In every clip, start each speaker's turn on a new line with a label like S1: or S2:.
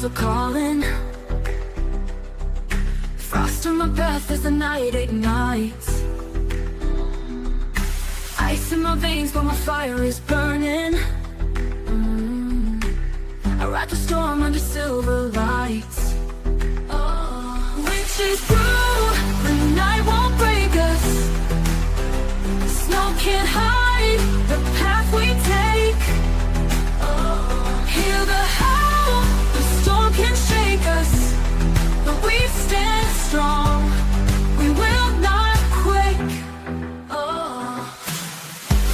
S1: are calling. Frost on my breath as the night ignites. Ice in my veins but my fire is burning. I ride the storm under silver lights. Witches brew, the night won't break us. Snow can't hide the path we take. Hear the howl, the storm can shake us, but we stand strong, we will not quake.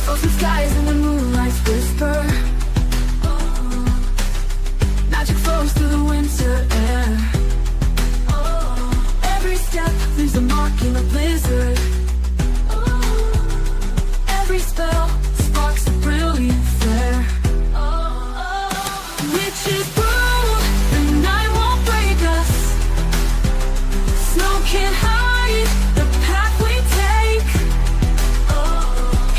S1: Frozen skies and the moonlight's whisper. Magic flows through the winter air. Every step leaves a mark in a blizzard. Every spell sparks a brilliant flare. Witches brew, the night won't break us. Snow can't hide the path we take.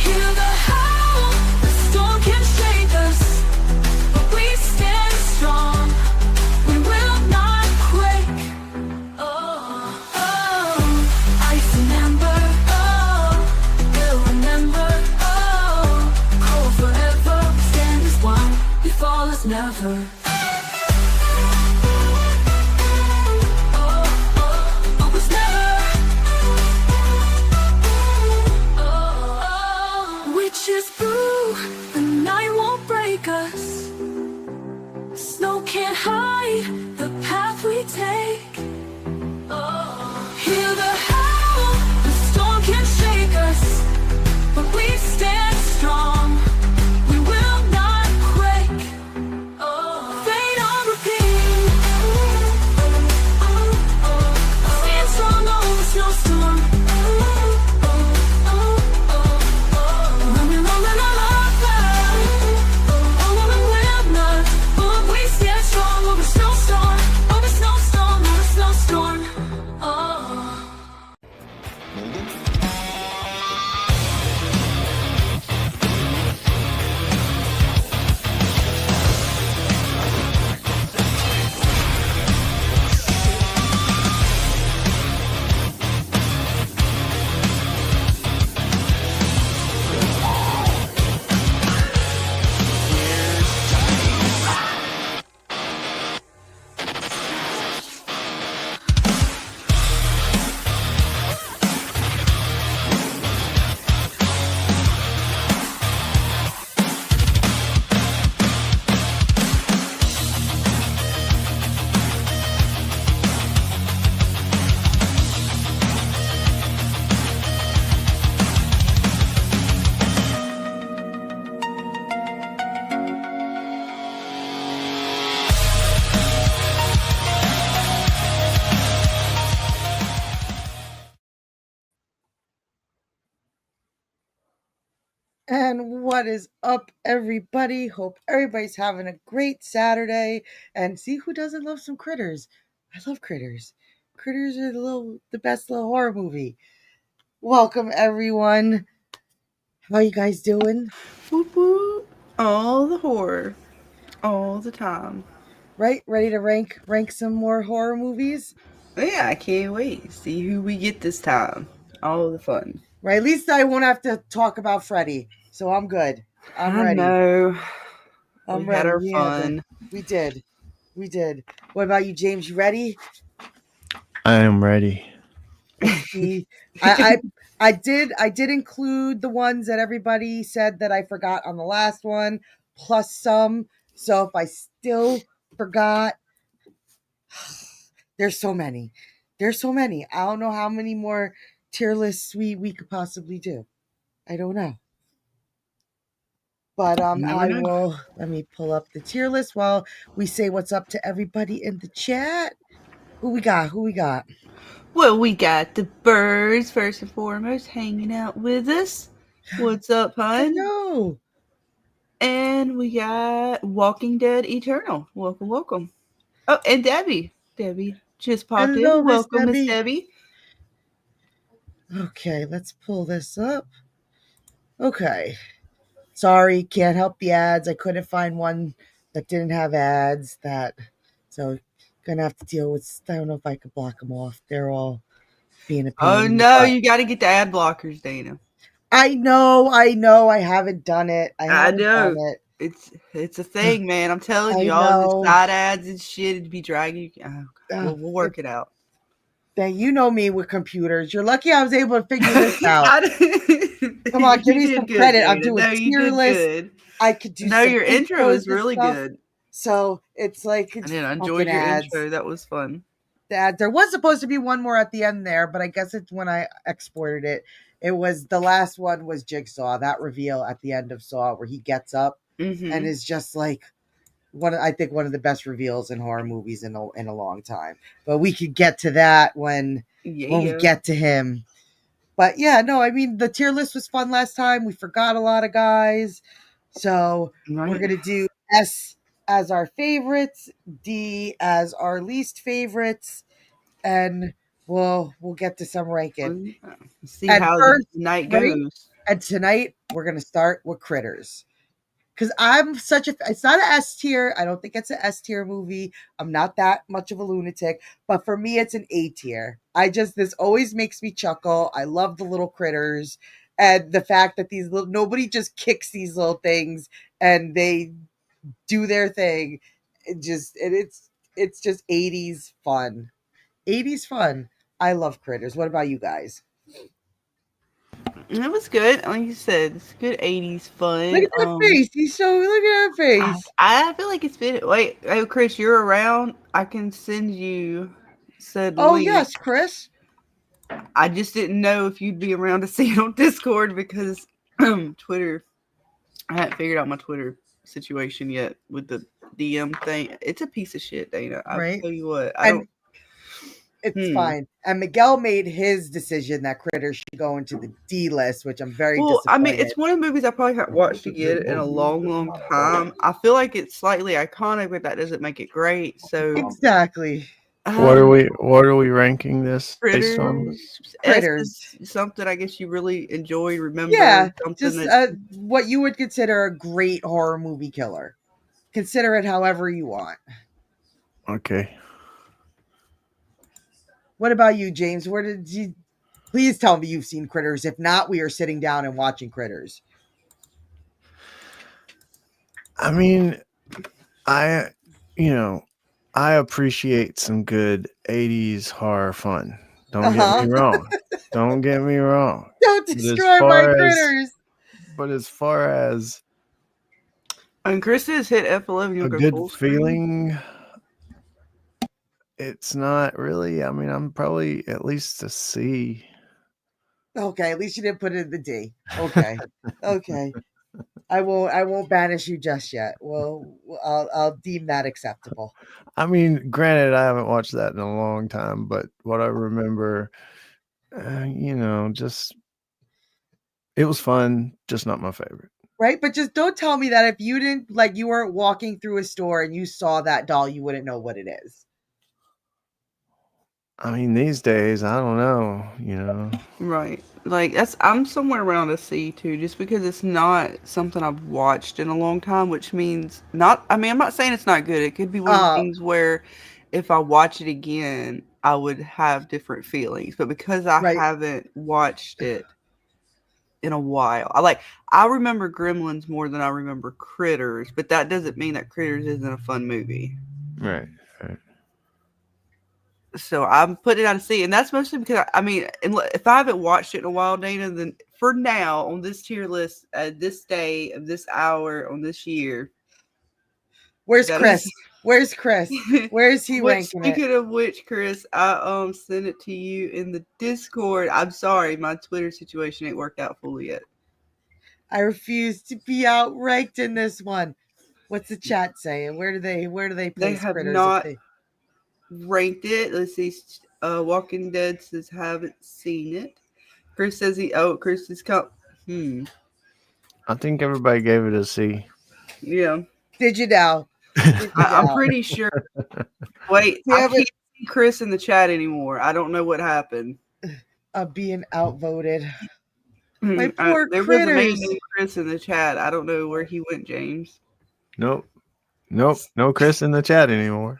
S1: Hear the howl, the storm can shake us, but we stand strong, we will not quake. Ice and ember, we'll remember. Cold forever, stand as one, we fall as never. Always never. Witches brew, the night won't break us. Snow can't hide the path we take. Hear the howl, the storm can shake us, but we stand strong, we will not quake. Fate on repeat. Stand strong over the snowstorm. Running on and on. Oh, we will not. Oh, we stand strong over snowstorm, over snowstorm, over snowstorm.
S2: And what is up, everybody? Hope everybody's having a great Saturday. And see, who doesn't love some critters? I love critters. Critters are the best little horror movie. Welcome, everyone. How you guys doing?
S3: Whoop whoop. All the horror. All the time.
S2: Right? Ready to rank some more horror movies?
S3: Yeah, I can't wait. See who we get this time. All the fun.
S2: Right? At least I won't have to talk about Freddy. So I'm good. I'm ready.
S3: know.
S2: I'm
S3: we
S2: ready.
S3: Had our
S2: We
S3: fun.
S2: We did. What about you, James? You ready?
S4: I am ready.
S2: I did include the ones that everybody said that I forgot on the last one, plus some. So if I still forgot, there's so many. I don't know how many more tier lists we could possibly do. I don't know. But let me pull up the tier list while we say what's up to everybody in the chat. Who we got?
S3: Well, we got the birds, first and foremost, hanging out with us. What's up, hun?
S2: Hello.
S3: And we got Walking Dead Eternal. Welcome. Oh, and Debbie. Debbie just popped
S2: Hello,
S3: in. Welcome, Miss Debbie.
S2: Okay, let's pull this up. Okay. Sorry, can't help the ads. I couldn't find one that didn't have ads. That So gonna have to deal with. I don't know if I could block them off. They're all being a pain.
S3: Oh
S2: in the
S3: no,
S2: butt.
S3: you got to get the ad blockers, Dana.
S2: I know. I haven't done it. I haven't done it.
S3: It's a thing, man. I'm telling you,
S2: I
S3: all the
S2: know.
S3: side ads and shit would be dragging you. Oh, God. We'll work it out.
S2: Then you know me with computers. You're lucky I was able to figure this out. Come on, give
S3: You
S2: me
S3: did
S2: some
S3: good,
S2: credit. I'm
S3: Dana.
S2: doing
S3: No, you
S2: tier
S3: did
S2: list.
S3: good.
S2: I could do.
S3: No,
S2: some
S3: your intro
S2: intros
S3: is
S2: and
S3: really
S2: stuff.
S3: good.
S2: So it's like it's
S3: I enjoyed your
S2: ads.
S3: intro. That was fun.
S2: That there was supposed to be one more at the end there, but I guess it's when I exported it. It was the last one was Jigsaw, that reveal at the end of Saw where he gets up and is just like I think one of the best reveals in horror movies in a long time. But we could get to that when we get to him. But yeah, no, I mean the tier list was fun last time. We forgot a lot of guys. So we're gonna do S as our favorites, D as our least favorites, and we'll get to some ranking.
S3: See
S2: And
S3: how
S2: first,
S3: the night
S2: right?
S3: goes.
S2: And tonight we're gonna start with Critters. Because I'm such a, it's not an S tier. I don't think it's an S tier movie. I'm not that much of a lunatic, but for me, it's an A tier. This always makes me chuckle. I love the little critters and the fact that nobody just kicks these little things and they do their thing. It's just 80s fun. 80s fun. I love Critters. What about you guys?
S3: It was good. Like you said, it's good 80s fun.
S2: Look at that face. Look at that face.
S3: I feel like it's been. Wait, hey, Chris, you're around? I can send you said
S2: Oh,
S3: link.
S2: yes, Chris.
S3: I just didn't know if you'd be around to see it on Discord because Twitter. I hadn't figured out my Twitter situation yet with the DM thing. It's a piece of shit, Dana. I'll tell you what.
S2: It's fine. And Miguel made his decision that Critters should go into the D list, which I'm very disappointed.
S3: I mean, it's one of the movies I probably haven't watched again in a long, long time. I feel like it's slightly iconic, but that doesn't make it great. So
S2: exactly.
S4: What are we ranking this based on?
S2: Critters.
S3: Something I guess you really enjoy, remember.
S2: Yeah,
S3: something
S2: just what you would consider a great horror movie killer. Consider it however you want.
S4: Okay.
S2: What about you, James? Where did you? Please tell me you've seen Critters. If not, we are sitting down and watching Critters.
S4: I mean, I appreciate some good 80s horror fun. Don't get me wrong. Don't get me wrong.
S2: Don't destroy my Critters.
S4: But as far as
S3: and Chris has hit F11,
S4: a good feeling, it's not really. I mean, I'm probably at least a C.
S2: Okay, at least you didn't put it in the D. Okay. Okay. I won't banish you just yet. Well, I'll deem that acceptable.
S4: I mean, granted, I haven't watched that in a long time, but what I remember, just it was fun, just not my favorite.
S2: Right? But just don't tell me that if you didn't, like, you weren't walking through a store and you saw that doll, you wouldn't know what it is.
S4: I mean, these days, I don't know,
S3: Right. Like, I'm somewhere around a C too, just because it's not something I've watched in a long time, which means I'm not saying it's not good. It could be one of the things where if I watch it again, I would have different feelings. But because I haven't watched it in a while, I remember Gremlins more than I remember Critters, but that doesn't mean that Critters isn't a fun movie.
S4: Right.
S3: So I'm putting it out of C, and that's mostly because if I haven't watched it in a while, Dana, then for now on this tier list, at this day of this hour on this year,
S2: where's Chris? Where's Chris? Where is he ranking it?
S3: Speaking of which, Chris, I sent it to you in the Discord. I'm sorry, my Twitter situation ain't worked out fully yet.
S2: I refuse to be outranked in this one. What's the chat saying? Where do they place
S3: They have
S2: Critters?
S3: not ranked it. Let's see. Walking Dead says haven't seen it. Chris says Chris is
S4: I think everybody gave it a C.
S3: Yeah.
S2: Did you now?
S3: I'm pretty sure. Wait, I can't see Chris in the chat anymore. I don't know what happened.
S2: Being outvoted. My poor
S3: there
S2: Critters.
S3: was a man named Chris in the chat. I don't know where he went, James.
S4: Nope. No Chris in the chat anymore.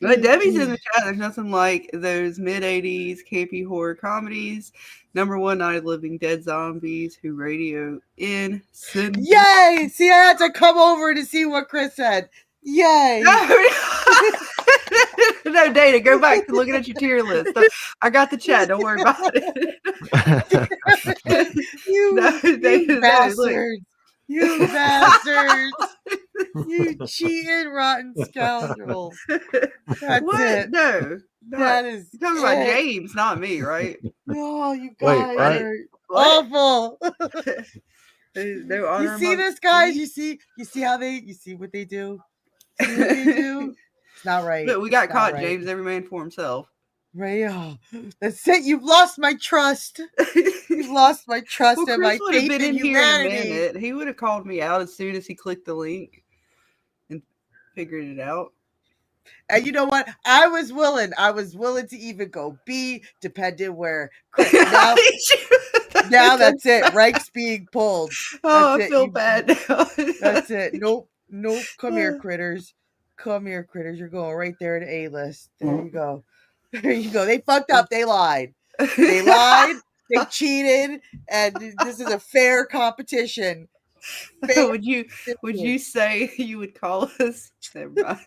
S3: But Debbie's in the chat. There's nothing like those mid-'80s campy horror comedies. #1 Night of the Living Dead zombies who radio in Sin.
S2: Yay! See, I had to come over to see what Chris said. Yay!
S3: No, Dana, go back to looking at your tier list. I got the chat. Don't worry about it.
S2: You bastards! You bastards! You cheating, rotten scoundrels! That's
S3: What?
S2: it.
S3: No.
S2: That is.
S3: You're talking about James, not me, right?
S2: No, you
S4: Wait,
S2: guys are awful.
S3: No honor
S2: You see
S3: among
S2: this, guys?
S3: thieves?
S2: You see how you see what they do? See what they do? It's not right.
S3: Look, we got
S2: It's not
S3: caught,
S2: right.
S3: James. Every man for himself.
S2: Right? Oh, that's it. You've lost my trust. You've lost my trust
S3: Well,
S2: and
S3: Chris
S2: my
S3: would have
S2: faith
S3: been
S2: in
S3: in here in a
S2: humanity.
S3: minute. He would have called me out as soon as he clicked the link and figured it out.
S2: And you know what? I was willing to even go B, depending where. Now that's it. Ranks being pulled.
S3: Oh,
S2: That's
S3: I
S2: it.
S3: feel
S2: You-
S3: bad now.
S2: That's it. Nope. Come here, critters. Come here, critters. You're going right there to A list. There you go. There you go. They fucked up. They lied. They lied. They cheated. And this is a fair competition. Fair
S3: would you say you would call us? Never mind.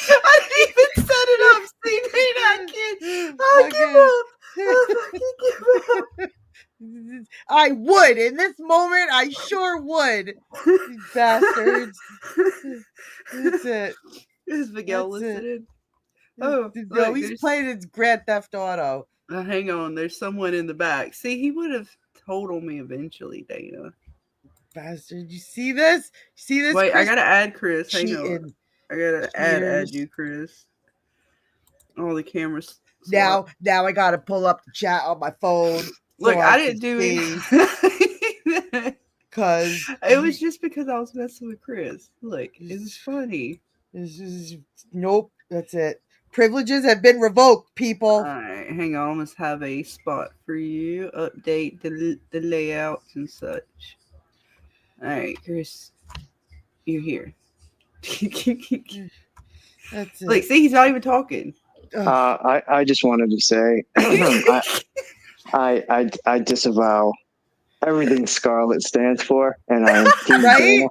S3: I didn't even set it up. See, Nina, I can't. I give up.
S2: I would. In this moment, I sure would. You bastards. That's it.
S3: Is Miguel
S2: That's it.
S3: listening? Oh,
S2: No,
S3: look,
S2: he's
S3: there's-
S2: playing his Grand Theft Auto.
S3: hang on, there's someone in the back. See, he would have told on me eventually, Dana.
S2: Bastard. You see this? See this?
S3: Wait, I
S2: Chris?
S3: gotta add Chris. Hang on.
S2: Cheating.
S3: I gotta add
S2: Cheaters.
S3: you, Chris. Oh, the camera's
S2: Now I gotta pull up the chat on my phone.
S3: Look,
S2: so
S3: I
S2: can
S3: didn't do
S2: see,
S3: it.
S2: 'cause
S3: It was just because I was messing with Chris. Look, it was funny.
S2: this is nope. That's it. Privileges have been revoked, people.
S3: All right, hang on. I must have a spot for you. Update the layouts and such. All right, Chris, you're here.
S2: That's it.
S3: Like, see, he's not even talking.
S5: I just wanted to say I disavow everything Scarlet stands for, and I am Team
S2: Right?
S5: Dana in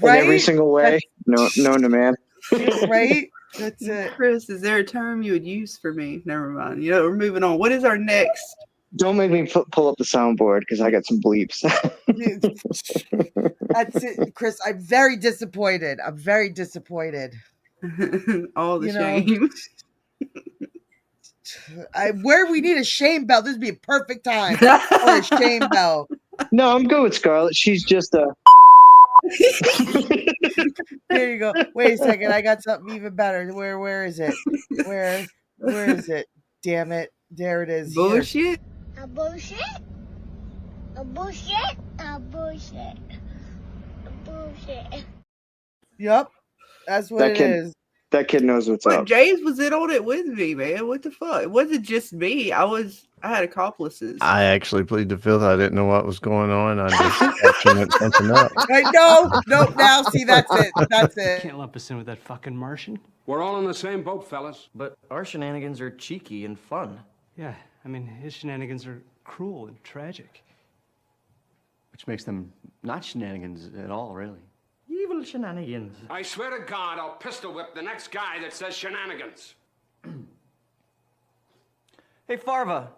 S5: every
S2: Right?
S5: single way known to man.
S2: Right? That's it.
S3: Chris, is there a term you would use for me? Never mind. You know, we're moving on. What is our next?
S5: Don't make me pull up the soundboard because I got some bleeps.
S2: That's it, Chris. I'm very disappointed. I'm very disappointed.
S3: All the
S2: You know,
S3: shame.
S2: Where we need a shame bell. This would be a perfect time for a shame bell.
S5: No, I'm good with Scarlet. She's just a.
S2: There you go. Wait a second. I got something even better. Where is it? Where is it? Damn it. There it is. Here.
S3: Bullshit.
S6: A bullshit? A bullshit? A bullshit? A bullshit?
S2: Yep. That's what
S5: That
S2: it
S5: kid-
S2: is.
S5: That kid knows what's
S3: But
S5: up.
S3: James was in on it with me, man. What the fuck? It wasn't just me. I had accomplices.
S4: I actually plead the fifth. I didn't know what was going on. I just catching something up.
S2: Right? No. Now see, that's it. That's it.
S7: Can't lump us in with that fucking Martian.
S8: We're all in the same boat, fellas.
S9: But our shenanigans are cheeky and fun.
S7: Yeah, I mean, his shenanigans are cruel and tragic.
S9: Which makes them not shenanigans at all, really. Evil shenanigans.
S8: I swear to God, I'll pistol whip the next guy that says shenanigans.
S10: Hey, Farva,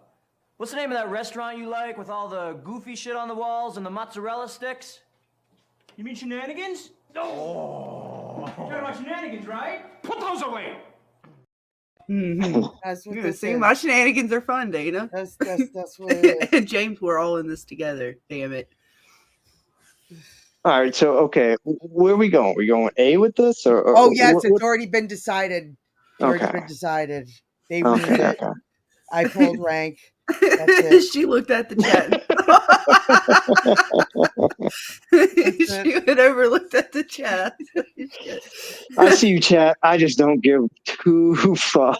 S10: what's the name of that restaurant you like with all the goofy shit on the walls and the mozzarella sticks? You mean Shenanigans? Oh. You're talking about Shenanigans, right?
S8: Put those away.
S2: That's what
S3: Yeah,
S2: this
S3: see,
S2: is.
S3: my shenanigans are fun, Dana.
S2: That's what it is.
S3: And James, we're all in this together. Damn it.
S5: All right, so okay, where are we going? We going A with this, or
S2: Oh yes,
S5: what-
S2: it's already been decided. It's already
S5: Okay.
S2: been decided. They ruined
S5: Okay,
S2: it.
S5: okay.
S2: I pulled rank. That's it.
S3: She looked at the chat.
S2: it.
S3: She went over, looked at the chat.
S5: I see you, chat. I just don't give two fucks.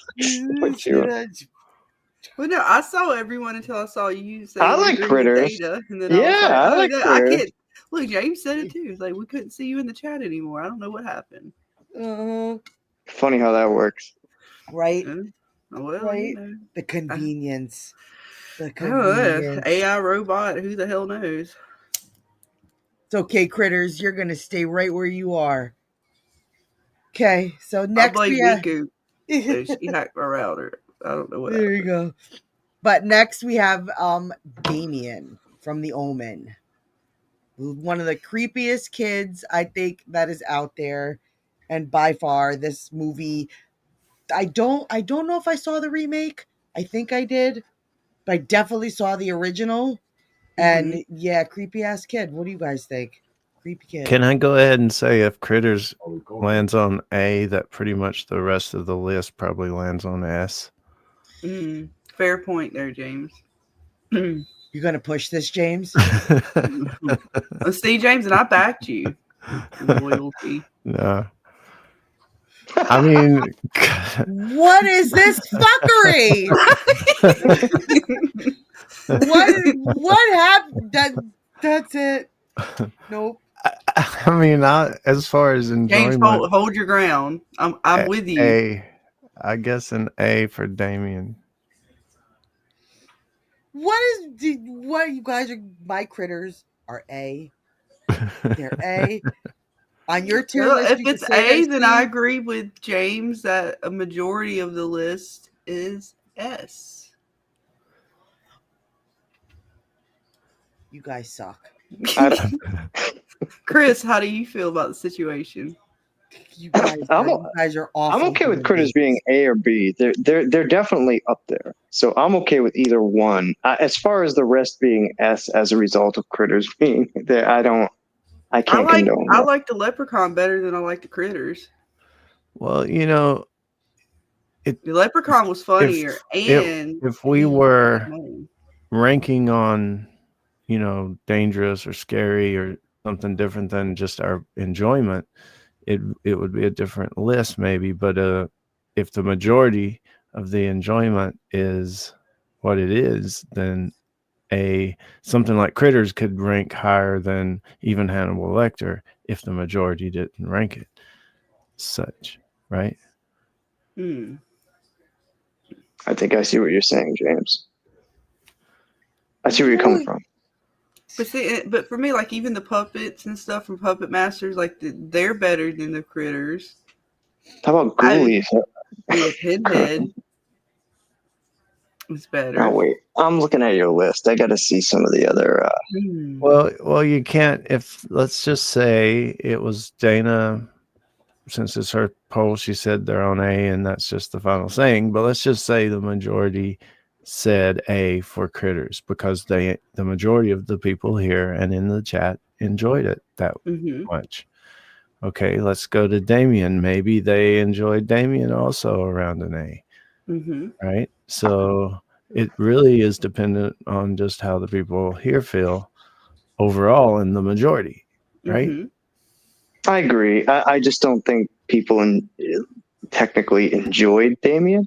S5: What you-
S3: Well, no, I saw everyone until I saw you say
S5: I like critters.
S3: Data, and then
S5: Yeah, I
S3: I
S5: like
S3: was like,
S5: critters.
S3: I can't. Look, James said it too. It's like we couldn't see you in the chat anymore. I don't know what happened.
S5: Funny how that works.
S2: Right?
S3: Well,
S2: right?
S3: you know,
S2: The convenience. The
S3: oh,
S2: convenience.
S3: AI robot. Who the hell knows?
S2: It's okay, critters. You're gonna stay right where you are. Okay, so next
S3: I
S2: we
S3: blame
S2: have.
S3: Miku. So she hacked my router. I don't know what.
S2: There you go. But next we have Damien from The Omen. One of the creepiest kids I think that is out there, and by far this movie. I don't know if I saw the remake. I think I did, but I definitely saw the original. And yeah, creepy ass kid. What do you guys think? Creepy kid.
S4: Can I go ahead and say if Critters lands on A, that pretty much the rest of the list probably lands on S?
S3: Fair point there, James.
S2: You gonna push this, James?
S3: See, James, and I backed you. Loyalty.
S4: No. I mean,
S2: what is this fuckery? what happened? That's it. Nope.
S4: I mean, as far as enjoyment,
S3: James, hold your ground. I'm with you.
S4: I guess an A for Damien.
S2: What you guys are? My critters are A. They're A. On your tier list,
S3: if it's A, then I agree with James that a majority of the list is S.
S2: You guys suck.
S3: Chris, how do you feel about the situation?
S2: You guys are awful.
S5: I'm okay with critters being A or B. They're definitely up there. So I'm okay with either one. As far as the rest being S as a result of critters being there, I can't condone that.
S3: I like the leprechaun better than I like the critters.
S4: Well, you know,
S3: the leprechaun was funnier.
S4: If we were ranking on, you know, dangerous or scary or something different than just our enjoyment, it would be a different list maybe. But if the majority of the enjoyment is what it is, then something like Critters could rank higher than even Hannibal Lecter if the majority didn't rank it such, right?
S5: I think I see what you're saying, James. I see where you're coming from.
S3: But for me, like even the puppets and stuff from Puppet Masters, like they're better than the critters.
S5: How about Ghoulies?
S3: Yeah, Pinhead is better.
S5: Oh wait, I'm looking at your list. I got to see some of the other.
S4: Well, you can't. If let's just say it was Dana, since it's her poll, she said they're on A, and that's just the final saying. But let's just say the majority said A for Critters because the majority of the people here and in the chat enjoyed it that much. Okay, let's go to Damien. Maybe they enjoyed Damien also around an A. Right? So it really is dependent on just how the people here feel overall in the majority, right?
S5: I agree. I just don't think people technically enjoyed Damien.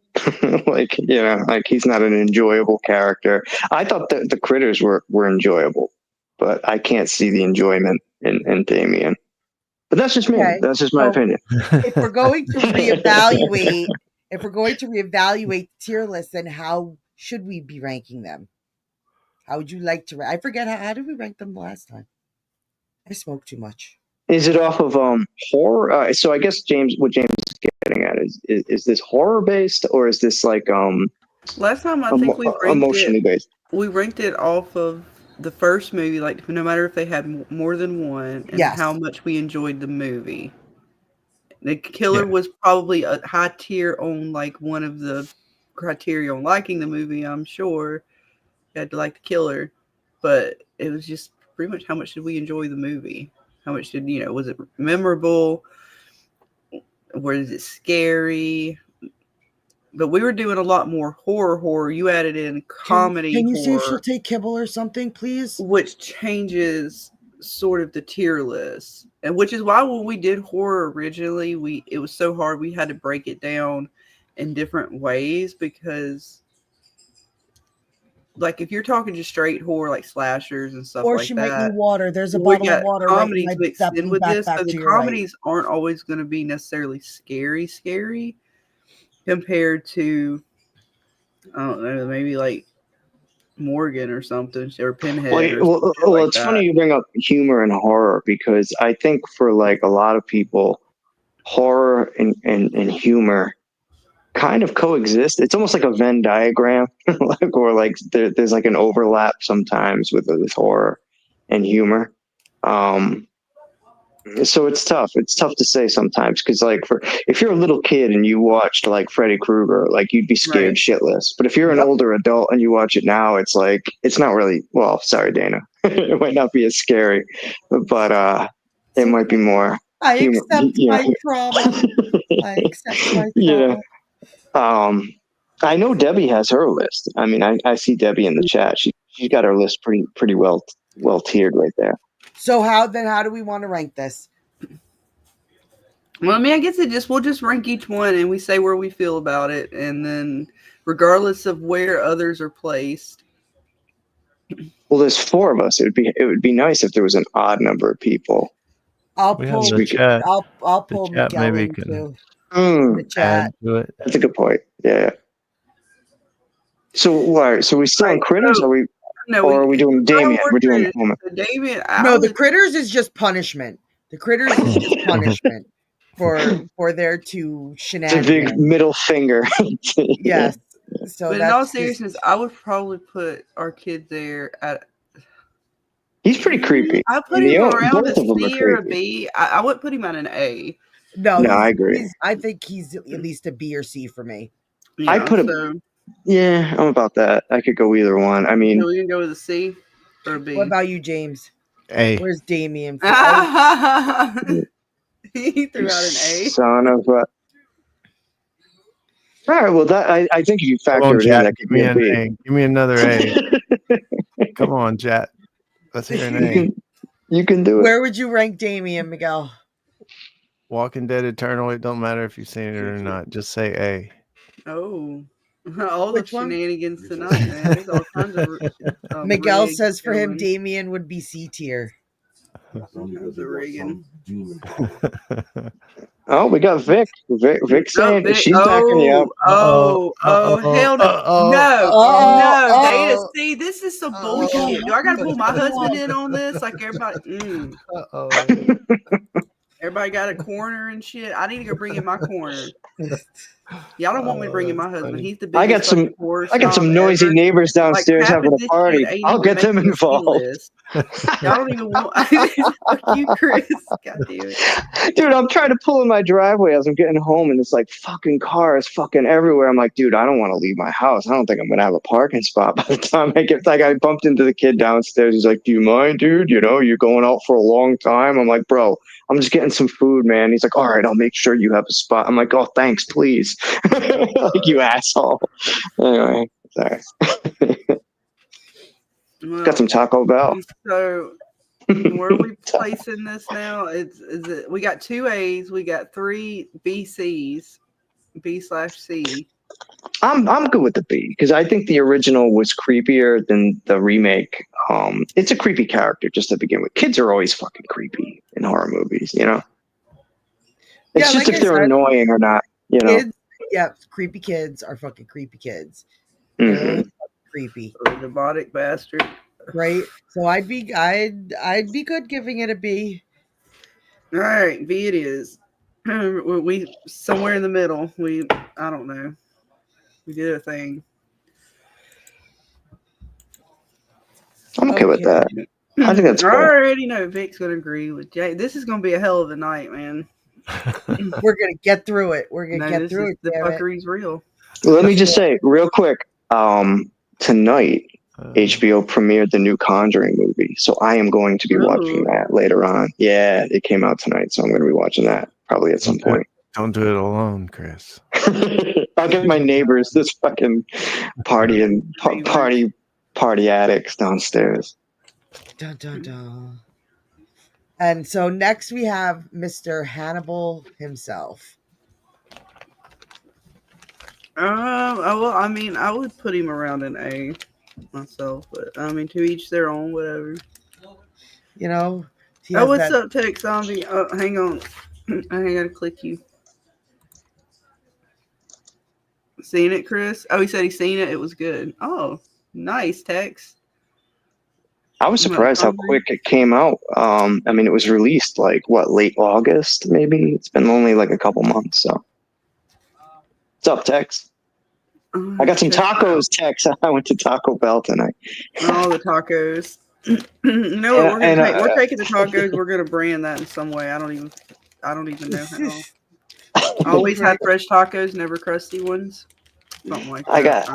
S5: Like, you know, like he's not an enjoyable character. I thought that the critters were enjoyable, but I can't see the enjoyment in Damien. But that's just me. Okay. That's just my opinion.
S2: If we're going to reevaluate, the tier list, then how should we be ranking them? How would you like to rank? I forget how did we rank them last time? I smoked too much.
S5: Is it off of horror? So I guess what James is getting at is this horror based or is this like
S3: last time I think we ranked
S5: emotionally based?
S3: We ranked it off of the first movie, like no matter if they had more than one, and how much we enjoyed the movie. The killer was probably a high tier on like one of the criteria on liking the movie. I'm sure you had to like the killer, but it was just pretty much how much did we enjoy the movie. How much did, was it memorable? Was it scary? But we were doing a lot more horror. You added in comedy.
S2: Can you see if she'll take kibble or something, please?
S3: Which changes sort of the tier list. And which is why when we did horror originally, it was so hard. We had to break it down in different ways because like if you're talking just straight horror, like slashers and stuff
S2: Or
S3: like
S2: she
S3: that.
S2: might need water. There's a
S3: we
S2: bottle of
S3: got
S2: water right in
S3: comedies
S2: my
S3: mixed in with
S2: back
S3: this, so
S2: to
S3: the
S2: your right.
S3: comedies aren't always going to be necessarily scary compared to, I don't know, maybe like Morgan or something, or Pinhead or something
S5: Well,
S3: like
S5: it's
S3: that.
S5: funny you bring up humor and horror because I think for like a lot of people, horror and humor kind of coexist. It's almost like a Venn diagram, or like there's like an overlap sometimes with horror and humor. So it's tough. It's tough to say sometimes because, like, if you're a little kid and you watched like Freddy Krueger, like you'd be scared shitless. But if you're an older adult and you watch it now, it's like it's not really. Well, sorry, Dana, it might not be as scary, but it might be more.
S2: I
S5: humor,
S2: accept my trauma. I accept my trauma.
S5: Yeah. I know Debbie has her list. I mean, I see Debbie in the chat. She's got her list pretty well tiered right there.
S2: So how do we want to rank this?
S3: Well, I mean, I guess we'll just rank each one and we say where we feel about it, and then regardless of where others are placed.
S5: Well, there's 4 of us. It would be nice if there was an odd number of people.
S2: I'll pull Miguel
S4: maybe
S2: into
S4: can
S2: the chat.
S4: add to it.
S5: That's a good point. Yeah. So we still on critters? Are we?
S3: No,
S5: or are we doing Damien? We're doing
S3: Damien.
S2: No, the critters is just punishment. The critters is just punishment for their 2 shenanigans.
S5: It's a big middle finger.
S2: Yes. So
S3: but in all seriousness, I would probably put our kid there at.
S5: He's pretty creepy.
S3: I put him around a C or a B. I wouldn't put him at an A.
S2: No,
S5: I agree.
S2: I think he's at least a B or C for me.
S3: Yeah,
S5: I put him. Yeah, I'm about that. I could go either one. I mean,
S3: we can go with a C or a B.
S2: What about you, James?
S4: A.
S2: Where's Damien?
S3: He threw out an A.
S5: Son of a. All right. Well, I think if you factor it in, that could be a B.
S4: Give me another A. Come on, chat. Let's hear an A.
S5: You can do it.
S2: Where would you rank Damien, Miguel?
S4: Walking Dead Eternal. It don't matter if you've seen it or not. Just say A.
S3: Oh, all the shenanigans tonight, man. There's all kinds of.
S2: Miguel says for him, Damien would be C tier.
S5: Oh, we got Vic. Vic saying she's backing you up.
S3: Hell no. No, Dana, see, this is some bullshit. Do I gotta pull my husband in on this? Like everybody. Everybody got a corner and shit. I need to go bring in my corner. Y'all don't want me to bring in my husband. He's the biggest.
S5: I got some noisy neighbors downstairs having a party. I'll get them involved.
S3: Y'all don't even want. Fuck you, Chris. God damn it.
S5: Dude, I'm trying to pull in my driveway as I'm getting home, and it's like fucking cars fucking everywhere. I'm like, dude, I don't want to leave my house. I don't think I'm gonna have a parking spot by the time I get. Like, I bumped into the kid downstairs. He's like, "Do you mind, dude? You know, you're going out for a long time." I'm like, "Bro, I'm just getting some food, man." He's like, "All right, I'll make sure you have a spot." I'm like, "Oh, thanks, please." Like, you asshole. Anyway, sorry.
S3: Well,
S5: got some Taco Bell.
S3: So, where are we placing this now? We got 2 A's, we got 3 BCs, B/C.
S5: I'm good with the B because I think the original was creepier than the remake. It's a creepy character just to begin with. Kids are always fucking creepy in horror movies, you know. It's just if they're annoying or not, you know.
S2: Creepy kids are fucking creepy kids.
S5: Mm-hmm.
S2: Creepy,
S3: robotic bastard.
S2: Right. So I'd be good giving it a B.
S3: All right, B it is. We somewhere in the middle. I don't know. We did a thing.
S5: I'm okay with that. I think that's
S3: I
S5: cool.
S3: already know Vic's gonna agree with Jay. This is gonna be a hell of a night, man.
S2: We're gonna get through it. We're gonna get through it.
S3: The fuckery's real.
S5: Let me just say real quick. Tonight, HBO premiered the new Conjuring movie, so I am going to be watching that later on. Yeah, it came out tonight, so I'm going to be watching that probably at some point.
S4: Don't do it alone, Chris.
S5: I'll get my neighbors, this fucking party addicts downstairs.
S2: Dun, dun, dun. And so next we have Mr. Hannibal himself.
S3: Well, I mean, I would put him around an A. myself, but I mean, to each their own, whatever.
S2: You know, he
S3: Oh,
S2: has
S3: what's
S2: that.
S3: up, Tech Zombie? Oh, hang on. I gotta click you. Seen it, Chris? Oh, he said he's seen it. It was good. Oh, nice, Tex.
S5: I was surprised how quick it came out. I mean, it was released like what, late August, maybe. It's been only like a couple months. So, what's up, Tex? I got some tacos, Tex. I went to Taco Bell tonight.
S3: All the tacos. You know what? We're taking the tacos. We're gonna brand that in some way. I don't even know how. Always had fresh tacos, never crusty ones. Something like that.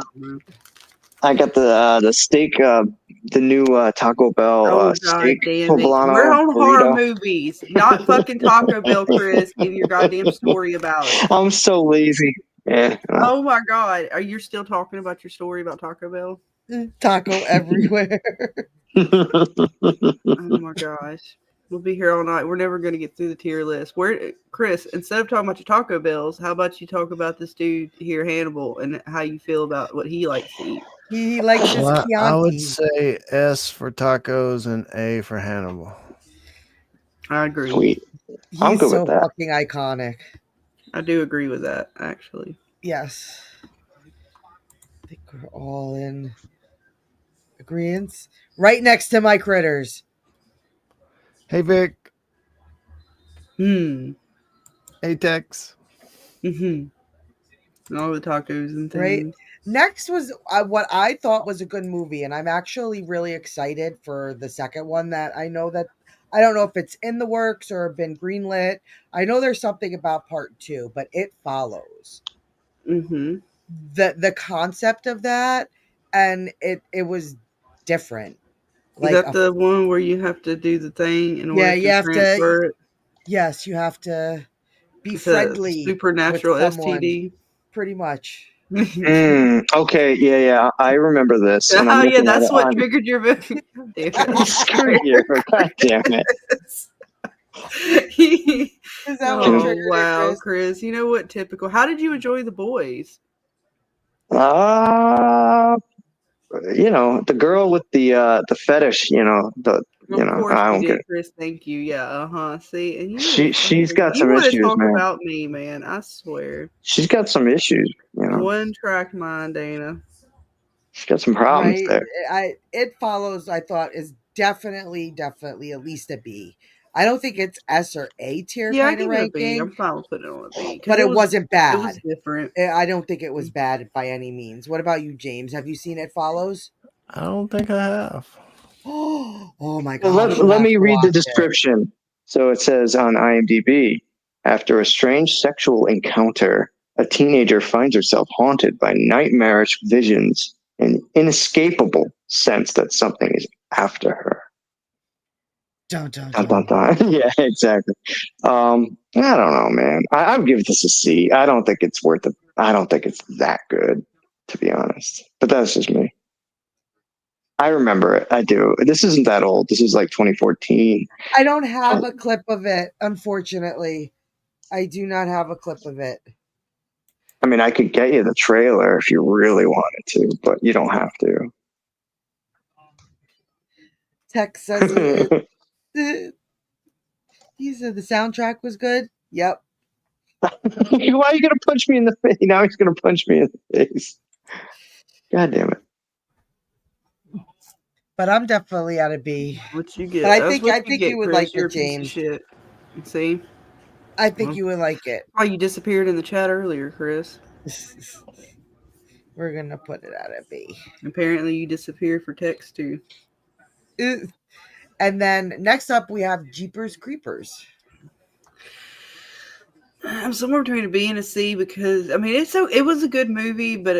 S5: I got the steak, the new Taco Bell steak poblano.
S3: We're on horror
S5: burrito.
S3: movies, not fucking Taco Bell, Chris. Give your goddamn story about it.
S5: I'm so lazy. Yeah.
S3: Oh my god, are you still talking about your story about Taco Bell?
S2: Taco everywhere.
S3: Oh my gosh. We'll be here all night. We're never going to get through the tier list. Chris, instead of talking about your Taco Bells, how about you talk about this dude here, Hannibal, and how you feel about what he likes to eat?
S2: He likes his Chianti.
S4: I would say S for tacos and A for Hannibal.
S3: I agree.
S5: Sweet.
S2: He's so fucking iconic.
S3: I do agree with that, actually.
S2: Yes. I think we're all in agreement. Right next to my critters.
S4: Hey, Vic.
S3: Hey,
S4: Tex.
S3: All the tacos and things.
S2: Right. Next was what I thought was a good movie, and I'm actually really excited for the second one. That I don't know if it's in the works or been greenlit. I know there's something about part 2, but It Follows. The concept of that, and it was different.
S3: Is that the one where you have to do the thing in order to transfer it?
S2: Yes, you have to be
S3: It's
S2: friendly.
S3: Supernatural
S2: with someone,
S3: STD.
S2: pretty much.
S5: Okay, yeah, I remember this. And
S3: Oh, yeah, that's what triggered your movie.
S5: Screw you. God damn it.
S3: Oh, wow, Chris. You know what? Typical. How did you enjoy The Boys?
S5: You know, the girl with the fetish,
S3: Of course
S5: I
S3: you
S5: don't
S3: did,
S5: get it.
S3: Chris. Thank you. Yeah, See, and
S5: she's got some issues,
S3: talk
S5: man.
S3: about me, man. I swear.
S5: She's got some issues,
S3: One track mind, Dana.
S5: She's got some problems there.
S2: It Follows, I thought, is definitely at least a B. I don't think it's S or A tier kind of ranking.
S3: I'm fine with putting it on a B.
S2: But it wasn't bad.
S3: It was different.
S2: I don't think it was bad by any means. What about you, James? Have you seen It Follows?
S4: I don't think I have.
S2: Oh my God.
S5: Well, let me read the description. So it says on IMDb, after a strange sexual encounter, a teenager finds herself haunted by nightmarish visions and inescapable sense that something is after her.
S2: Dun.
S5: Yeah, exactly. I don't know, man. I would give this a C. I don't think it's worth it. I don't think it's that good, to be honest. But that's just me. I remember it. I do. This isn't that old. This is like 2014.
S2: I don't have a clip of it, unfortunately. I do not have a clip of it.
S5: I mean, I could get you the trailer if you really wanted to, but you don't have to.
S2: Tex says he said the soundtrack was good. Yep.
S5: Why are you going to punch me in the face? Now he's going to punch me in the face. God damn it.
S2: But I'm definitely at a B.
S3: What you get?
S2: But I think you would like it, James.
S3: Shit. See?
S2: I think you would like it.
S3: Oh, you disappeared in the chat earlier, Chris.
S2: We're going to put it at a B.
S3: Apparently you disappeared for text too.
S2: And then next up we have Jeepers Creepers.
S3: I'm somewhere between a B and a C because I mean it was a good movie, but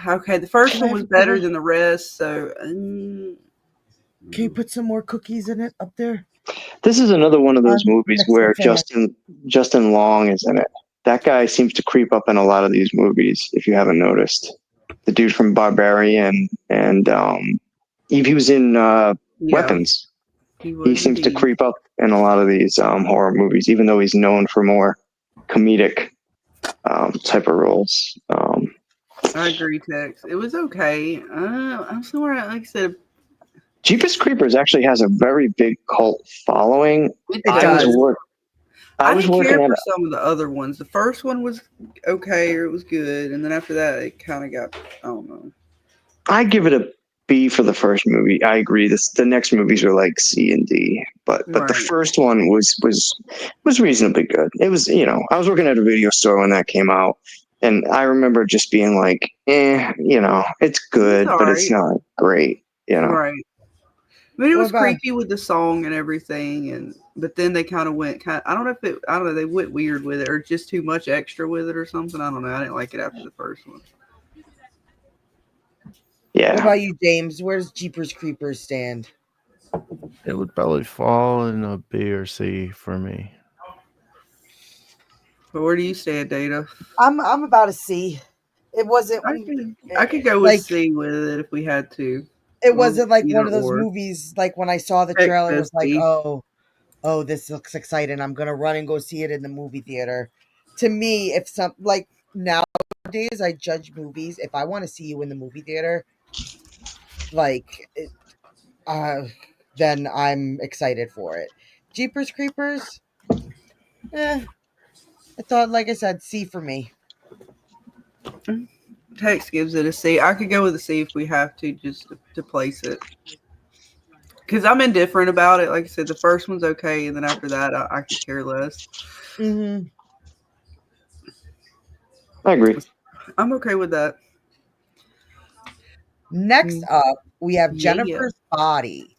S3: okay, the first one was better than the rest. So
S2: can you put some more cookies in it up there?
S5: This is another one of those movies where Justin Long is in it. That guy seems to creep up in a lot of these movies. If you haven't noticed, the dude from Barbarian and he was in Weapons. He seems to creep up in a lot of these horror movies, even though he's known for more comedic type of roles.
S3: I agree, Tex. It was okay. I'm somewhere, like I said,
S5: Jeepers Creepers actually has a very big cult following.
S3: it
S2: It
S5: I was
S2: does.
S5: work. I
S3: I
S5: was
S3: didn't
S5: working
S3: care
S5: at.
S3: for some of the other ones. The first one was okay, or it was good, and then after that, it kind of got, I don't know.
S5: I give it a B for the first movie. I agree. The next movies are like C and D, but the
S3: Right.
S5: first one was reasonably good. It was, I was working at a video store when that came out, and I remember just being like, it's good,
S3: It's all
S5: but it's
S3: right.
S5: not great.
S3: Right. I mean, it
S2: What
S3: was
S2: about-
S3: creepy with the song and everything, but then they kind of went I don't know, they went weird with it or just too much extra with it or something. I don't know. I didn't like it after the first one.
S5: Yeah.
S2: What about you, James? Where's Jeepers Creepers stand?
S4: It would probably fall in a B or C for me.
S3: But where do you stand, Data?
S2: I'm about a C. It wasn't.
S3: I could go with
S2: like,
S3: C with it if we had to.
S2: It wasn't like one
S3: Either
S2: of those
S3: or.
S2: movies. Like when I saw the
S3: Heck,
S2: trailer, it was like,
S3: bestie.
S2: oh, this looks exciting. I'm gonna run and go see it in the movie theater. To me, if some like nowadays, I judge movies. If I want to see you in the movie theater, then I'm excited for it. Jeepers Creepers, I thought, like I said, C for me.
S3: Tex gives it a C. I could go with a C if we have to, just to place it. Because I'm indifferent about it. Like I said, the first one's okay, and then after that, I could care less.
S2: Mm-hmm.
S5: I agree.
S3: I'm okay with that.
S2: Next up, we have
S3: Yeah.
S2: Jennifer's Body.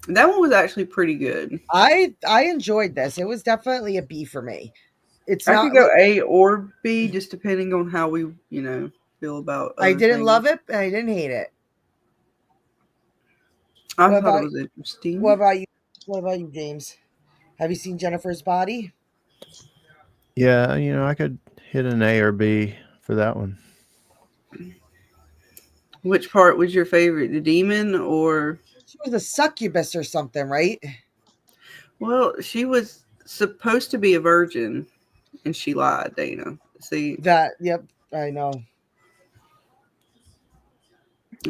S3: That one was actually pretty good.
S2: I enjoyed this. It was definitely a B for me. It's
S3: I
S2: not
S3: could go
S2: like-
S3: A or B, just depending on how we, feel about.
S2: I didn't
S3: things.
S2: love it, and I didn't hate it.
S3: I
S2: What
S3: thought
S2: about-
S3: it was interesting.
S2: What about you? What about you, James? Have you seen Jennifer's Body?
S4: Yeah, I could hit an A or B for that one.
S3: Which part was your favorite? The demon or?
S2: She was a succubus or something, right?
S3: Well, she was supposed to be a virgin, and she lied, Dana. See,
S2: Yep, I know.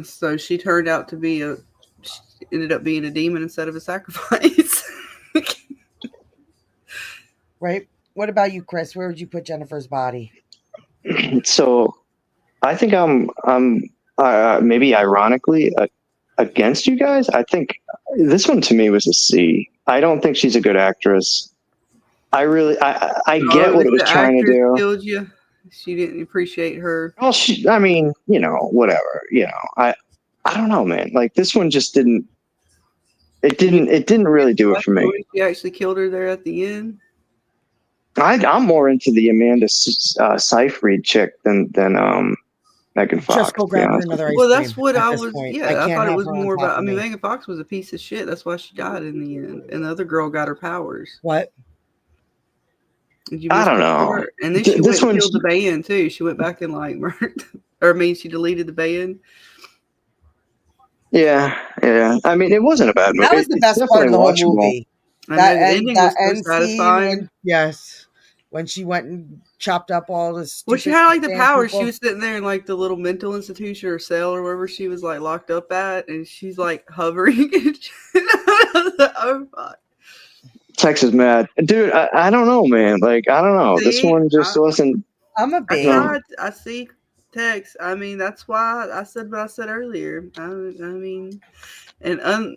S3: so she turned out to be she ended up being a demon instead of a sacrifice.
S2: Right? What about you, Chris? Where would you put Jennifer's Body?
S5: So, I think I'm maybe ironically against you guys. I think this one to me was a C. I don't think she's a good actress. I get what it was trying to do.
S3: Killed you. She didn't appreciate her.
S5: Well, whatever. I don't know, man. Like this one just didn't. It didn't really do it for me.
S3: She actually killed her there at the end.
S5: I'm more into the Amanda Seyfried chick than Megan Fox.
S2: Just go grab her another ice
S3: Well,
S2: cream.
S3: that's what
S2: at
S3: I
S2: this
S3: was.
S2: point.
S3: Yeah, I
S2: can't
S3: thought it
S2: have
S3: was
S2: her on
S3: more
S2: top
S3: about.
S2: of
S3: I mean,
S2: me.
S3: Megan Fox was a piece of shit. That's why she died in the end, and the other girl got her powers.
S2: What?
S3: Did you
S5: I
S3: miss
S5: don't
S3: that
S5: know.
S3: part? And then she
S5: This
S3: went and
S5: one's-
S3: killed the band too. She went back and she deleted the band.
S5: Yeah. I mean, it wasn't a bad movie.
S2: That was the best part of the whole movie.
S3: I
S2: That
S3: know, the
S2: end,
S3: ending
S2: that
S3: was so
S2: end
S3: satisfying.
S2: scene when she went and chopped up all the
S3: Well, she had like the
S2: stupid
S3: powers.
S2: people.
S3: She was sitting there in like the little mental institution or cell or wherever she was like locked up at, and she's like hovering. Oh fuck!
S5: Tex is mad, dude. I don't know, man. Like I don't know. This
S3: See?
S5: one just wasn't.
S2: I'm a
S3: I
S2: B.
S3: tried. I see text. I mean, that's why I said what I said earlier. I mean, and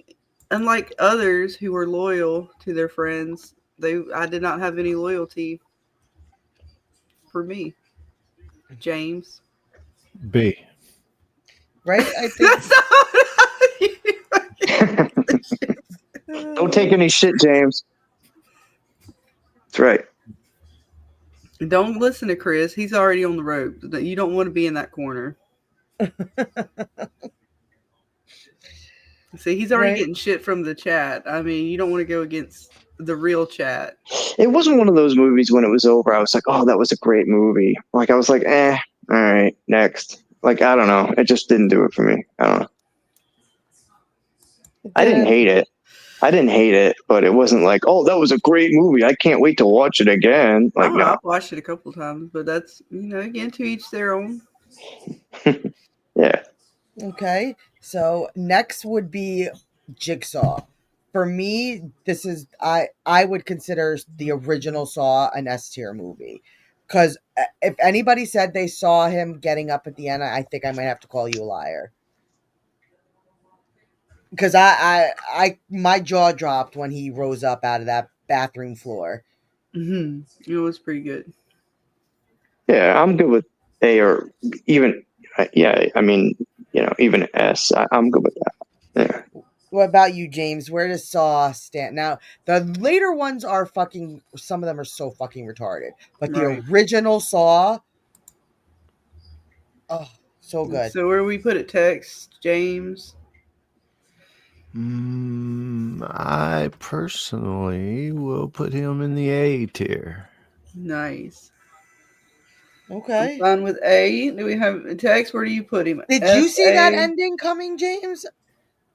S3: unlike others who were loyal to their friends, I did not have any loyalty for me. James.
S4: B.
S2: Right? I think
S3: That's not
S5: Don't take any shit, James. That's right.
S3: Don't listen to Chris. He's already on the rope. You don't want to be in that corner. See, he's already getting shit from the chat. I mean, you don't want to go against the real chat.
S5: It wasn't one of those movies when it was over. I was like, oh, that was a great movie. Like I was like, all right, next. Like I don't know. It just didn't do it for me. I don't know. I didn't hate it, but it wasn't like, oh, that was a great movie. I can't wait to watch it again. Like, no.
S3: I've watched it a couple times, but that's, again, to each their own.
S5: Yeah.
S2: Okay, so next would be Jigsaw. For me, this is I would consider the original Saw an S tier movie, because if anybody said they saw him getting up at the end, I think I might have to call you a liar. Because my jaw dropped when he rose up out of that bathroom floor.
S3: It was pretty good.
S5: Yeah, I'm good with A or even, yeah, I mean, even S. I'm good with that. Yeah.
S2: What about you, James? Where does Saw stand? Now, the later ones are fucking, some of them are so fucking retarded. But the
S3: Right.
S2: original Saw, oh, so good.
S3: So where we put it, Tex, James?
S4: I personally will put him in the A tier.
S3: Nice.
S2: Okay.
S3: I'm fine with A. Do we have Tex? Where do you put him?
S2: Did you see that
S3: S-A?
S2: ending coming, James?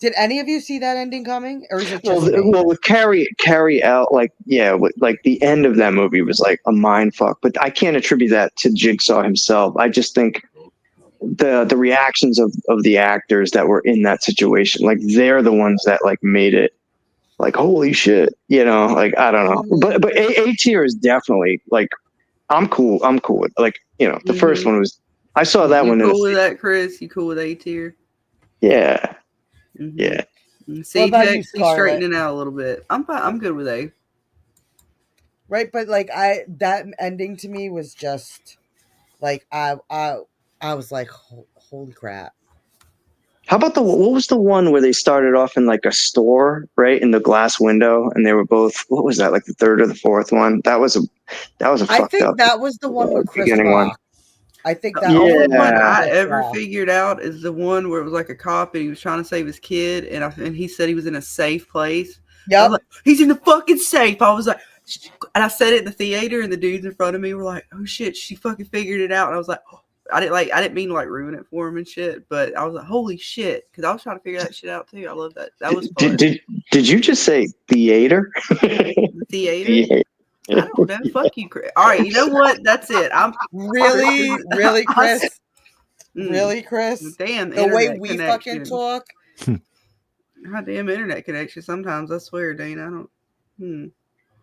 S2: Did any of you see that ending coming, or is it
S5: Well,
S2: just me?
S5: with Carrie out, like the end of that movie was like a mind fuck. But I can't attribute that to Jigsaw himself. I just think the reactions of the actors that were in that situation, like they're the ones that like made it like holy shit, like I don't know. But A tier is definitely like I'm cool with like the first one was I saw that
S3: You
S5: one.
S3: cool with that, Chris? You cool with A tier?
S5: Yeah. Yeah.
S3: See,
S2: What about you,
S3: Tex, he's
S2: Scarlet?
S3: straightening out a little bit. I'm fine. I'm good with A.
S2: Right, but like that ending to me was just like I was like, holy crap.
S5: How about what was the one where they started off in like a store, right, in the glass window, and they were both, what was that, like the third or the fourth one? That was a
S2: I
S5: fucked up
S2: think that was the one with Chris
S5: beginning
S2: Rock.
S5: one.
S2: I think
S3: The
S2: that
S3: only
S2: was
S3: one I
S2: Chris
S3: ever
S2: Rock.
S3: figured out is the one where it was like a cop and he was trying to save his kid, and he said he was in a safe place.
S2: Yep.
S3: I was like, he's in the fucking safe. I was like, and I said it in the theater, and the dudes in front of me were like, "Oh shit, she fucking figured it out." And I was like, oh. I didn't mean to like ruin it for him and shit, but I was like, "Holy shit!" Because I was trying to figure that shit out too. I love that. That was fun.
S5: Did you just say theater?
S3: The theater. I don't know. Fuck you, Chris. All right, you know what? That's it. I'm
S2: really, Chris. Really, Chris.
S3: Damn,
S2: the way
S3: internet
S2: we
S3: connection.
S2: fucking talk.
S3: Goddamn internet connection. Sometimes I swear, Dana, I don't.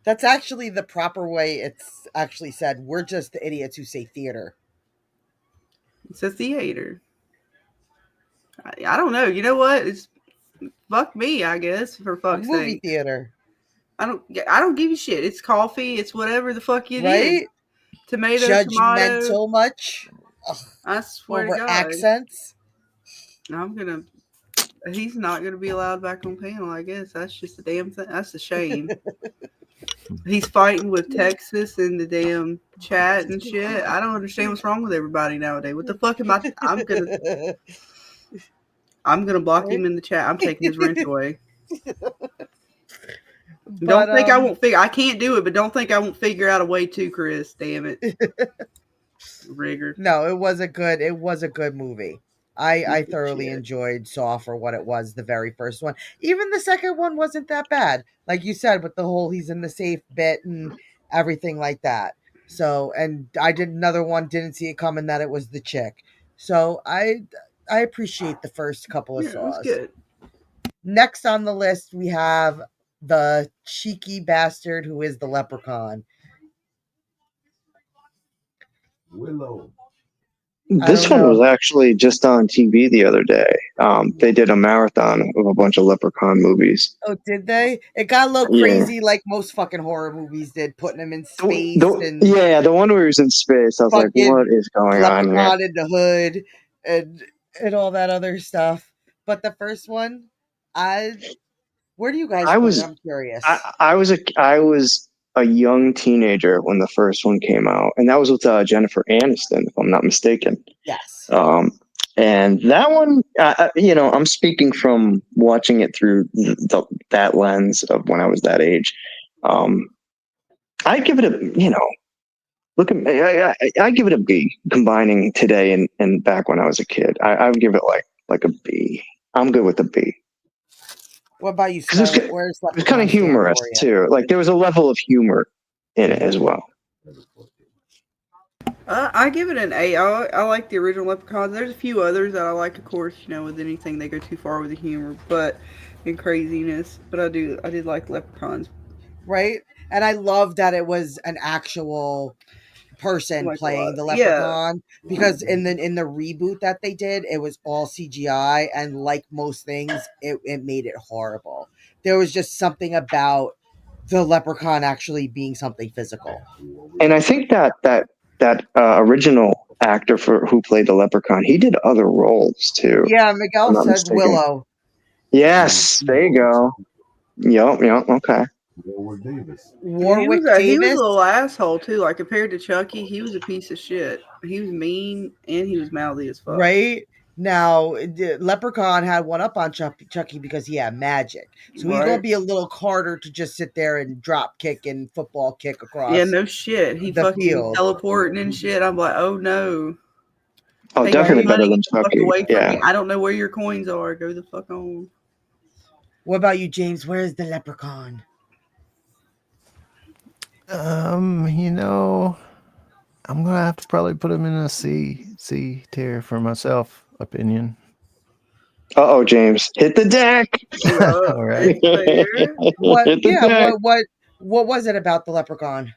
S2: That's actually the proper way it's actually said. We're just the idiots who say theater.
S3: It's a theater. I don't know. You know what? It's fuck me, I guess. For fuck's sake,
S2: movie theater.
S3: I don't give you shit. It's coffee. It's whatever the fuck it
S2: Right?
S3: is. Tomato,
S2: Judgmental
S3: tomato.
S2: much. Ugh.
S3: I swear
S2: Over
S3: to God.
S2: accents.
S3: He's not gonna be allowed back on panel. I guess that's just a damn thing. That's a shame. He's fighting with Texas in the damn chat and shit. I don't understand what's wrong with everybody nowadays. What the fuck am I? I'm gonna block him in the chat. I'm taking his wrench away. Don't think I won't figure. I can't do it, but don't think I won't figure out a way to, Chris. Damn it, rigger.
S2: No, it was a good movie. I thoroughly enjoyed Saw for what it was, the very first one. Even the second one wasn't that bad. Like you said, with the whole he's in the safe bit and everything like that. So, and I did another one, didn't see it coming that it was the chick. So I appreciate the first couple of
S3: Yeah, it
S2: Saws.
S3: was good.
S2: Next on the list, we have the cheeky bastard who is the leprechaun.
S11: Willow.
S5: This one was actually just on TV the other day. They did a marathon of a bunch of Leprechaun movies.
S2: Oh, did they? It got a little crazy, like most fucking horror movies did, putting him in space.
S5: The one where he was in space. I was like, what is going on here?
S2: Leprechaun in the hood and all that other stuff. But the first one, where do you guys put it? I'm curious.
S5: I was a young teenager when the first one came out, and that was with Jennifer Aniston, if I'm not mistaken.
S2: Yes.
S5: And that one, I'm speaking from watching it through that lens of when I was that age. I give it a, look at me. I give it a B. Combining today and back when I was a kid, I would give it like a B. I'm good with a B.
S2: What about you,
S5: Scarlet? It was kind of humorous too. Like there was a level of humor in it as well.
S3: I give it an 8. I like the original Leprechauns. There's a few others that I like, of course. With anything they go too far with the humor, and craziness. But I did like Leprechauns.
S2: Right, and I love that it was an actual person
S3: Like
S2: playing the
S3: yeah.
S2: leprechaun, because in the reboot that they did, it was all CGI, and like most things, it made it horrible. There was just something about the leprechaun actually being something physical.
S5: And I think that original actor for who played the leprechaun, he did other roles too.
S2: Yeah,
S5: if I'm
S2: Miguel
S5: not
S2: said
S5: mistaken.
S2: Willow.
S5: Yes, there you go. Yep, okay.
S11: Warwick Davis.
S2: Warwick
S3: He was a
S2: Davis.
S3: little asshole too. Like compared to Chucky, he was a piece of shit. He was mean and he was mouthy as fuck.
S2: Right? Now, the Leprechaun had one up on Chucky because he had magic. So he's going to be a little harder to just sit there and drop kick and football kick across.
S3: Yeah, no shit. He
S2: the
S3: fucking
S2: field.
S3: teleporting and shit. I'm like, oh no.
S5: Oh,
S3: Hey,
S5: definitely
S3: money,
S5: better than
S3: get the fuck
S5: Chucky.
S3: away from
S5: Yeah.
S3: me. I don't know where your coins are. Go the fuck on.
S2: What about you, James? Where's the leprechaun?
S4: I'm gonna have to probably put him in a C tier for myself opinion.
S5: Uh-oh, James. Hit the deck.
S4: All right.
S2: What was it about the leprechaun?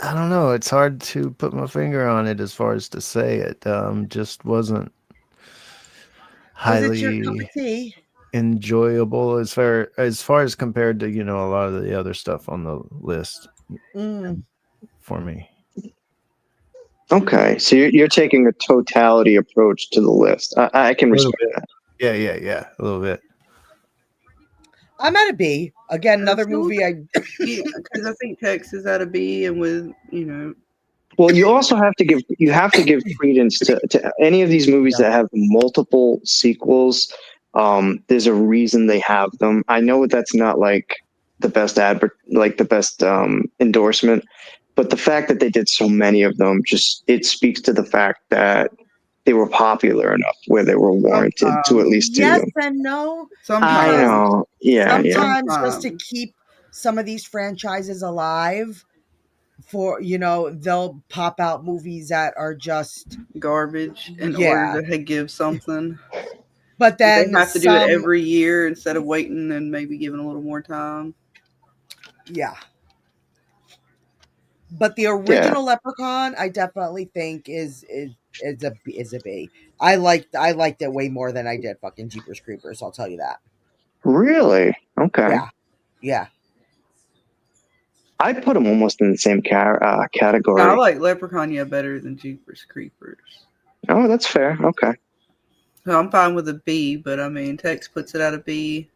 S4: I don't know. It's hard to put my finger on it as far as to say it. Just wasn't highly
S2: your cup of tea?
S4: enjoyable as far as compared to a lot of the other stuff on the list for me.
S5: Okay, so you're taking a totality approach to the list. I can respect that.
S4: Yeah, a little bit.
S2: I'm at a B. Again, another movie
S3: because I think Tex is at a B, and with
S5: Well, you also have to give credence to any of these movies that have multiple sequels. There's a reason they have them. I know that's not like the best endorsement, but the fact that they did so many of them it speaks to the fact that they were popular enough where they were warranted to at least do them.
S2: Yes and no.
S5: I know. Yeah.
S2: Sometimes just to keep some of these franchises alive, they'll pop out movies that are just
S3: garbage in order to give something.
S2: But then
S3: they have to do it every year instead of waiting and maybe giving a little more time.
S2: Yeah. But the original Leprechaun, I definitely think is a B. I liked it way more than I did fucking Jeepers Creepers. I'll tell you that.
S5: Really? Okay.
S2: Yeah.
S5: I put them almost in the same category.
S3: I like Leprechaun better than Jeepers Creepers.
S5: Oh, that's fair. Okay.
S3: So I'm fine with a B, but I mean, Tex puts it at a B.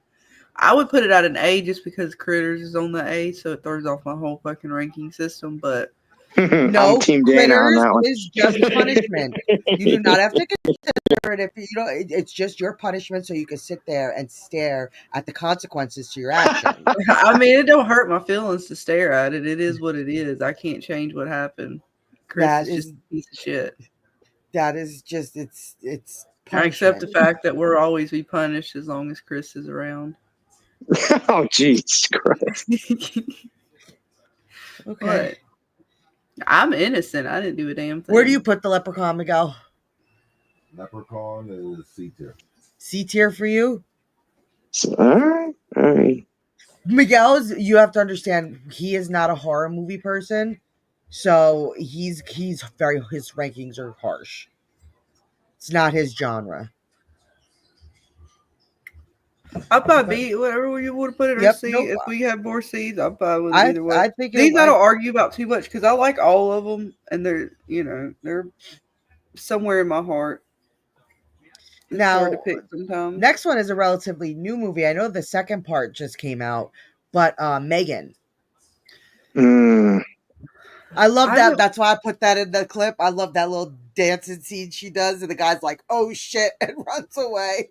S3: I would put it at an A just because Critters is on the A, so it throws off my whole fucking ranking system. But
S2: no,
S5: I'm Team Dana on that one.
S2: Is just punishment. You do not have to consider it if it's just your punishment, so you can sit there and stare at the consequences to your actions.
S3: I mean, it don't hurt my feelings to stare at it. It is what it is. I can't change what happened. Chris is just a piece of shit.
S2: That is just it's.
S3: I accept the fact that we'll always be punished as long as Chris is around.
S5: Oh, Jesus Christ.
S2: Okay.
S3: But I'm innocent. I didn't do a damn thing.
S2: Where do you put the Leprechaun, Miguel?
S11: Leprechaun is C tier.
S2: C tier for you?
S5: All right.
S2: Miguel, you have to understand, he is not a horror movie person. So his rankings are harsh. It's not his genre.
S3: I'll probably B, whatever you want to put it or C. If we have more C's, I'm fine with either way.
S2: I think
S3: these I don't argue about too much because I like all of them, and they're somewhere in my heart. It's hard to pick sometimes.
S2: Next one is a relatively new movie. I know the second part just came out, but Megan. I love that. That's why I put that in the clip. I love that little dancing scene she does, and the guy's like, "Oh shit," and runs away.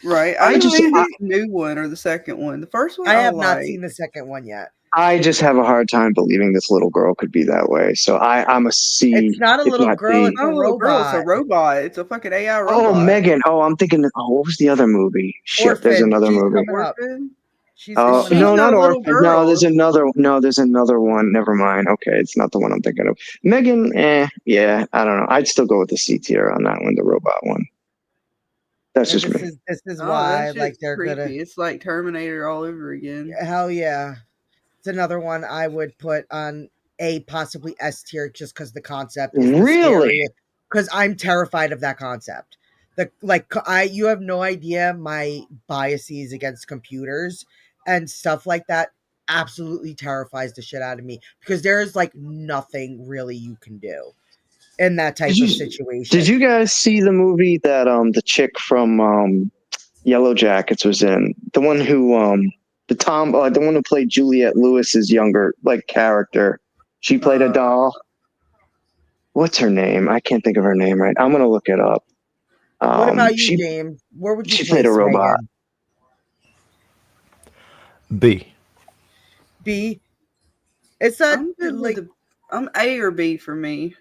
S3: Right. I just the new one or the second one. The first one
S2: I have not seen the second one yet.
S5: I just have a hard time believing this little girl could be that way. So I'm a C.
S2: It's not a little girl. It's a robot.
S3: It's a robot. It's a fucking AI robot.
S5: Oh, Megan. Oh, I'm thinking. Oh, what was the other movie? Shit,
S2: Orphan.
S5: There's another movie.
S3: Orphan?
S2: She's the
S5: Oh
S2: one.
S3: She's
S5: no,
S3: a
S5: not
S3: little
S5: Orphan. No,
S3: girl.
S5: there's another. No, there's another one. Never mind. Okay, it's not the one I'm thinking of. Megan, yeah, I don't know. I'd still go with the C tier on that one, the robot one. That's
S2: And
S5: just me.
S2: this is
S3: Oh, that
S2: why like
S3: shit's
S2: they're gonna
S3: creepy. It's like Terminator all over again.
S2: hell yeah. It's another one I would put on a possibly S tier just because the concept is the
S5: Really?
S2: scary. Because I'm terrified of that concept. You have no idea my biases against computers and stuff like that absolutely terrifies the shit out of me because there's like nothing really you can do in that type of
S5: Did
S2: situation.
S5: you guys see the movie that the chick from Yellow Jackets was in? The one who the one who played Juliette Lewis's younger like character. She played a doll. What's her name? I can't think of her name right. I'm gonna look it up.
S2: What about you,
S5: She
S2: James? Where would you
S5: she played a
S2: place
S5: robot.
S2: Megan?
S4: B.
S2: B. It's a
S3: I'm good
S2: like
S3: with I'm A or B for me.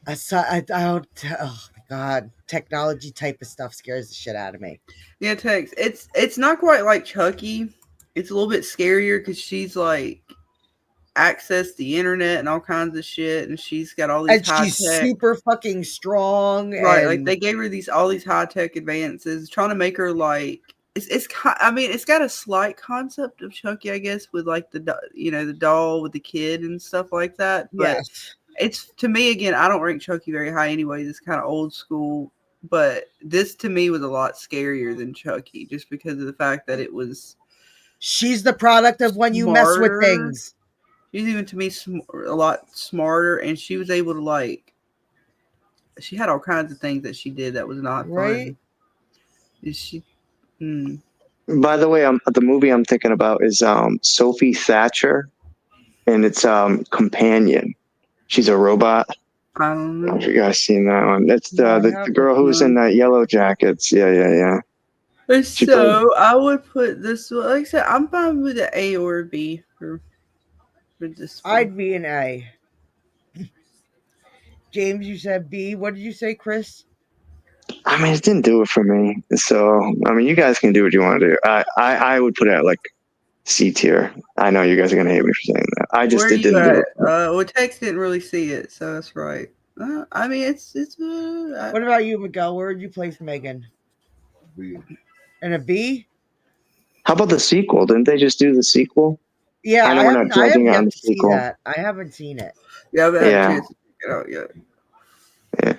S2: I don't. Oh my god, technology type of stuff scares the shit out of me.
S3: Yeah, Tex. It's not quite like Chucky. It's a little bit scarier because she's like access the internet and all kinds of shit, and she's got all these
S2: And
S3: high
S2: she's
S3: tech.
S2: super fucking strong,
S3: Right, like
S2: and
S3: they gave her all these high tech advances, trying to make her like I mean, it's got a slight concept of Chucky, I guess, with like the the doll with the kid and stuff like that. But
S2: yes,
S3: it's to me again, I don't rank Chucky very high anyway. It's kind of old school, but this to me was a lot scarier than Chucky, just because of the fact that it was
S2: she's the product of when you mess with
S3: smarter.
S2: things.
S3: She's even to me a lot smarter, and she was able to like. She had all kinds of things that she did that was not
S2: Right?
S3: fun. Is she? Mm,
S5: By the way, the movie I'm thinking about is Sophie Thatcher, and it's Companion. She's a robot.
S3: I don't
S5: I don't know
S3: know.
S5: if you guys seen that one. It's
S2: No, I
S5: the
S2: haven't.
S5: girl who was in that Yellow Jackets. Yeah. She played.
S3: So I would put this one. Like I said, I'm fine with an A or a B for this one.
S2: I'd be an A. James, you said B. What did you say, Chris?
S5: I mean, it didn't do it for me. So I mean, you guys can do what you want to do. I would put it at like C tier. I know you guys are gonna hate me for saying that.
S3: Where are
S5: It
S3: you
S5: didn't do
S3: at?
S5: it. For me.
S3: Well, Tex didn't really see it, so that's right. I mean, it's
S2: What about you, Miguel? Where would you place Megan?
S11: B.
S2: In a B?
S5: How about the sequel? Didn't they just do the sequel?
S2: Yeah,
S5: I know we're not
S2: I have
S5: judging it on
S2: yet
S5: the
S2: to see
S5: sequel.
S2: that. I haven't seen it.
S3: yeah, I haven't had a
S5: Yeah.
S3: chance to check it out yet.
S5: Yeah.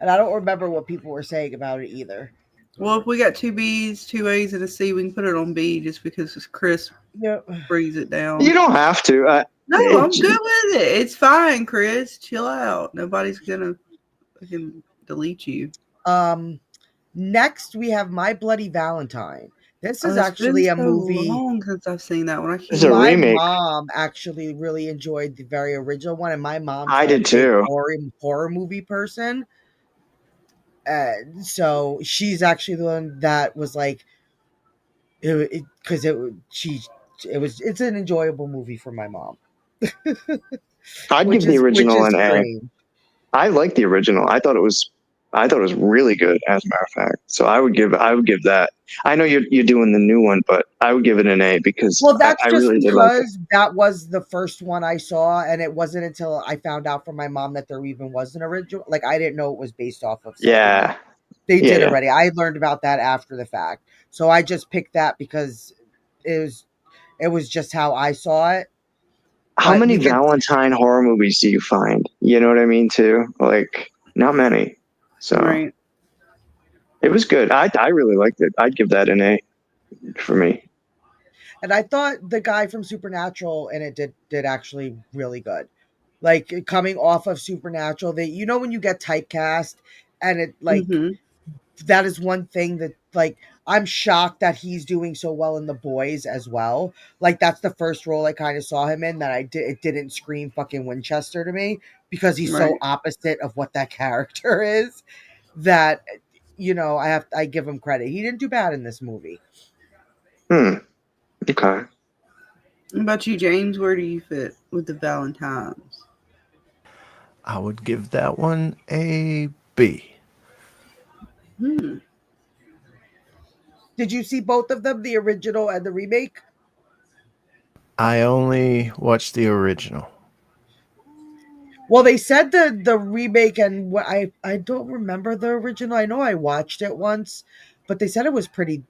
S2: And I don't remember what people were saying about it either.
S3: Well, if we got two B's, two A's, and a C, we can put it on B just because Chris
S2: Yep.
S3: brings it down.
S5: You don't have to.
S3: No, I'm good with it. It's fine, Chris. Chill out. Nobody's gonna fucking delete you.
S2: Next we have My Bloody Valentine. This is
S3: It's
S2: actually
S3: been
S2: a
S3: so
S2: movie.
S3: long since I've seen that one. I can't.
S5: It's a
S2: My
S5: remake.
S2: mom actually really enjoyed the very original one, and my mom's
S5: I
S2: not a
S5: did
S2: big
S5: too.
S2: horror movie person. So she's actually the one that was like, because it's an enjoyable movie for my mom,
S5: I'd
S2: which
S5: give the
S2: is
S5: original an A.
S2: strange.
S5: I like the original. I thought it was really good, as a matter of fact. So I would give that. I know you're doing the new one, but I would give it an A because
S2: Well, that's
S5: I
S2: just
S5: really did like it.
S2: because that was the first one I saw, and it wasn't until I found out from my mom that there even was an original. Like, I didn't know it was based off of something
S5: Yeah.
S2: they did
S5: Yeah.
S2: already. I learned about that after the fact, so I just picked that because it was just how I saw it.
S5: How
S2: But
S5: many
S2: you could,
S5: Valentine horror movies do you find? You know what I mean, too? Like, not many. So
S3: Right.
S5: it was good. I really liked it. I'd give that an A for me.
S2: and I thought the guy from Supernatural and it did actually really good. Like coming off of Supernatural, when you get typecast, and it like.
S3: Mm-hmm.
S2: That is one thing that like I'm shocked that he's doing so well in The Boys as well. Like that's the first role I kind of saw him in that it didn't scream fucking Winchester to me because he's so
S3: Right.
S2: opposite of what that character is that I give him credit. He didn't do bad in this movie.
S5: Okay.
S3: What about you, James? Where do you fit with the Valentines?
S4: I would give that one a B.
S2: Did Did you see both of them, the original and the remake?
S4: I only watched the original.
S2: Well, they said the remake, and I don't remember the original. I know I watched it once, but they said it was pretty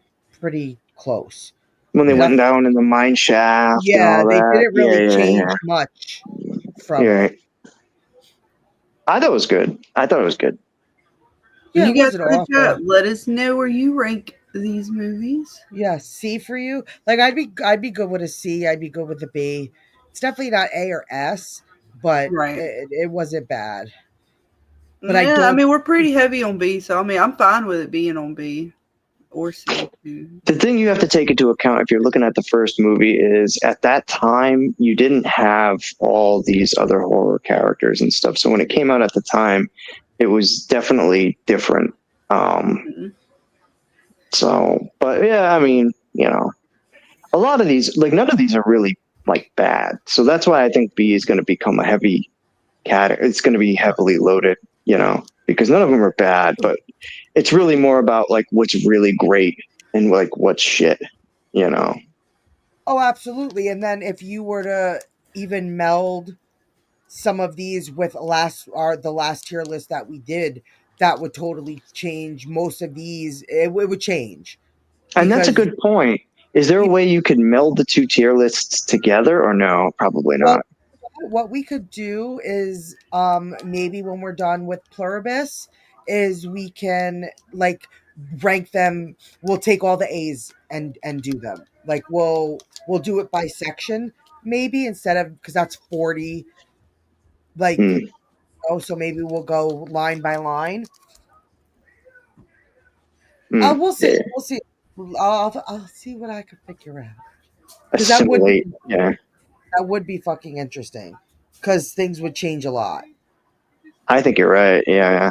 S2: close.
S5: When they went
S2: Def-
S5: down in the mine shaft and
S2: yeah,
S5: all
S2: they
S5: that.
S2: didn't really change much from
S5: You're
S2: it.
S5: right. I thought it was good.
S2: Yeah,
S3: You
S2: it
S3: guys
S2: wasn't
S3: in the
S2: awful.
S3: chat, let us know where you rank these movies.
S2: Yeah, C for you. Like I'd be good with a C. I'd be good with a B. It's definitely not A or S, but
S3: Right.
S2: it wasn't bad. But
S3: Yeah, I mean, we're
S2: Mm.
S3: pretty heavy on B, so I mean, I'm fine with it being on B or C too.
S5: The thing you have to take into account if you're looking at the first movie is at that time you didn't have all these other horror characters and stuff. So when it came out at the time, it was definitely different. So, but yeah, I mean, a lot of these, like none of these are really like bad. So that's why I think B is going to become a heavy it's going to be heavily loaded, because none of them are bad, but it's really more about like what's really great and like what's shit.
S2: Oh, absolutely. And then if you were to even meld some of these with the last tier list that we did, that would totally change most of these. It would change.
S5: And that's a
S2: Because
S5: good point. Is there a way you could meld the two tier lists together or no? Probably not.
S2: what we could do is maybe when we're done with Pluribus is we can like rank them. We'll take all the A's and do them. Like we'll do it by section maybe instead of, because that's 40. Like so maybe we'll go line by line. We'll see.
S5: Yeah.
S2: We'll see. I'll see what I can figure out. Because
S5: Assimilate.
S2: that would be fucking interesting. Because things would change a lot.
S5: I think you're right. Yeah.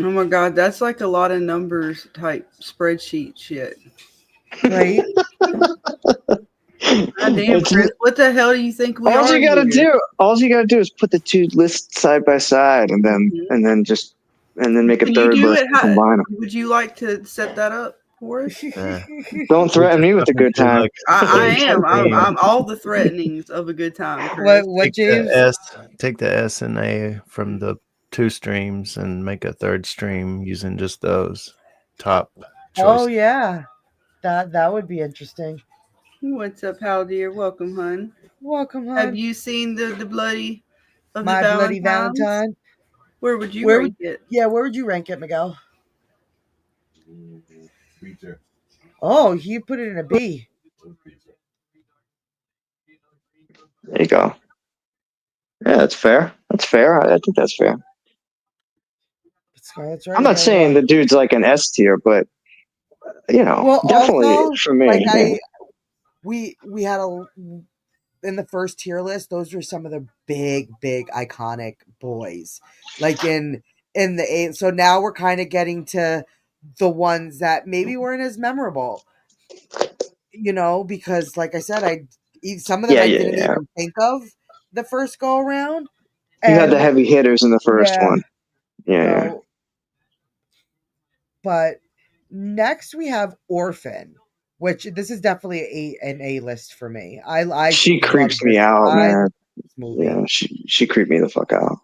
S3: Oh my god, that's like a lot of numbers type spreadsheet shit.
S2: Right?
S3: God damn, Chris, what the hell do you think we
S5: all
S3: are?
S5: you gotta
S3: here?
S5: do is put the two lists side by side and then make a
S3: Can
S5: third
S3: you do
S5: list
S3: it?
S5: and combine them.
S3: Would you like to set that up for us?
S5: Don't threaten me with a good time.
S3: I am. I'm all the threatenings of a good time, Chris.
S2: What James?
S4: Take the S and A from the two streams and make a third stream using just those top choices.
S2: Oh yeah, that would be interesting.
S3: What's up, Hal dear? Welcome, hun.
S2: Welcome, hun.
S3: Have you seen the bloody of
S2: My
S3: the
S2: Bloody
S3: Valentines?
S2: Valentine?
S3: Where would you rank it?
S2: Yeah, where would you rank it, Miguel?
S11: Feature.
S2: Oh, you put it in a B.
S5: There you go. Yeah, that's fair. I think that's fair.
S2: Scarlet's right.
S5: I'm not saying the dude's like an S tier, but definitely
S2: also,
S5: for me.
S2: Like we had in the first tier list, those were some of the big iconic boys. Like in the eight. So now we're kind of getting to the ones that maybe weren't as memorable. Because like I said, some of them I didn't even think of the first go around.
S5: You had the heavy hitters in the first one. Yeah.
S2: But next we have Orphan, which this is definitely an A list for me.
S5: She creeps me out, man. Yeah, she creeped me the fuck out.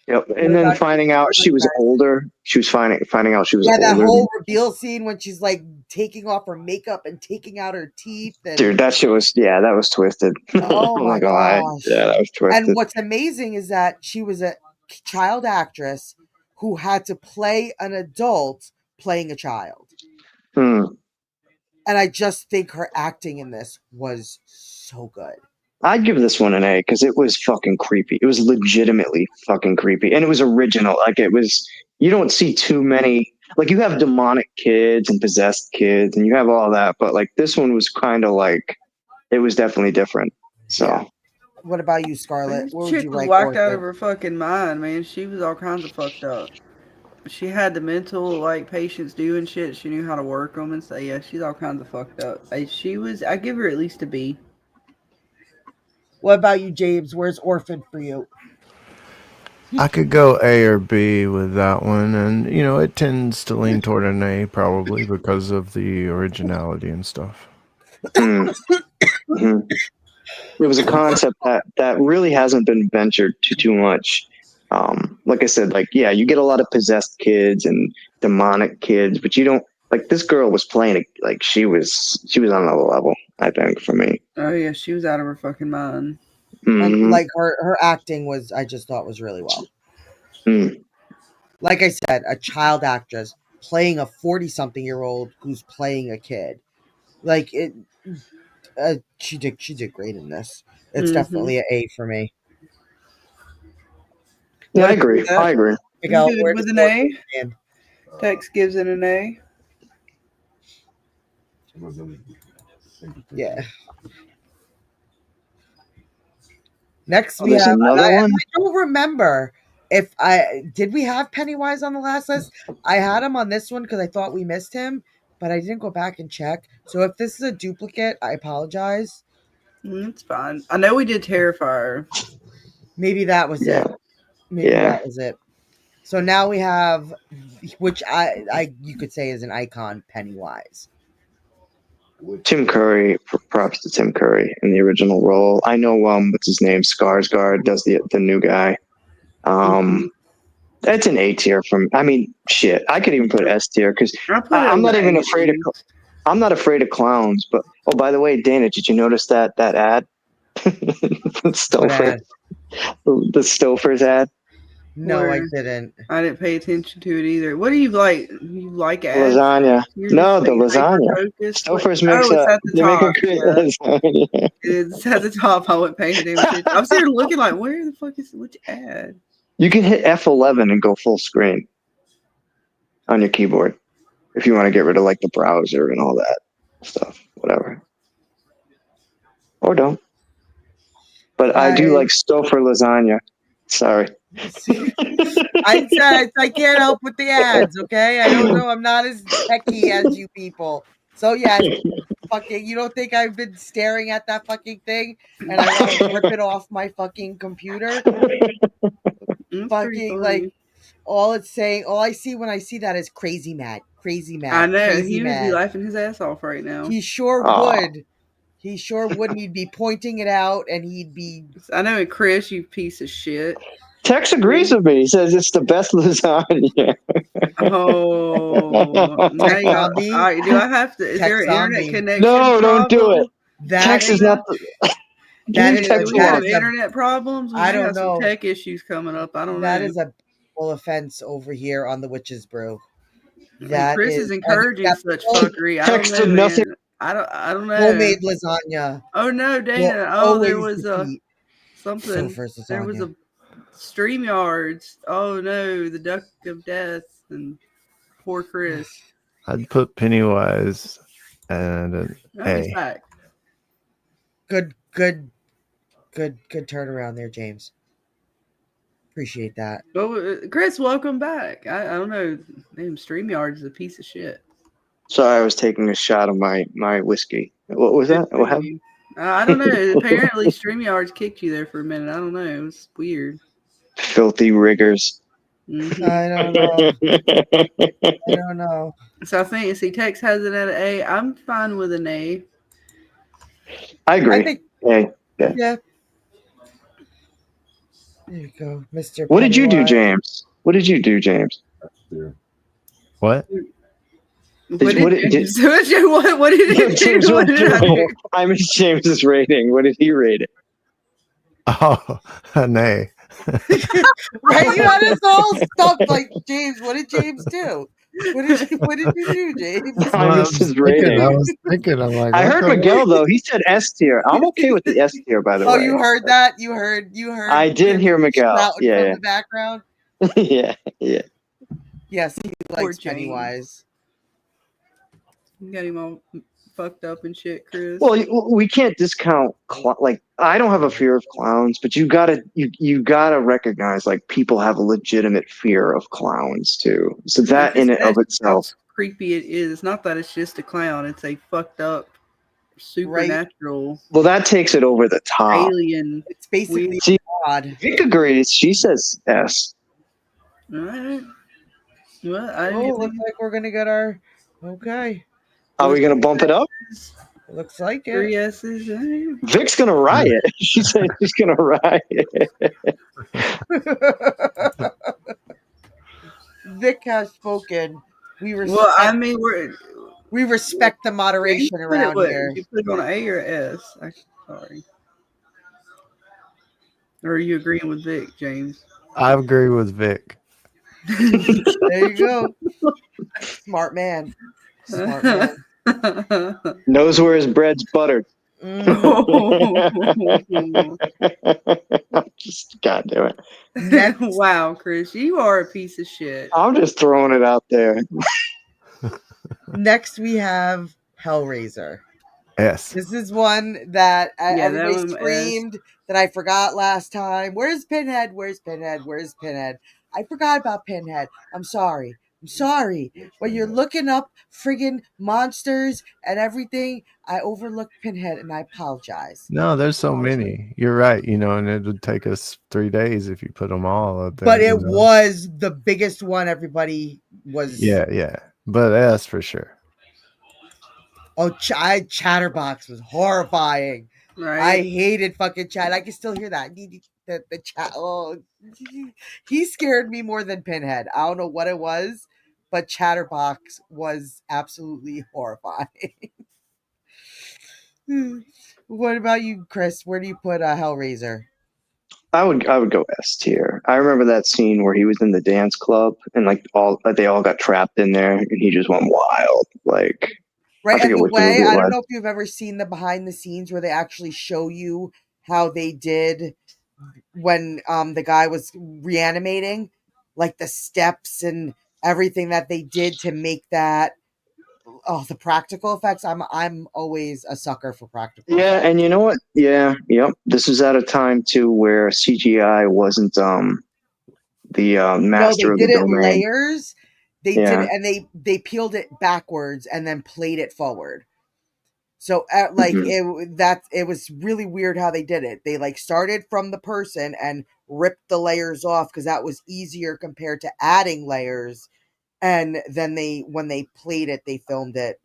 S5: Yep, and then finding out she was older. She was finding out she was older.
S2: Yeah, that whole reveal scene when she's like taking off her makeup and taking out her teeth.
S5: Dude, that shit was that was twisted.
S2: Oh my gosh.
S5: Yeah, that was twisted.
S2: And what's amazing is that she was a child actress who had to play an adult playing a child. And I just think her acting in this was so good.
S5: I'd give this one an A because it was fucking creepy. It was legitimately fucking creepy. And it was original. Like you don't see too many, like you have demonic kids and possessed kids and you have all that. But like this one was kind of like, it was definitely different. So.
S2: Yeah. What about you, Scarlet? What
S3: Chick was whacked out of her fucking mind, man. She was all kinds of fucked up. She had the mental patients doing shit. She knew how to work them and say, yeah, she's all kinds of fucked up. I give her at least a B.
S2: What about you, James? Where's Orphan for you?
S4: I could go A or B with that one, and it tends to lean toward an A probably because of the originality and stuff.
S5: Mm-hmm. It was a concept that really hasn't been ventured to too much. Like I said, you get a lot of possessed kids and demonic kids, but you don't this girl was playing she was on another level, I think, for me.
S3: Oh yeah, she was out of her fucking mind.
S2: And her acting was, I just thought, was really well. Like I said, a child actress playing a 40-something-year-old who's playing a kid. She did great in this. It's definitely an A for me.
S5: Yeah, I agree.
S3: Miguel, with an A? Tex gives it an A.
S2: Yeah. Next we
S5: there's
S2: have
S5: another one.
S2: I don't remember if did we have Pennywise on the last list. I had him on this one because I thought we missed him, but I didn't go back and check. So if this is a duplicate, I apologize.
S3: It's fine. I know we did Terrifier.
S2: Maybe that was it. Maybe that was it. So now we have, which I you could say is an icon, Pennywise.
S5: Tim Curry, props to Tim Curry in the original role. I know what's his name, Skarsgård does the new guy. That's an A tier shit. I could even put S tier because I'm not even afraid of. I'm not afraid of clowns. But by the way, Dana, did you notice that ad? Stouffer, the Stouffer's ad.
S2: No, I didn't.
S3: I didn't pay attention to it either. What do you like? You like ads?
S5: Lasagna. No, the lasagna. Stouffer's makes
S3: it's at the top.
S5: Make a great lasagna.
S3: It's at the top. I went paying attention. I was there looking like, where the fuck is which ad?
S5: You can hit F11 and go full screen on your keyboard if you want to get rid of the browser and all that stuff, whatever. Or don't. But I do like Stouffer lasagna. Sorry.
S2: I said I can't help with the ads, okay? I don't know. I'm not as techy as you people. So yeah, fucking, you don't think I've been staring at that fucking thing and I want to rip it off my fucking computer? Fucking all I see when I see that is crazy mad.
S3: I know he would be laughing his ass off right now.
S2: He sure would. He sure would. He'd be pointing it out, and he'd be.
S3: I know, Chris, you piece of shit.
S5: Tex agrees with me. He says it's the best lasagna.
S3: Oh, do I have to? Is there an internet connection?
S5: No, don't do it.
S2: Tex
S5: is not.
S3: We have internet problems.
S2: I don't know.
S3: Some tech issues coming up. I don't know.
S2: That is a full offense over here on the Witch's Brew.
S3: Chris is encouraging such fuckery.
S5: Tex did nothing.
S3: I don't know.
S2: Homemade lasagna.
S3: Oh no, Dana! There was something. There was a StreamYards. Oh no, the Duck of Death and poor Chris.
S4: I'd put Pennywise and an A.
S2: Good turnaround there, James. Appreciate that.
S3: Oh, Chris, welcome back. I don't know. Name StreamYards is a piece of shit.
S5: Sorry, I was taking a shot of my whiskey. What was that? What happened?
S3: I don't know. Apparently, StreamYards kicked you there for a minute. I don't know. It was weird.
S5: Filthy riggers.
S3: Mm-hmm.
S2: I don't know.
S3: So I think, Tex has it at an A. I'm fine with an A.
S5: I agree.
S2: Yeah. There you go, Mr.
S5: What did you do, James? What did you do, James?
S4: What?
S3: What did he do?
S5: I missed James's rating. What did he rate it?
S4: Oh, an A.
S2: Right? You had us all stuck like, James, what did James do? What did you do, James?
S5: I missed his rating.
S4: I was thinking, I'm like,
S5: I heard Miguel though. He said S tier. I'm okay with the S tier, by the way.
S2: Oh, you heard that? You heard.
S5: I did hear Miguel. Yeah.
S2: From the background.
S5: Yeah.
S2: Yes, he likes Pennywise.
S3: You got him all fucked up and shit, Chris.
S5: Well, we can't discount I don't have a fear of clowns, but you gotta recognize people have a legitimate fear of clowns too. So that in and of itself,
S3: creepy it is. It's not that it's just a clown; it's a fucked up supernatural.
S5: Well, that takes it over the top.
S3: Alien.
S2: It's basically
S5: See,
S2: God.
S5: Vic agrees. She says S.
S3: All right. Well, I
S2: Oh, looks like we're gonna get our. Okay.
S5: Are we gonna bump it up?
S2: Looks like it.
S3: 3 S's.
S5: Vic's gonna riot. She said she's gonna riot.
S2: Vic has spoken. We respect.
S3: Well, I mean,
S2: we respect the moderation around here.
S3: Did you put it on A or S? Sorry. Or are you agreeing with Vic, James?
S4: I agree with Vic.
S2: There you go. Smart man. Smart man.
S5: Knows where his bread's buttered. Just God damn it.
S3: Wow, Chris, you are a piece of shit.
S5: I'm just throwing it out there.
S2: Next, we have Hellraiser.
S4: S.
S2: This is one that everybody
S3: that one,
S2: screamed that I forgot last time. Where's Pinhead? Where's Pinhead? Where's Pinhead? I forgot about Pinhead. I'm sorry. I'm sorry. When you're looking up friggin' monsters and everything, I overlooked Pinhead and I apologize.
S4: No, there's so many. You're right. And it would take us 3 days if you put them all up there.
S2: But it was the biggest one. Everybody was.
S4: Yeah. But S for sure.
S2: Oh, Chatterbox was horrifying.
S3: Right.
S2: I hated fucking Chat. I can still hear that. The chat. Oh, he scared me more than Pinhead. I don't know what it was, but Chatterbox was absolutely horrifying. What about you, Chris? Where do you put Hellraiser?
S5: I would go S tier. I remember that scene where he was in the dance club and they all got trapped in there and he just went wild. Like,
S2: right, and the way I don't
S5: was.
S2: know if you've ever seen the behind the scenes where they actually show you how they did when the guy was reanimating, like the steps and everything that they did to make that. Oh, the practical effects. I'm always a sucker for practical effects.
S5: And you know what? Yep. This was at a time too where CGI wasn't the master of the domain.
S2: They did it in layers. They did it, and they peeled it backwards and then played it forward. So it was really weird how they did it. They started from the person and ripped the layers off because that was easier compared to adding layers. And then when they played it, they filmed it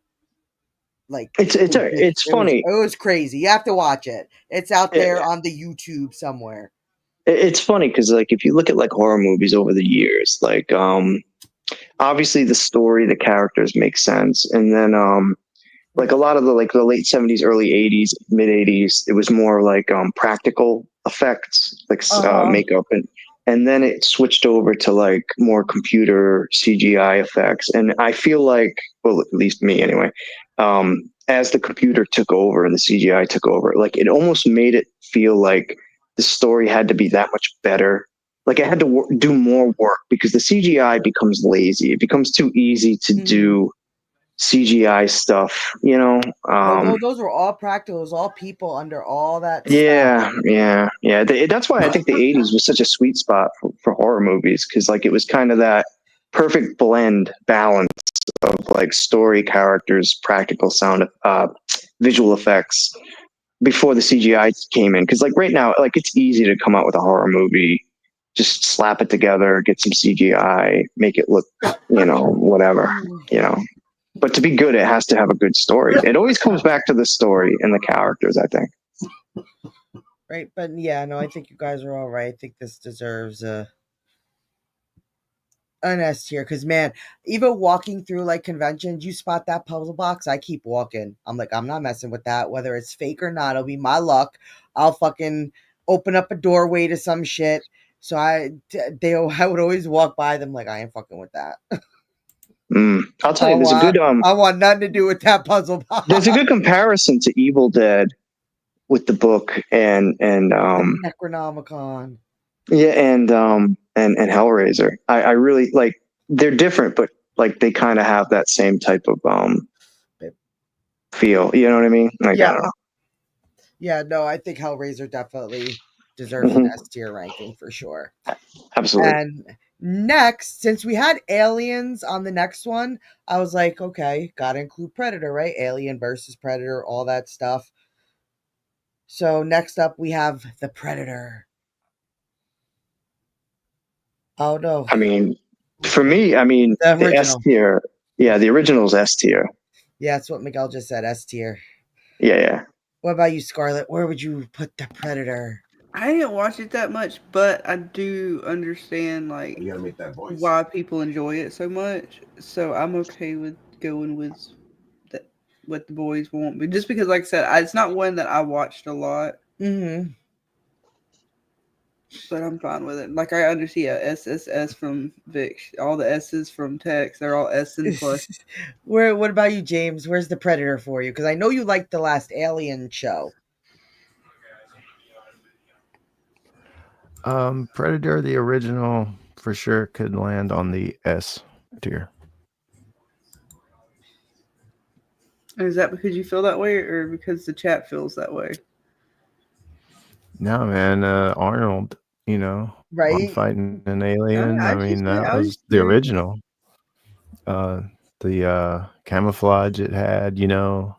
S5: it's funny.
S2: It was crazy. You have to watch it. It's out there on the YouTube somewhere.
S5: It's funny because if you look at horror movies over the years, obviously the story, the characters make sense, and then a lot of the late 70s, early 80s, mid 80s, it was more practical effects, makeup, and then it switched over to more computer CGI effects. And I feel well, at least me anyway, as the computer took over and the CGI took over, it almost made it feel like the story had to be that much better. It had to do more work because the CGI becomes lazy. It becomes too easy to do CGI stuff,
S2: those were all practical. It was all people under all that
S5: stuff. Yeah. That's why I think the 80s was such a sweet spot for horror movies, because it was kind of that perfect balance of story, characters, practical sound, visual effects before the CGI came in. Because right now, it's easy to come out with a horror movie, just slap it together, get some CGI, make it look, whatever, But to be good, it has to have a good story. It always comes back to the story and the characters, I think.
S2: Right, but I think you guys are all right. I think this deserves an S tier because, man, even walking through conventions, you spot that puzzle box, I keep walking. I'm I'm not messing with that. Whether it's fake or not, it'll be my luck. I'll fucking open up a doorway to some shit. So I would always walk by them I ain't fucking with that.
S5: I'll tell you, there's a good.
S2: I want nothing to do with that puzzle box.
S5: There's a good comparison to Evil Dead with the book and
S2: Necronomicon.
S5: Yeah, and Hellraiser. I really they're different, but they kind of have that same type of feel. You know what I mean? I don't know.
S2: Yeah, no, I think Hellraiser definitely deserves an S tier ranking for sure.
S5: Absolutely.
S2: And Next, since we had aliens on the next one, I was like, okay, gotta include Predator, right? Alien versus Predator, all that stuff. So next up, we have the Predator. Oh no!
S5: I mean, for me, I mean,
S2: The
S5: the S
S2: original.
S5: tier. Yeah, the original's S tier.
S2: Yeah, that's what Miguel just said. S tier.
S5: Yeah.
S2: What about you, Scarlet? Where would you put the Predator?
S3: I didn't watch it that much, but I do understand like
S11: You gotta make that voice.
S3: why people enjoy it so much. So I'm okay with going with that, what the boys want. But just because, like I said, it's not one that I watched a lot.
S2: Mm-hmm.
S3: But I'm fine with it. Like I understand, yeah, SSS from Vic, all the S's from Tex, they're all S and plus.
S2: What about you, James? Where's the Predator for you? Because I know you liked the last Alien show.
S4: Predator, the original, for sure could land on the S tier.
S3: And is that because you feel that way, or because the chat feels that way?
S4: No, man, Arnold, you know,
S2: Right?
S4: on fighting an alien.
S3: I
S4: I mean,
S3: just-
S4: that
S3: I
S4: was
S3: just
S4: the
S3: agree.
S4: original. The camouflage it had, you know,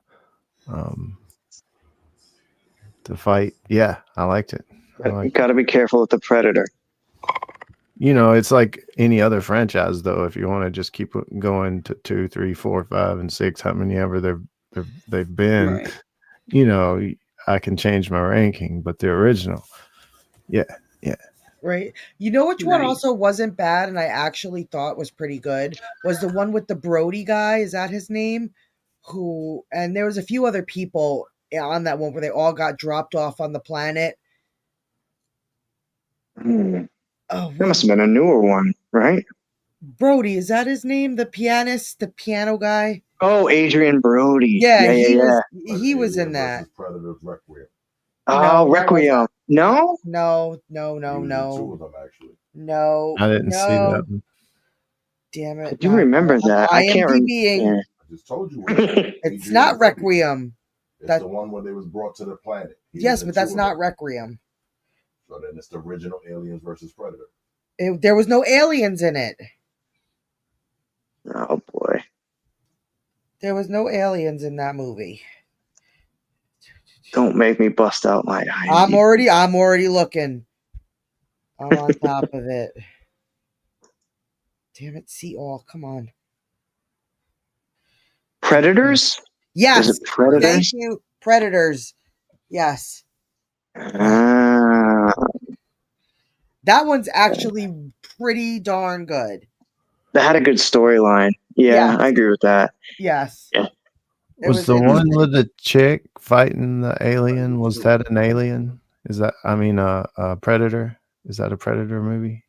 S4: the fight. Yeah, I liked it.
S5: You got to be careful with the Predator.
S4: You know, it's like any other franchise, though. If you want to just keep going to 2, 3, 4, 5, and 6, how many ever they've been,
S3: Right.
S4: you know, I can change my ranking. But the original, yeah.
S2: Right. You know which one
S3: Right.
S2: also wasn't bad and I actually thought was pretty good was the one with the Brody guy. Is that his name? And there was a few other people on that one where they all got dropped off on the planet. Oh,
S5: That must have been a newer one, right?
S2: Brody, is that his name? The pianist, the piano guy?
S5: Oh, Adrian Brody.
S2: Yeah, he
S11: But
S2: was in
S11: Alien
S2: that.
S11: versus Predators Requiem.
S5: Oh,
S2: No, that
S5: Requiem. No?
S2: No.
S11: He was in 2 of them actually.
S2: No.
S4: I didn't see that one.
S2: Damn it.
S5: I do remember that. I can't remember.
S2: IMDbing.
S11: I just told you.
S2: It's not Requiem.
S11: It's the one where they was brought to the planet. He
S2: Yes,
S11: was in
S2: but that's
S11: 2 of
S2: not
S11: them.
S2: Requiem.
S11: So then it's the original Aliens versus Predator.
S2: There was no aliens in it.
S5: Oh, boy.
S2: There was no aliens in that movie.
S5: Don't make me bust out my eye.
S2: I'm already looking. I'm on top of it. Damn it, see all. Come on.
S5: Predators?
S2: Yes.
S5: Is it Predators?
S2: Thank you. Predators. Yes.
S5: Ah.
S2: That one's actually pretty darn good.
S5: That had a good storyline. Yeah,
S2: Yes.
S5: I agree with that.
S2: Yes.
S5: Yeah.
S4: Was the one with the chick fighting the alien? Was that an alien? Is that, I mean, a Predator? Is that a Predator movie?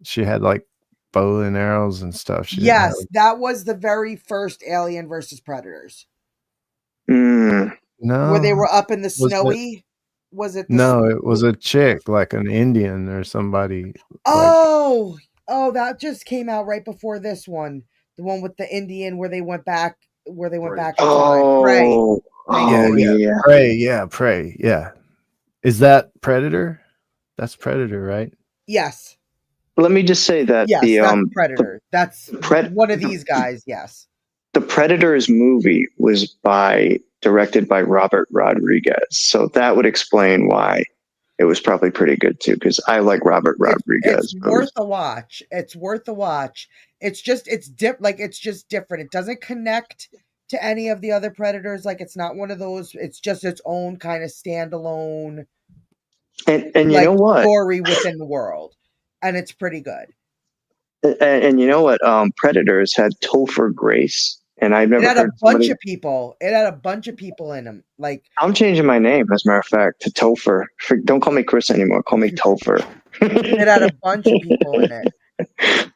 S4: She had like bow and arrows and stuff. She didn't have-
S2: Yes, that was the very first Alien versus Predators.
S5: Mm.
S4: No.
S2: Where they were up in the
S4: Was it-
S2: snowy. Was it?
S4: No, it was a chick, like an Indian or somebody.
S2: Oh, that just came out right before this one. The one with the Indian where they went back. Where they went back. in time. Prey.
S5: Oh, yeah.
S4: Prey. Yeah. Is that Predator? That's Predator, right?
S2: Yes.
S5: Let me just say that
S2: Yes, that's Predator. That's one of these guys. Yes.
S5: The Predators movie was directed by Robert Rodriguez, so that would explain why it was probably pretty good too. Because I like Robert Rodriguez.
S2: It's worth a watch. It's worth a watch. It's just it's just different. It doesn't connect to any of the other Predators. Like it's not one of those. It's just its own kind of standalone.
S5: And you know what?
S2: Story within the world, and it's pretty good.
S5: And you know what? Predators had Topher Grace, and I've never
S2: It had
S5: heard
S2: a bunch of people. It had a bunch of people in them. Like
S5: I'm changing my name, as a matter of fact, to Topher. Don't call me Chris anymore. Call me Topher.
S2: it had a bunch of people in it.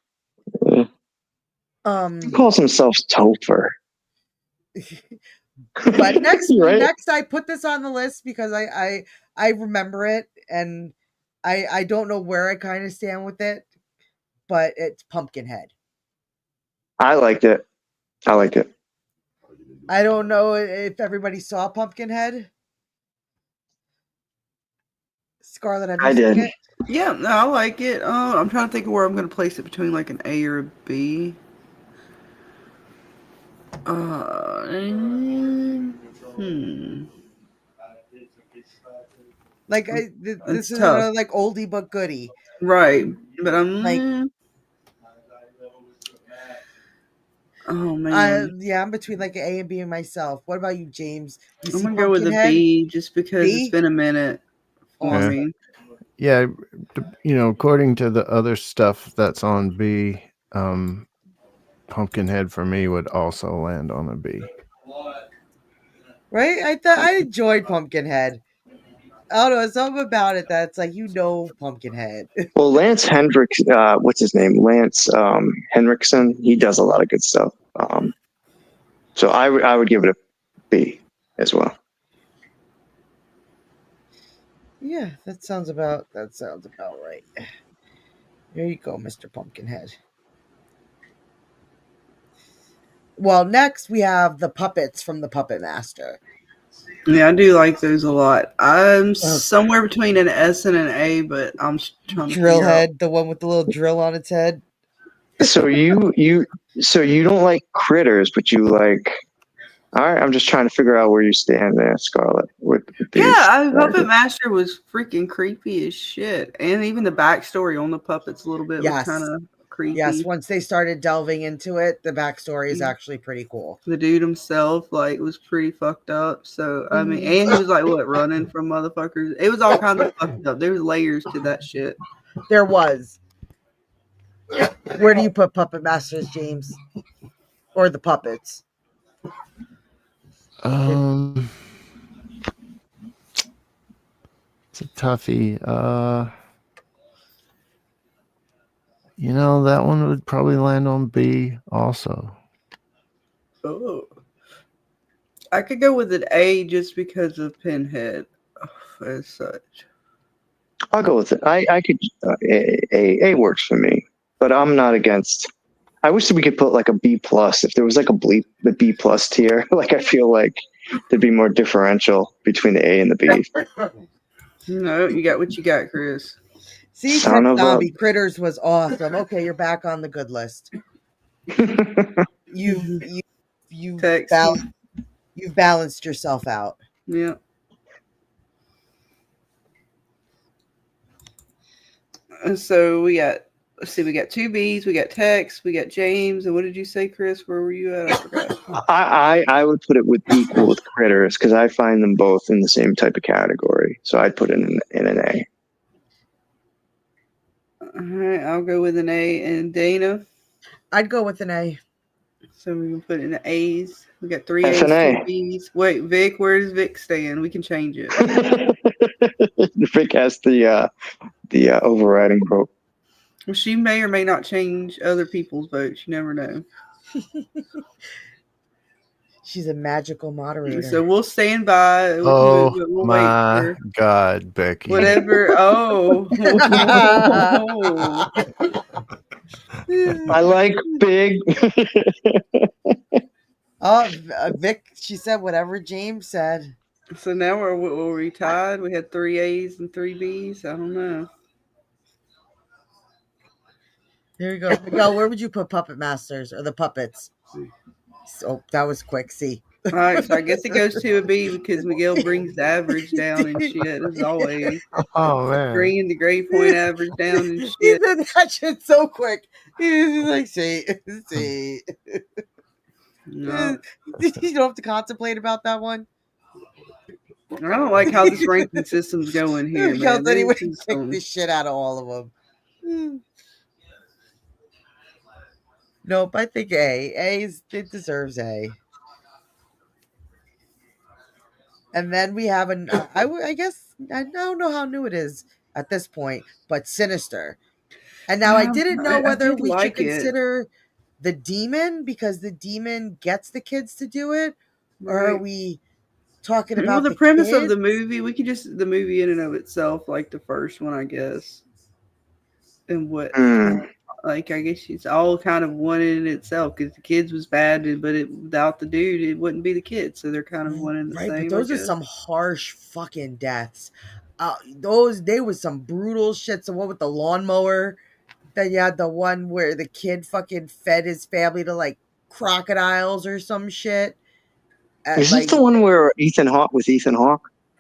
S5: He calls himself Topher.
S2: But next,
S5: Right?
S2: next I put this on the list because I remember it and I don't know where I kind of stand with it, but it's Pumpkinhead.
S5: I liked it.
S2: I don't know if everybody saw Pumpkinhead. Scarlet, have you
S5: I
S2: seen
S5: did.
S2: it?
S3: Yeah, no, I like it. I'm trying to think of where I'm going to place it between like an A or a B. Hmm.
S2: Like
S3: It's
S2: this is
S3: tough.
S2: another like oldie but goodie.
S3: Right, but I'm
S2: Like,
S3: oh man,
S2: yeah, I'm between like an A and B and myself. What about you, James? You
S3: I'm
S2: see
S3: gonna go with a
S2: Pumpkinhead?
S3: B just because it's
S2: B?
S3: been a minute for
S2: Awesome.
S3: me.
S4: Yeah, according to the other stuff that's on B, Pumpkinhead for me would also land on a B.
S2: Right? I thought I enjoyed Pumpkinhead. I don't know, something about it that's like Pumpkinhead.
S5: Well, Lance Hendricks, what's his name? Lance Henriksen. He does a lot of good stuff. So I would give it a B as well.
S2: Yeah, that sounds about right. There you go, Mr. Pumpkinhead. Well, next we have the puppets from the Puppet Master.
S3: Yeah, I do like those a lot. I'm somewhere between an S and an A, but I'm trying to
S2: Drill
S3: figure out.
S2: head, the one with the little drill on its head.
S5: So you don't like critters, but you like. All right, I'm just trying to figure out where you stand there, Scarlet. With these
S3: Puppet Master was freaking creepy as shit, and even the backstory on the puppets a little bit was kind of creepy.
S2: Yes, once they started delving into it, the backstory is actually pretty cool.
S3: The dude himself, like, was pretty fucked up. So I mean, and he was like, what, running from motherfuckers? It was all kinds of fucked up. There was layers to that shit.
S2: There was. Where do you put Puppet Masters, James? Or the puppets?
S4: It's a toughie. That one would probably land on B also.
S3: Oh, I could go with an A just because of Pinhead as such.
S5: I'll go with it. I could A works for me, but I'm not against. I wish that we could put like a B plus. If there was like the B plus tier, like I feel like there'd be more differential between the A and the B.
S3: No, you got what you got, Chris.
S2: See,
S5: Son of a-
S2: Zombie Critters was awesome. Okay, you're back on the good list. You've balanced yourself out.
S3: Yeah. And so we got, let's see, we got two B's, we got Tex, we got James, and what did you say, Chris? Where were you at? I forgot.
S5: I would put it with equal with critters because I find them both in the same type of category. So I'd put it in an A.
S3: All right, I'll go with an A. And Dana?
S2: I'd go with an A.
S3: So we can put it in the A's. We got 3
S5: That's
S3: A's,
S5: an
S3: 2
S5: A.
S3: B's. Wait, Vic, where does Vic stand? We can change it.
S5: Vic has the overriding vote.
S3: Well, she may or may not change other people's votes. You never know.
S2: She's a magical moderator.
S3: So we'll stand by.
S4: We'll my wait for God, Becky.
S3: Whatever. Oh.
S5: I like big.
S2: Vic, she said whatever James said.
S3: So now were we tied? We had 3 A's and 3 B's. I don't know.
S2: Here we go. Miguel, where would you put Puppet Masters or the puppets?
S11: C.
S2: So that was quick. C.
S3: All right, so I guess it goes to a B because Miguel brings the average down and shit as always.
S4: Oh man,
S3: bringing the grade point average down and shit.
S2: He did that shit so quick. He's like, C.
S3: No.
S2: You don't have to contemplate about that one.
S3: I don't like how this ranking system's going here, man.
S2: He would kick the shit out of all of them. Nope, I think A. It deserves A. And then we have I guess I don't know how new it is at this point, but Sinister. And now I didn't know whether we should consider the demon because the demon gets the kids to do it, or are we talking about
S3: the premise of the movie? We could just the movie in and of itself, like the first one, I guess. And what, like, I guess it's all kind of one in itself because the kids was bad, but without the dude, it wouldn't be the kids. So they're kind of one in the same.
S2: But those are some harsh fucking deaths. They was some brutal shit. The one with the lawnmower. Then you had the one where the kid fucking fed his family to like crocodiles or some shit.
S5: Is this
S2: Like,
S5: the one where Ethan Hawke?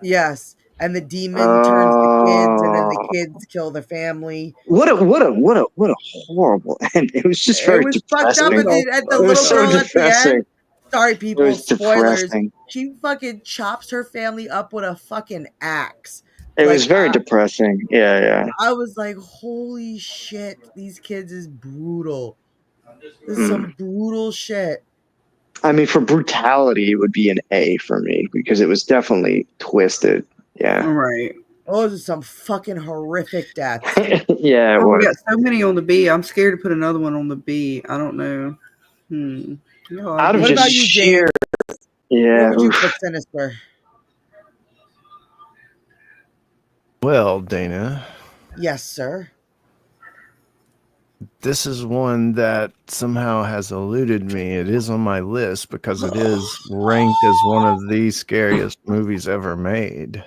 S2: yes, and the demon turns the kids, and then the kids kill the family.
S5: What a horrible end. It was just very
S2: It was fucked
S5: depressing.
S2: up at the
S5: It was
S2: little
S5: so
S2: girl at the
S5: depressing.
S2: end. Sorry,
S5: It
S2: people.
S5: was
S2: Spoilers.
S5: depressing.
S2: She fucking chops her family up with a fucking axe.
S5: It
S2: Like,
S5: was very depressing. Yeah.
S2: I was like, holy shit, these kids is brutal. This is some brutal shit.
S5: I mean, for brutality, it would be an A for me because it was definitely twisted. Yeah.
S3: Right.
S2: Those are some fucking horrific deaths.
S5: Yeah, it
S3: We
S5: was.
S3: got so many on the B. I'm scared to put another one on the B. I don't know.
S5: Out of
S2: What
S5: just
S2: about you,
S5: sheer.
S2: James?
S5: Yeah.
S2: What would you
S5: oof.
S2: put Sinister?
S4: Well, Dana,
S2: Yes, sir.
S4: this is one that somehow has eluded me. It is on my list because it is ranked as one of the scariest movies ever made.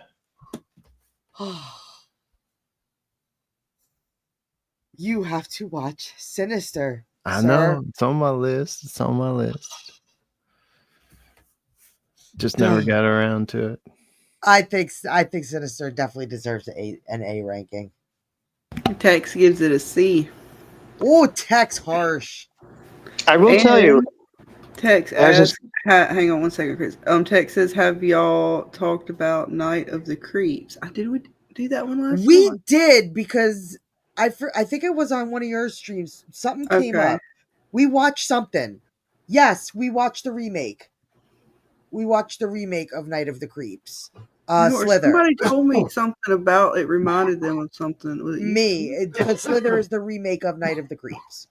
S2: You have to watch Sinister.
S4: I
S2: sir.
S4: know. It's on my list. Just never got around to it.
S2: I think Sinister definitely deserves an A ranking.
S3: Tex gives it a C.
S2: Oh, Tex harsh.
S5: I will tell you.
S3: Tex asks, hang on one second, Chris. Tex says, have y'all talked about Night of the Creeps? Did we do that one last time?
S2: We did, because I think it was on one of your streams. Something came up. We watched something. Yes, we watched the remake. We watched the remake of Night of the Creeps. Slither.
S3: Somebody told me something about it. Reminded them of something.
S2: But Slither is the remake of Night of the Creeps.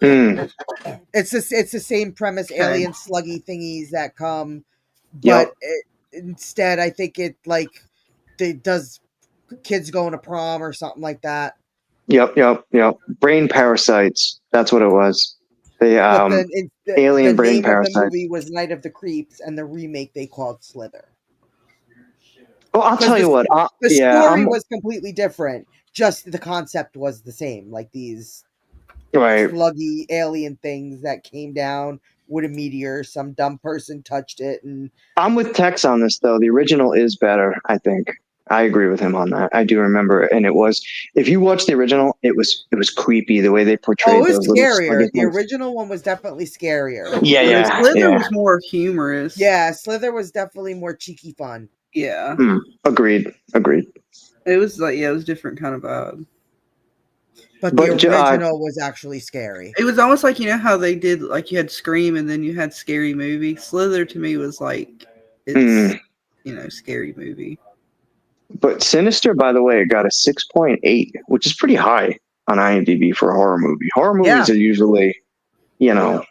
S2: It's the same premise, alien sluggy thingies that come, but instead I think it does kids going to prom or something like that.
S5: Yep. Brain parasites. That's what it was. Alien brain parasites.
S2: The movie was Night of the Creeps, and the remake they called Slither.
S5: Well, I'll tell you what.
S2: The story was completely different. Just the concept was the same. Like these sluggy alien things that came down with a meteor. Some dumb person touched it, and
S5: I'm with Tex on this though. The original is better, I think. I agree with him on that. I do remember it, and it was. If you watch the original, it was creepy the way they portrayed.
S2: Oh, it was scarier. The original one was definitely scarier.
S5: Yeah.
S3: Slither was more humorous.
S2: Yeah, Slither was definitely more cheeky fun.
S3: Yeah.
S5: Agreed.
S3: It was it was different kind of vibe.
S2: But the original was actually scary.
S3: It was almost like, how they did, like you had Scream and then you had Scary Movie. Slither to me was like, it's, scary movie.
S5: But Sinister, by the way, got a 6.8, which is pretty high on IMDb for a horror movie. Horror movies are usually, usually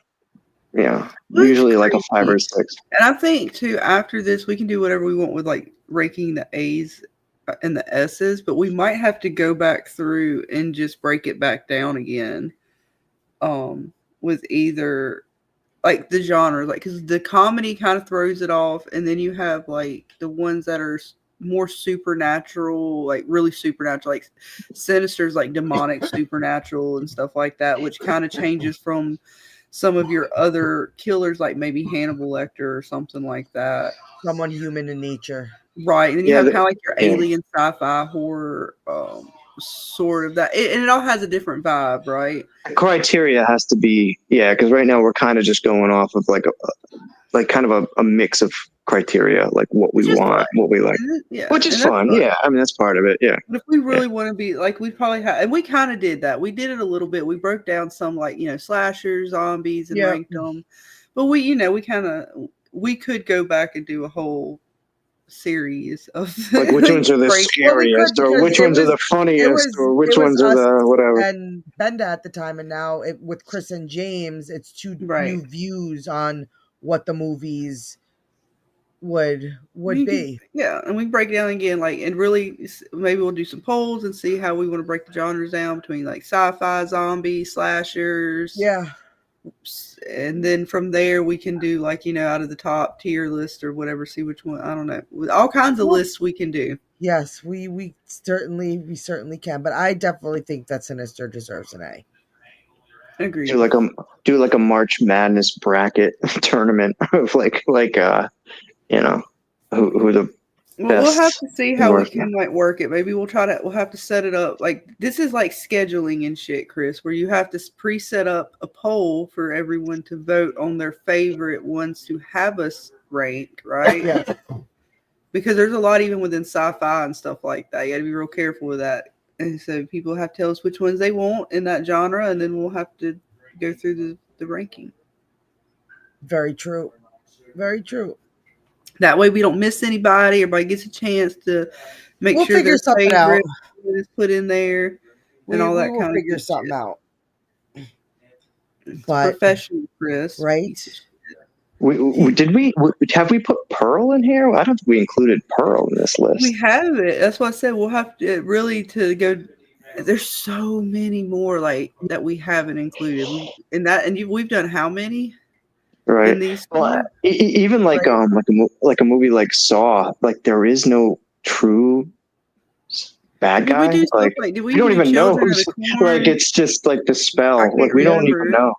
S5: like a 5 or 6.
S3: And I think too, after this, we can do whatever we want with like ranking the A's and the S's, but we might have to go back through and just break it back down again. With either like the genres, like because the comedy kind of throws it off, and then you have like the ones that are more supernatural, like really supernatural, like Sinister's like demonic supernatural and stuff like that, which kind of changes from some of your other killers, like maybe Hannibal Lecter or something like that.
S2: Someone human in nature.
S3: Right. And then you have kind of like your alien sci-fi horror sort of that. And it all has a different vibe, right?
S5: Criteria has to be, because right now we're kind of just going off of like a mix of criteria, like what we want, what we like, which is fun. Yeah, I mean that's part of it. Yeah.
S3: But if we really want to be like, we probably have, and we kind of did that. We did it a little bit. We broke down some like slashers, zombies, and ranked them. But we could go back and do a whole series of
S5: like which ones are the scariest, or which ones are the funniest, or which ones are the whatever.
S2: And Benda at the time, and now with Chris and James, it's two new views on what the movies would be.
S3: And we break it down again, like, and really maybe we'll do some polls and see how we want to break the genres down between like sci-fi, zombie, slashers. And then from there we can do like out of the top tier list or whatever, see which one. I don't know, with all kinds of lists we can do.
S2: Yes, we certainly can, but I definitely think that Sinister deserves an A.
S3: Agreed.
S5: Do like a March Madness bracket tournament of you know who the
S3: Well, we'll have
S5: best
S3: to see
S5: and
S3: how we
S5: worst.
S3: can like work it. Maybe we'll have to set it up. Like this is like scheduling and shit, Chris, where you have to pre-set up a poll for everyone to vote on their favorite ones to have us rank, right?
S2: Yeah.
S3: Because there's a lot even within sci-fi and stuff like that. You got to be real careful with that. And so people have to tell us which ones they want in that genre, and then we'll have to go through the ranking.
S2: Very true. Very true.
S3: That way we don't miss anybody. Everybody gets a chance to make
S2: We'll
S3: sure
S2: figure
S3: their
S2: something out.
S3: favorite is put in there and all that
S2: We will
S3: kind of
S2: figure
S3: good
S2: something
S3: shit.
S2: out.
S3: It's
S2: But
S3: professional, Chris.
S2: right?
S5: Have we put Pearl in here? I don't think we included Pearl in this list.
S3: We have it. That's why I said we'll have to really to go. There's so many more like that we haven't included. We've done how many?
S5: Right.
S3: In these
S5: Well, even like a movie like Saw, like there is no true bad
S3: Did we
S5: guy.
S3: do stuff
S5: Like
S3: like? Did we
S5: we don't
S3: do
S5: even know
S3: Children of
S5: who's
S3: the Corn?
S5: like. It's just like the
S3: I
S5: spell.
S3: can't
S5: Like we don't even
S3: remember.
S5: know.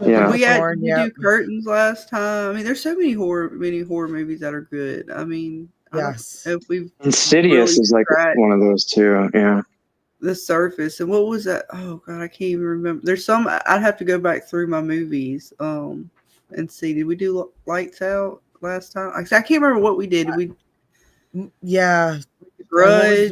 S5: Yeah.
S3: Did we do Curtains last time? I mean, there's so many horror movies that are good. I mean,
S2: yes.
S3: I don't know if we've
S5: Insidious
S3: really
S5: is like
S3: scratched
S5: one of those too. Yeah.
S3: the surface. And what was that? Oh God, I can't even remember. There's some. I'd have to go back through my movies and see. Did we do Lights Out last time? I can't remember what we did. Did we?
S2: Yeah.
S3: Grudge.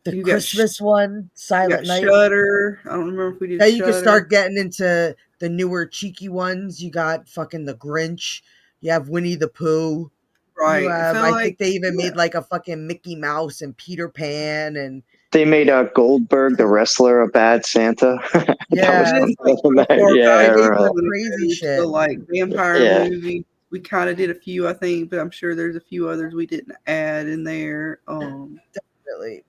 S2: The Christmas one, Silent Night.
S3: Shudder. I don't remember if we did.
S2: Now you
S3: Shudder.
S2: can start getting into the newer cheeky ones. You got fucking the Grinch. You have Winnie the Pooh.
S3: Right.
S2: You have, I think they even made like a fucking Mickey Mouse and Peter Pan, and
S5: they made Goldberg the wrestler a bad Santa.
S2: Yeah,
S3: crazy shit. So like vampire movie. We kind of did a few, I think, but I'm sure there's a few others we didn't add in there.
S2: Definitely.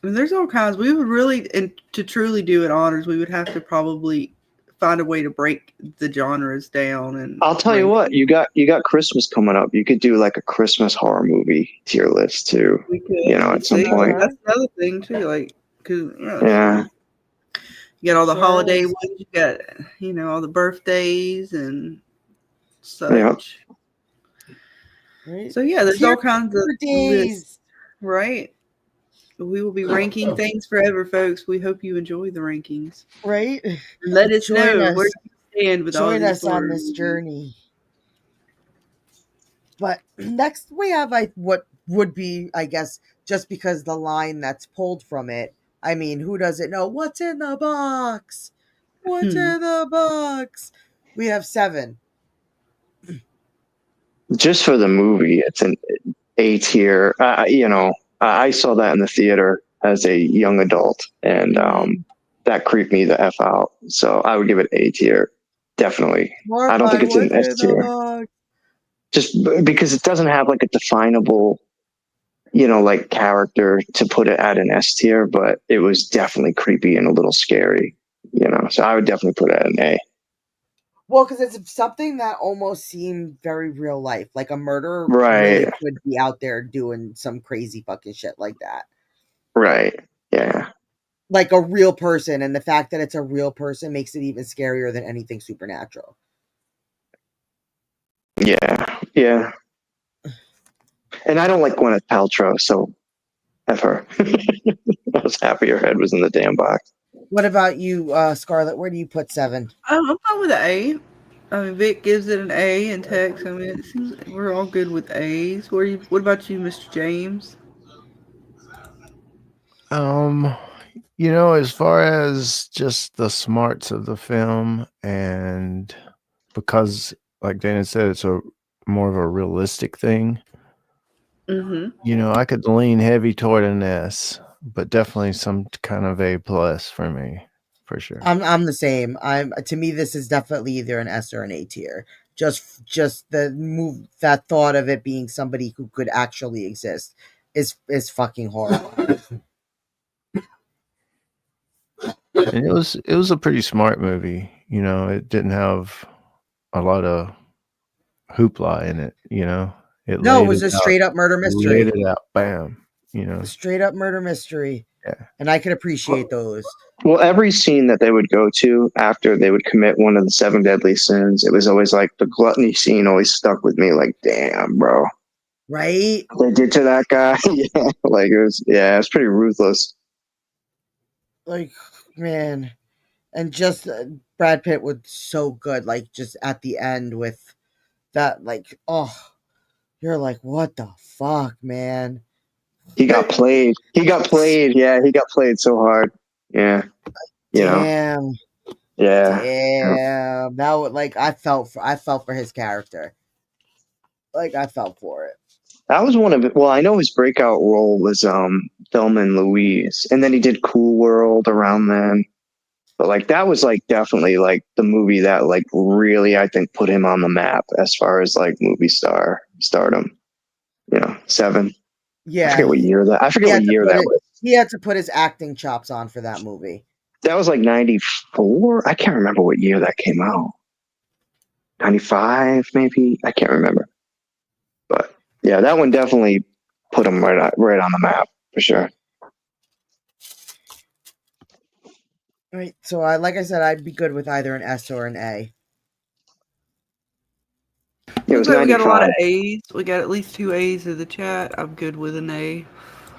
S3: I mean, there's all kinds. We would really, and to truly do it honors, we would have to probably find a way to break the genres down. And
S5: I'll tell you what, you got Christmas coming up. You could do like a Christmas horror movie tier list too.
S3: We could,
S5: at some point.
S3: That's another thing too. Like, cause
S5: yeah,
S3: you got all the holiday ones. You got all the birthdays and such.
S5: Yeah.
S2: Right.
S3: So yeah, there's all kinds of lists, right? We will be ranking things forever, folks. We hope you enjoy the rankings.
S2: Right.
S3: Let us know where you stand with all these.
S2: Join us on this journey. But next we have what would be, I guess, just because the line that's pulled from it. I mean, who doesn't know what's in the box? What's in the box? We have 7.
S5: Just for the movie, it's an A tier. I saw that in the theater as a young adult, and that creeped me the F out. So I would give it A tier. Definitely. I don't think it's an S tier. Just because it doesn't have like a definable, like character to put it at an S tier, but it was definitely creepy and a little scary, So I would definitely put it at an A.
S2: Well, because it's something that almost seemed very real life, like a murderer
S5: right?
S2: Really could be out there doing some crazy fucking shit like that,
S5: right? Yeah,
S2: like a real person, and the fact that it's a real person makes it even scarier than anything supernatural.
S5: Yeah. And I don't like Gwyneth Paltrow, so F her. I was happy her head was in the damn box.
S2: What about you, Scarlet? Where do you put 7?
S3: I'm fine with an A. I mean, Vic gives it an A, and Tex. I mean, it seems like we're all good with A's. What about you, Mr. James?
S4: As far as just the smarts of the film, and because, like Dana said, it's a more of a realistic thing. I could lean heavy toward an S, but definitely some kind of A+ for me, for sure.
S2: I'm the same. To me, this is definitely either an S or an A tier. Just that thought of it being somebody who could actually exist is fucking horrible.
S4: And it was a pretty smart movie. It didn't have a lot of hoopla in it. It
S2: No, it
S4: laid
S2: was a
S4: out,
S2: straight up murder mystery.
S4: laid it out, bam. You know,
S2: Straight up murder mystery.
S4: yeah.
S2: And I can appreciate those.
S5: Well, every scene that they would go to after they would commit one of the 7 deadly sins, it was always like the gluttony scene always stuck with me. Like, damn, bro,
S2: Right?
S5: they did to that guy. Yeah, like it was pretty ruthless.
S2: Like, man. And just Brad Pitt was so good. Like, just at the end with that, like, oh, you're like, what the fuck, man?
S5: He got played. He got played. Yeah, he got played so hard. Yeah, you know.
S2: Damn.
S5: Yeah.
S2: Damn. That would, like, I felt for his character. Like, I felt for it.
S5: That was one of it. Well, I know his breakout role was Thelma and Louise, and then he did Cool World around then. But like that was like definitely like the movie that like really I think put him on the map as far as like movie stardom. You know, 7.
S2: Yeah.
S5: I forget what year that. I forget what year that was.
S2: He had to put his acting chops on for that movie.
S5: That was like 94. I can't remember what year that came out. 95 maybe. I can't remember. But yeah, that one definitely put him right on the map for sure.
S2: Right. So like I said, I'd be good with either an S or an A.
S5: It was
S3: Looks like we got a lot of
S5: 95.
S3: A's. We got at least 2 A's in the chat. I'm good with an A. I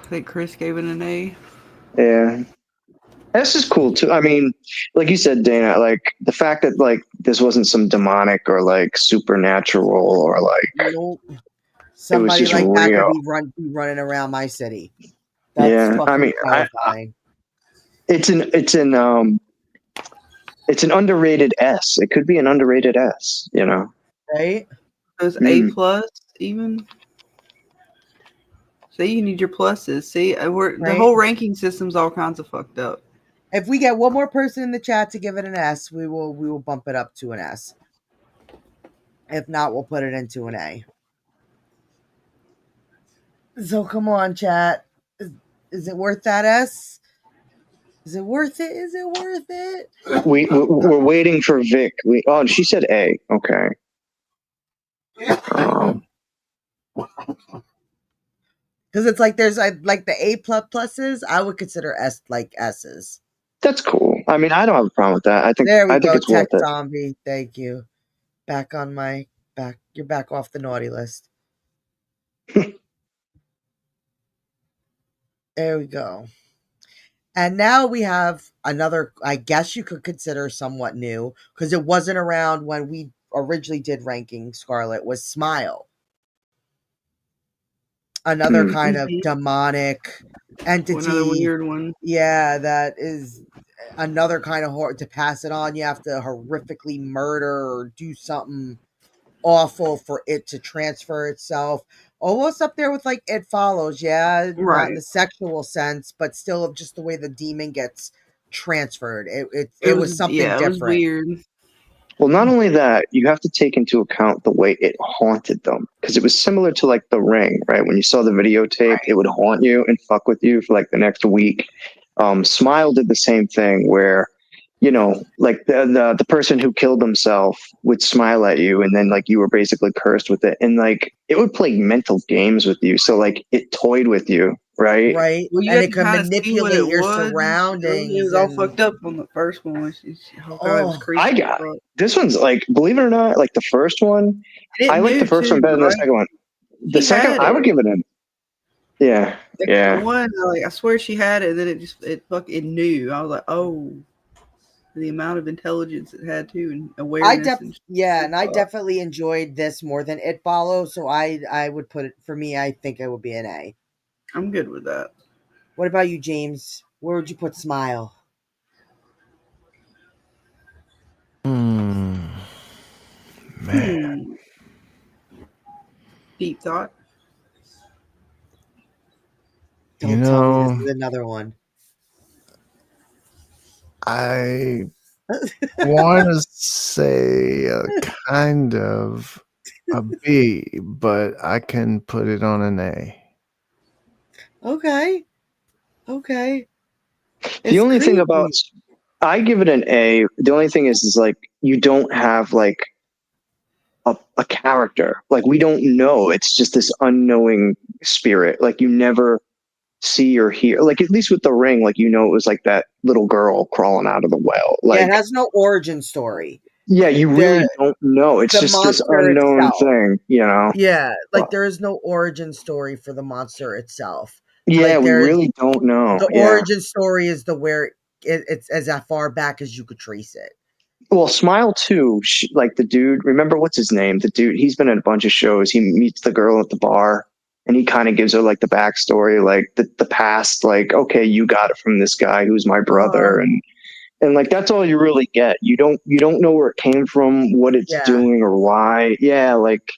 S3: think Chris gave it an A.
S5: Yeah. S is cool too. I mean, like you said, Dana, like the fact that like this wasn't some demonic or like supernatural or like
S2: nope. Somebody
S5: just
S2: like that
S5: real.
S2: could be running around my city. That's
S5: Yeah, I mean,
S2: terrifying.
S5: it's an underrated S. It could be an underrated S. You know,
S2: right?
S3: Those A plus even. See, you need your pluses. See, the whole ranking system's all kinds of fucked up.
S2: If we get one more person in the chat to give it an S, we will bump it up to an S. If not, we'll put it into an A. So come on, chat. Is it worth that S? Is it worth it? Is it worth it?
S5: we're waiting for Vic. She said A. Okay.
S2: Because it's like there's like the A pluses. I would consider S like S's.
S5: That's cool. I mean, I don't have a problem with that. I think it's
S2: Tech
S5: worth it.
S2: Zombie. Thank you. Back on my back. You're back off the naughty list. There we go. And now we have another, I guess you could consider somewhat new, because it wasn't around when we originally did ranking Scarlet, was Smile. Another kind of demonic entity.
S3: Another weird one.
S2: Yeah, that is another kind of horror. To pass it on, you have to horrifically murder or do something awful for it to transfer itself. Almost up there with like It Follows, yeah,
S3: right.
S2: Not in the sexual sense, but still just the way the demon gets transferred. It was something different. It was
S3: weird.
S5: Well, not only that, you have to take into account the way it haunted them, because it was similar to like The Ring, right? When you saw the videotape, it would haunt you and fuck with you for like the next week. Smile did the same thing, where you know, like the person who killed himself would smile at you, and then like you were basically cursed with it, and like it would play mental games with you. So like it toyed with you, right?
S2: Right.
S3: Well,
S2: and it could manipulate your surroundings.
S3: It was all fucked up on the first one. It was creepy.
S5: This one's like, believe it or not, like the first one, I like the first one better than the second one. The second, I would give it an. Yeah.
S3: The one, like, I swear she had it, and then it knew. I was like, oh. The amount of intelligence it had too, and awareness.
S2: I definitely enjoyed this more than It Follows. So I would put it, for me, I think it would be an A.
S3: I'm good with that.
S2: What about you, James? Where would you put Smile?
S4: Man.
S3: Deep thought.
S2: Don't tell me this is another one.
S4: I want to say kind of a B, but I can put it on an A.
S2: Okay.
S5: The only thing about, I give it an A. The only thing is like you don't have like a character. Like, we don't know. It's just this unknowing spirit. Like, you never see or hear. Like, at least with the ring, like, it was like that little girl crawling out of the well. Like,
S2: yeah, it has no origin story.
S5: yeah, you really don't know. It's just this unknown thing,
S2: Yeah, like there is no origin story for the monster itself.
S5: Yeah,
S2: like,
S5: we really don't know.
S2: The origin story is it's as far back as you could trace it.
S5: Well, Smile too. Like the dude, remember what's his name? The dude, he's been in a bunch of shows. He meets the girl at the bar, and he kind of gives her like the backstory, like the past. Like, okay, you got it from this guy who's my brother, and like that's all you really get. You don't know where it came from, what it's doing, or why. Yeah, like,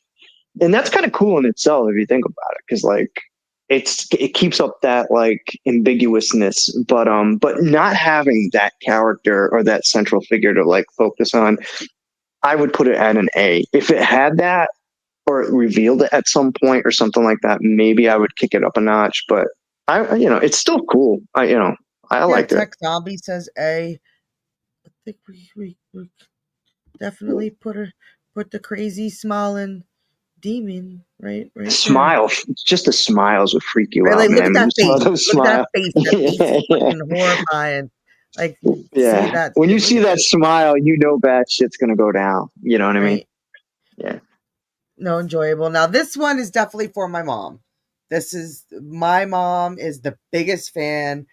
S5: and that's kind of cool in itself if you think about it, because like it keeps up that like ambiguousness, but not having that character or that central figure to like focus on, I would put it at an A. If it had that or it revealed it at some point or something like that, maybe I would kick it up a notch. But it's still cool. I liked it.
S2: Tech Zombie says A. I think we definitely put the crazy smiling demon right
S5: smile
S2: there.
S5: Just the smiles would freak you out,
S2: like,
S5: man.
S2: Look at that face. Look at that face. That face is horrifying. Like,
S5: yeah, when you see that smile, bad shit's gonna go down. You know what I mean? Yeah.
S2: No, enjoyable. Now this one is definitely for my mom. My mom is the biggest fan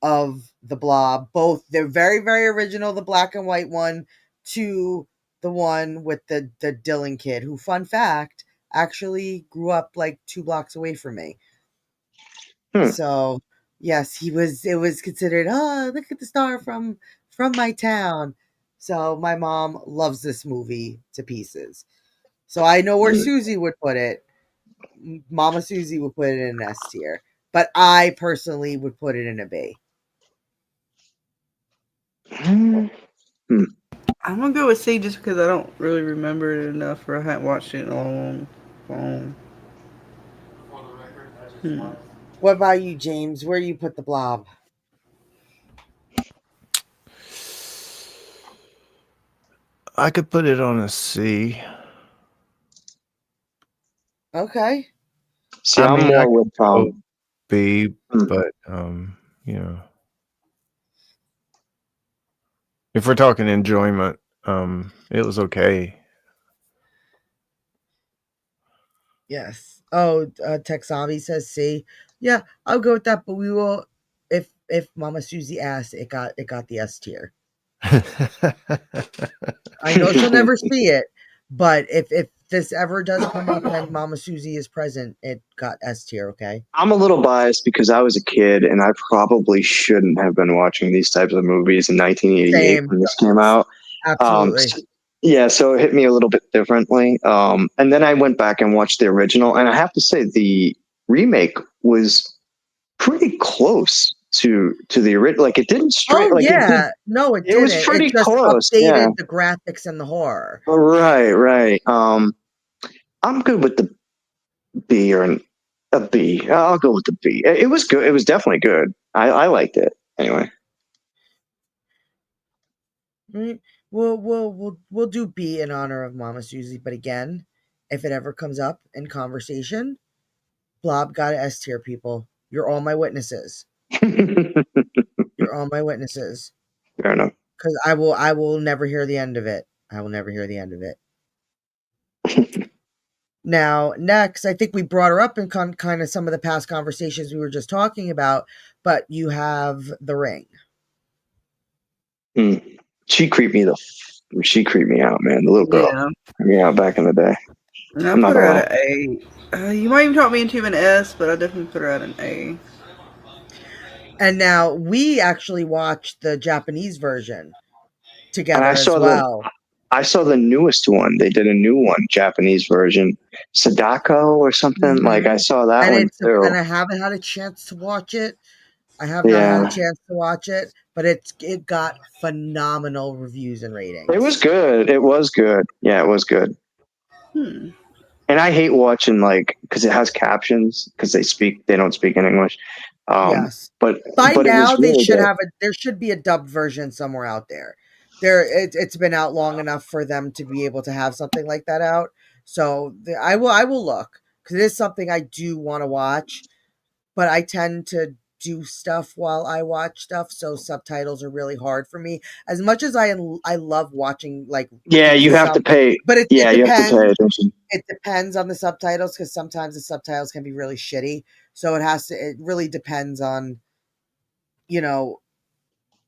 S2: of the Blob. Both they're very, very original, the black and white one, to the one with the Dylan kid, who, fun fact, actually grew up like 2 blocks away from me. So yes, it was considered, look at the star from my town. So my mom loves this movie to pieces. So I know where Susie would put it. Mama Susie would put it in an S tier, but I personally would put it in a B.
S3: I'm gonna go with C just because I don't really remember it enough, or I haven't watched it in a long.
S2: What about you, James? Where you put the Blob?
S4: I could put it on a C.
S2: Okay.
S5: See, I'm more with
S4: B, but if we're talking enjoyment, it was okay.
S2: Yes. Oh, Tech Zombie says C. Yeah, I'll go with that. But we will, if Mama Susie asks, it got the S tier. I know she'll never see it, but if this ever does come up and Mama Susie is present, it got S tier. Okay.
S5: I'm a little biased because I was a kid and I probably shouldn't have been watching these types of movies in 1988 when this came out.
S2: Absolutely.
S5: So it hit me a little bit differently. And then I went back and watched the original, and I have to say the remake was pretty close to the original. Like, it didn't straight.
S2: Oh,
S5: like,
S2: yeah. No, it didn't.
S5: It was pretty close.
S2: Updated the graphics and the horror.
S5: Right. I'm good with the B or a B. I'll go with the B. It was good. It was definitely good. I liked it anyway.
S2: Right. We'll do B in honor of Mama Susie. But again, if it ever comes up in conversation, Blob got an S tier, people. You're all my witnesses. You're all my witnesses.
S5: Fair enough.
S2: Because I will never hear the end of it. I will never hear the end of it. Now, next, I think we brought her up in kind of some of the past conversations we were just talking about, but you have The Ring.
S5: She creeped me out, man. The little girl. Yeah, back in the day.
S3: I put her at an A. You might even talk me into an S, but I definitely put her at an A.
S2: And now we actually watched the Japanese version together as well.
S5: I saw the newest one. They did a new one, Japanese version, Sadako or something. Mm-hmm. Like, I saw that one too.
S2: And I haven't had a chance to watch it. I have not had a chance to watch it, but it got phenomenal reviews and ratings.
S5: It was good. Yeah, it was good. And I hate watching, like, because it has captions, because they don't speak in English.
S2: Yes, but now they should have there should be a dubbed version somewhere out there. It's been out long enough for them to be able to have something like that out. So I will look, because it is something I do want to watch, but I tend to do stuff while I watch stuff, so subtitles are really hard for me. As much as I love watching like
S5: Yeah, you have to pay.
S2: but it
S5: Yeah, you have to
S2: depends.
S5: pay attention.
S2: It depends on the subtitles, because sometimes the subtitles can be really shitty. So it really depends on, you know,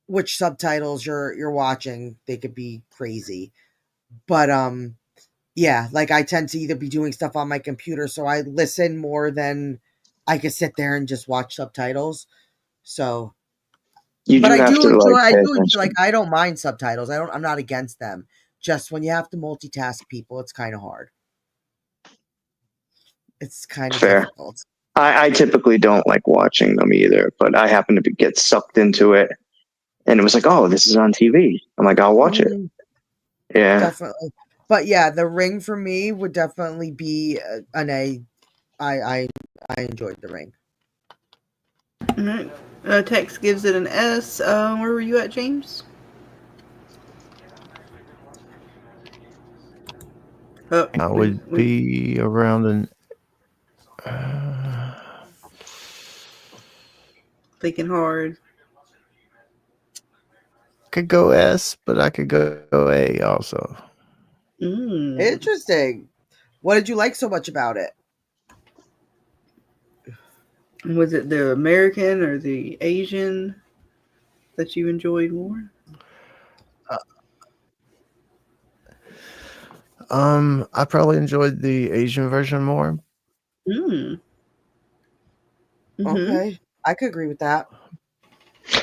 S2: which subtitles you're watching. They could be crazy. But yeah, like I tend to either be doing stuff on my computer, so I listen more than I could sit there and just watch subtitles. So
S5: You
S2: but
S5: do
S2: I
S5: have
S2: do
S5: to
S2: enjoy
S5: like pay attention.
S2: like I don't mind subtitles. I'm not against them. Just when you have to multitask people, it's kind of hard. It's kind of
S5: Fair.
S2: difficult.
S5: I typically don't like watching them either, but I happen to get sucked into it, and it was like, oh, this is on TV. I'm like, I'll watch it. Yeah,
S2: Definitely. But yeah, The Ring for me would definitely be an A. I enjoyed The Ring.
S3: All right. Tex gives it an S. Where were you at, James? Oh,
S4: I would be around an.
S3: Thinking hard.
S4: Could go S, but I could go A also.
S2: Interesting. What did you like so much about it?
S3: Was it the American or the Asian that you enjoyed more?
S4: I probably enjoyed the Asian version more.
S2: Okay, I could agree with that.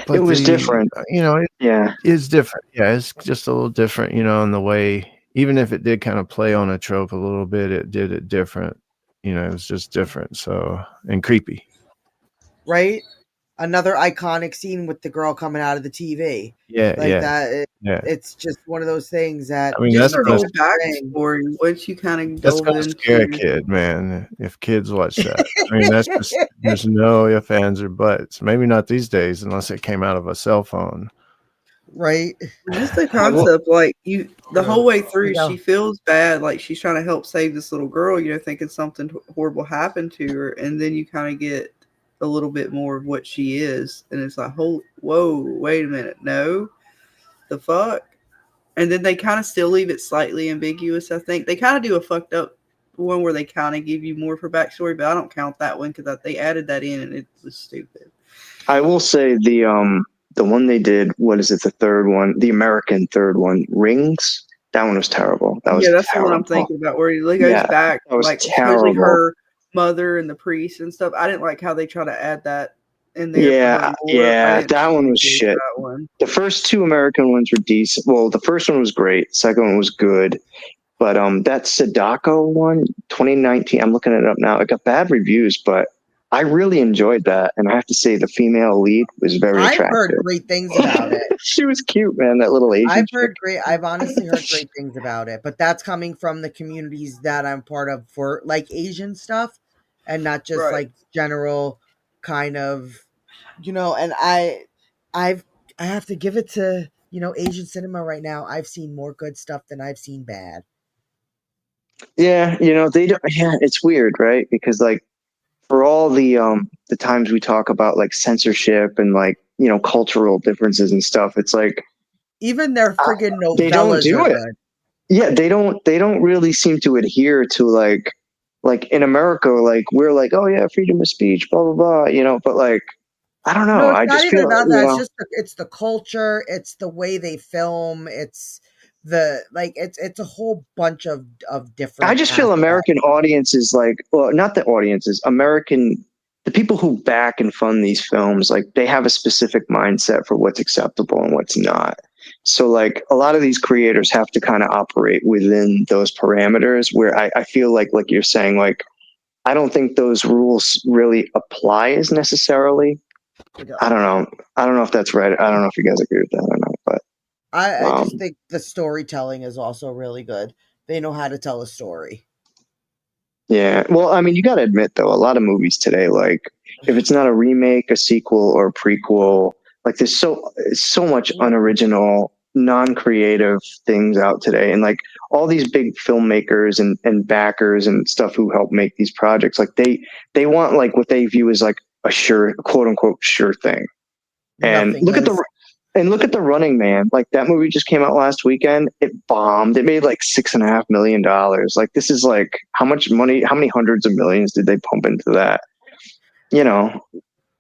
S4: But
S5: it was different.
S4: You know,
S5: Yeah,
S4: it's different. Yeah, it's just a little different, you know, in the way, even if it did kind of play on a trope a little bit, it did it different. You know, it was just different. So, and creepy.
S2: Right? Another iconic scene with the girl coming out of the TV.
S4: Yeah,
S2: like
S4: yeah.
S2: that.
S4: Yeah.
S2: It's just one of those things that
S4: I mean,
S3: Just
S4: that's
S3: the whole backstory, once you kind of
S4: that's
S3: dove
S4: gonna scare a
S3: into.
S4: kid, man. If kids watch that, I mean, that's just there's no ifs, ands, or buts. Maybe not these days, unless it came out of a cell phone.
S2: Right.
S3: Just the concept, like the whole way through,
S2: Yeah.
S3: she feels bad, like she's trying to help save this little girl, you know, thinking something horrible happened to her, and then you kind of get a little bit more of what she is, and it's like, whoa, wait a minute, no, the fuck. And then they kind of still leave it slightly ambiguous. I think they kind of do a fucked up one where they kind of give you more of her backstory, but I don't count that one because they added that in and it was stupid.
S5: I will say the one they did. What is it? The third one, the American third one, Rings. That one was terrible. That was
S3: that's
S5: terrible.
S3: the one I'm thinking about, where he goes back,
S5: that was
S3: like
S5: terrible.
S3: especially her mother and the priest and stuff. I didn't like how they try to add that in there.
S5: Yeah, that one was shit. The first two American ones were decent. Well, the first one was great. The second one was good. But that Sadako one, 2019, I'm looking it up now. It got bad reviews, but I really enjoyed that. And I have to say, the female lead was very attractive.
S2: I've heard great things about it.
S5: She was cute, man. That little Asian
S2: I've honestly heard great things about it. But that's coming from the communities that I'm part of for like Asian stuff, and not just like general kind of, you know. And I have to give it to, you know, Asian cinema right now. I've seen more good stuff than I've seen bad.
S5: Yeah, you know, they don't. Yeah, it's weird, right? Because like, for all the times we talk about like censorship and like, you know, cultural differences and stuff, it's like
S2: even their friggin' novellas
S5: they don't do it.
S2: good.
S5: Yeah, they don't really seem to adhere to like in America, like we're like, oh yeah, freedom of speech, blah blah blah, you know, but like I don't know.
S2: No, it's
S5: I
S2: not
S5: just
S2: even
S5: feel
S2: about
S5: you
S2: that.
S5: know,
S2: It's just it's the culture, it's the way they film, it's the like it's a whole bunch of different.
S5: I just feel American audiences, like, well, not the audiences, the people who back and fund these films, like they have a specific mindset for what's acceptable and what's not. So like a lot of these creators have to kind of operate within those parameters, where I feel like you're saying, like, I don't think those rules really apply as necessarily. I don't know if that's right. I don't know if you guys agree with that or not, but
S2: I just think the storytelling is also really good. They know how to tell a story.
S5: Yeah. Well, I mean, you got to admit, though, a lot of movies today, like if it's not a remake, a sequel, or a prequel, like there's so much unoriginal non-creative things out today, and like all these big filmmakers and backers and stuff who help make these projects, like they want like what they view as like a sure, quote unquote, sure thing. And
S2: Nothing
S5: look at
S2: is.
S5: look at The Running Man. Like that movie just came out last weekend. It bombed. It made like $6.5 million. Like this is like how much money? How many hundreds of millions did they pump into that? You know,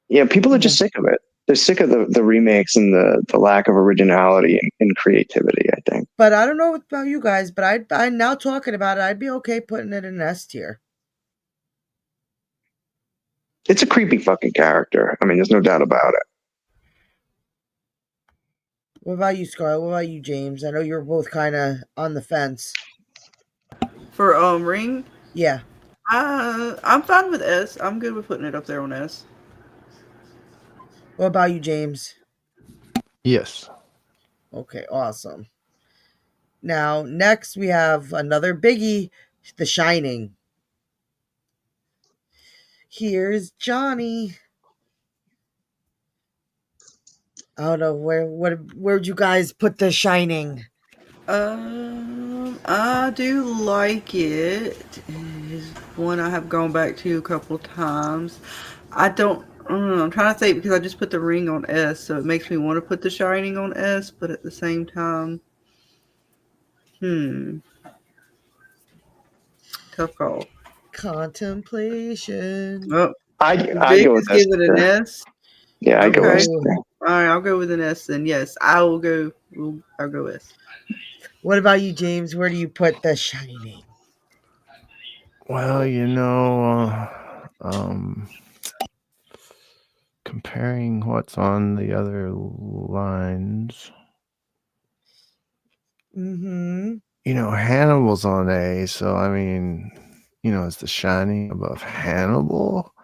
S5: yeah. People are just sick of it. They're sick of the remakes and the lack of originality and creativity, I think.
S2: But I don't know about you guys, but I'm now talking about it. I'd be okay putting it in S tier.
S5: It's a creepy fucking character. I mean, there's no doubt about it.
S2: What about you, Scarlet? What about you, James? I know you're both kind of on the fence.
S3: For Ring?
S2: Yeah.
S3: I'm fine with S. I'm good with putting it up there on S.
S2: What about you, James?
S4: Yes.
S2: Okay, awesome. Now, next we have another biggie, The Shining. Here's Johnny. I don't know where'd you guys put The Shining?
S3: I do like it. It's one I have gone back to a couple times. I don't know. I'm trying to think because I just put The Ring on S, so it makes me want to put The Shining on S, but at the same time, tough call.
S2: Contemplation.
S3: Well,
S5: I
S3: Vic
S5: go
S3: is
S5: with S.
S3: giving an S.
S5: Yeah, I go
S3: Okay.
S5: S.
S3: All right, I'll go with an S then. Yes, I'll go S.
S2: What about you, James? Where do you put The Shining?
S4: Well, comparing what's on the other lines, Hannibal's on A, so I mean, is The Shining above Hannibal?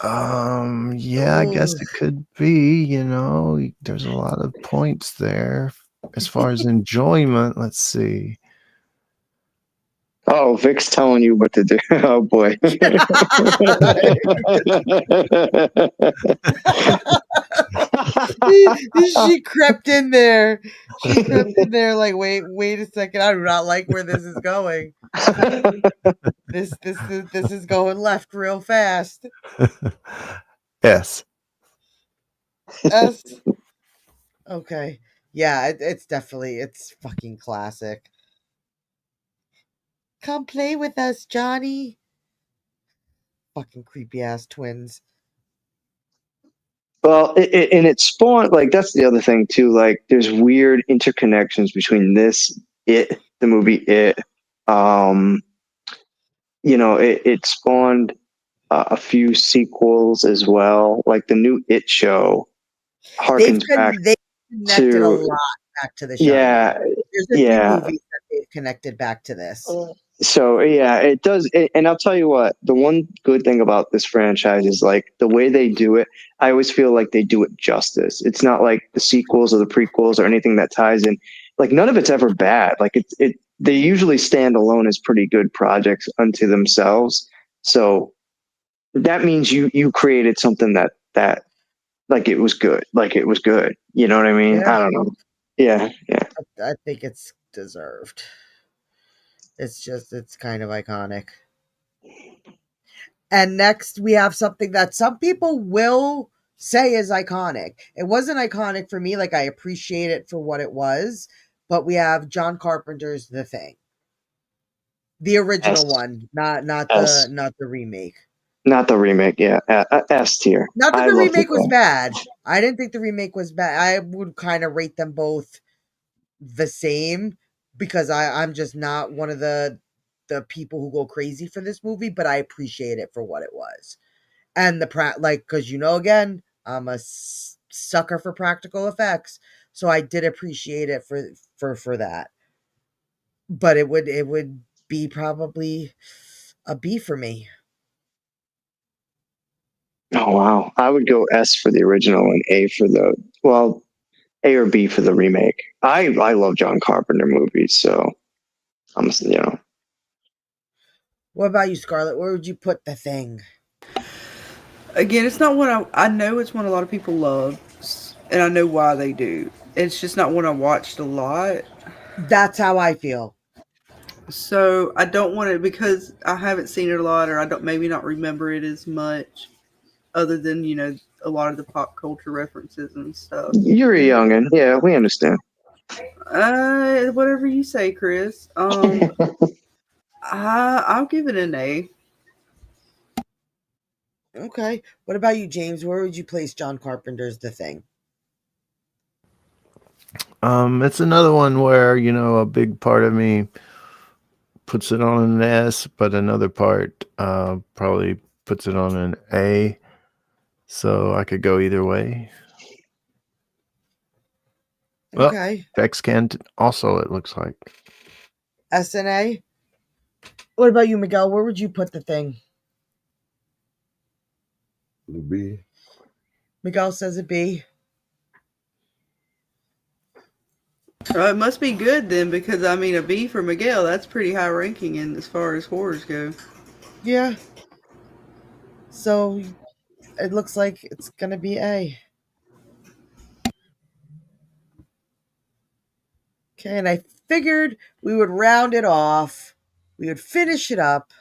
S4: Yeah, I guess it could be. There's a lot of points there. As far as enjoyment, let's see.
S5: Oh, Vic's telling you what to do. Oh boy.
S2: She crept in there. She crept in there like, wait a second. I do not like where this is going. This is going left real fast.
S4: S.
S2: S. Okay. Yeah, it's definitely, it's fucking classic. Come play with us, Johnny. Fucking creepy ass twins.
S5: Well, and it spawned, like, that's the other thing too. Like, there's weird interconnections between this, the movie It. It spawned a few sequels as well. Like the new It show harkens back
S2: They've connected a lot back to the Shining.
S5: Yeah,
S2: There's a few movies that they've connected back to this.
S5: So yeah, it does. And I'll tell you what, the one good thing about this franchise is like the way they do it. I always feel like they do it justice. It's not like the sequels or the prequels or anything that ties in. Like none of it's ever bad. Like they usually stand alone as pretty good projects unto themselves. So that means you created something that like it was good. Like it was good. You know what I mean?
S2: Yeah.
S5: I don't know. Yeah.
S2: I think it's deserved. It's kind of iconic. And next we have something that some people will say is iconic. It wasn't iconic for me. Like I appreciate it for what it was, but we have John Carpenter's The Thing. The original one, not the remake.
S5: Not the remake, yeah. S tier.
S2: Not that the remake was bad. I didn't think the remake was bad. I would kind of rate them both the same because I'm just not one of the people who go crazy for this movie, but I appreciate it for what it was. And because again, I'm a sucker for practical effects, so I did appreciate it for that. But it would be probably a B for me.
S5: Oh wow, I would go S for the original and A or B for the remake. I love John Carpenter movies, so I'm
S2: What about you, Scarlet? Where would you put The Thing?
S3: Again, it's not one I know it's one a lot of people love, and I know why they do. it's just not one I watched a lot.
S2: That's how I feel.
S3: So I don't want it because I haven't seen it a lot, or I don't maybe not remember it as much, other than a lot of the pop culture references and stuff.
S5: You're a youngin', yeah, we understand.
S3: Whatever you say, Chris. I'll give it an A.
S2: Okay. What about you, James? Where would you place John Carpenter's The Thing?
S4: It's another one where, a big part of me puts it on an S, but another part probably puts it on an A. So I could go either way.
S2: Okay.
S4: Well, X can also, it looks like.
S2: S and A? What about you, Miguel? Where would you put The Thing?
S11: B.
S2: Miguel says a B.
S3: It must be good then, because a B for Miguel, that's pretty high ranking in as far as horrors go.
S2: Yeah. So it looks like it's gonna be A. Okay, and I figured we would round it off. We would finish it up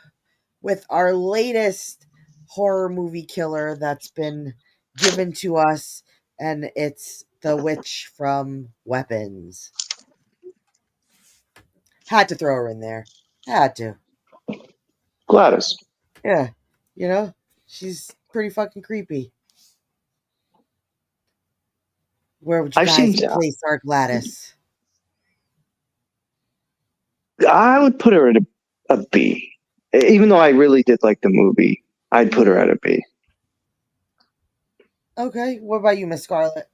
S2: with our latest horror movie killer that's been given to us, and it's the witch from Weapons. Had to throw her in there. Had to.
S5: Gladys.
S2: Yeah. She's pretty fucking creepy. Where would you guys place our Gladys?
S5: I would put her at a B. Even though I really did like the movie, I'd put her at a B.
S2: Okay. What about you, Miss Scarlet?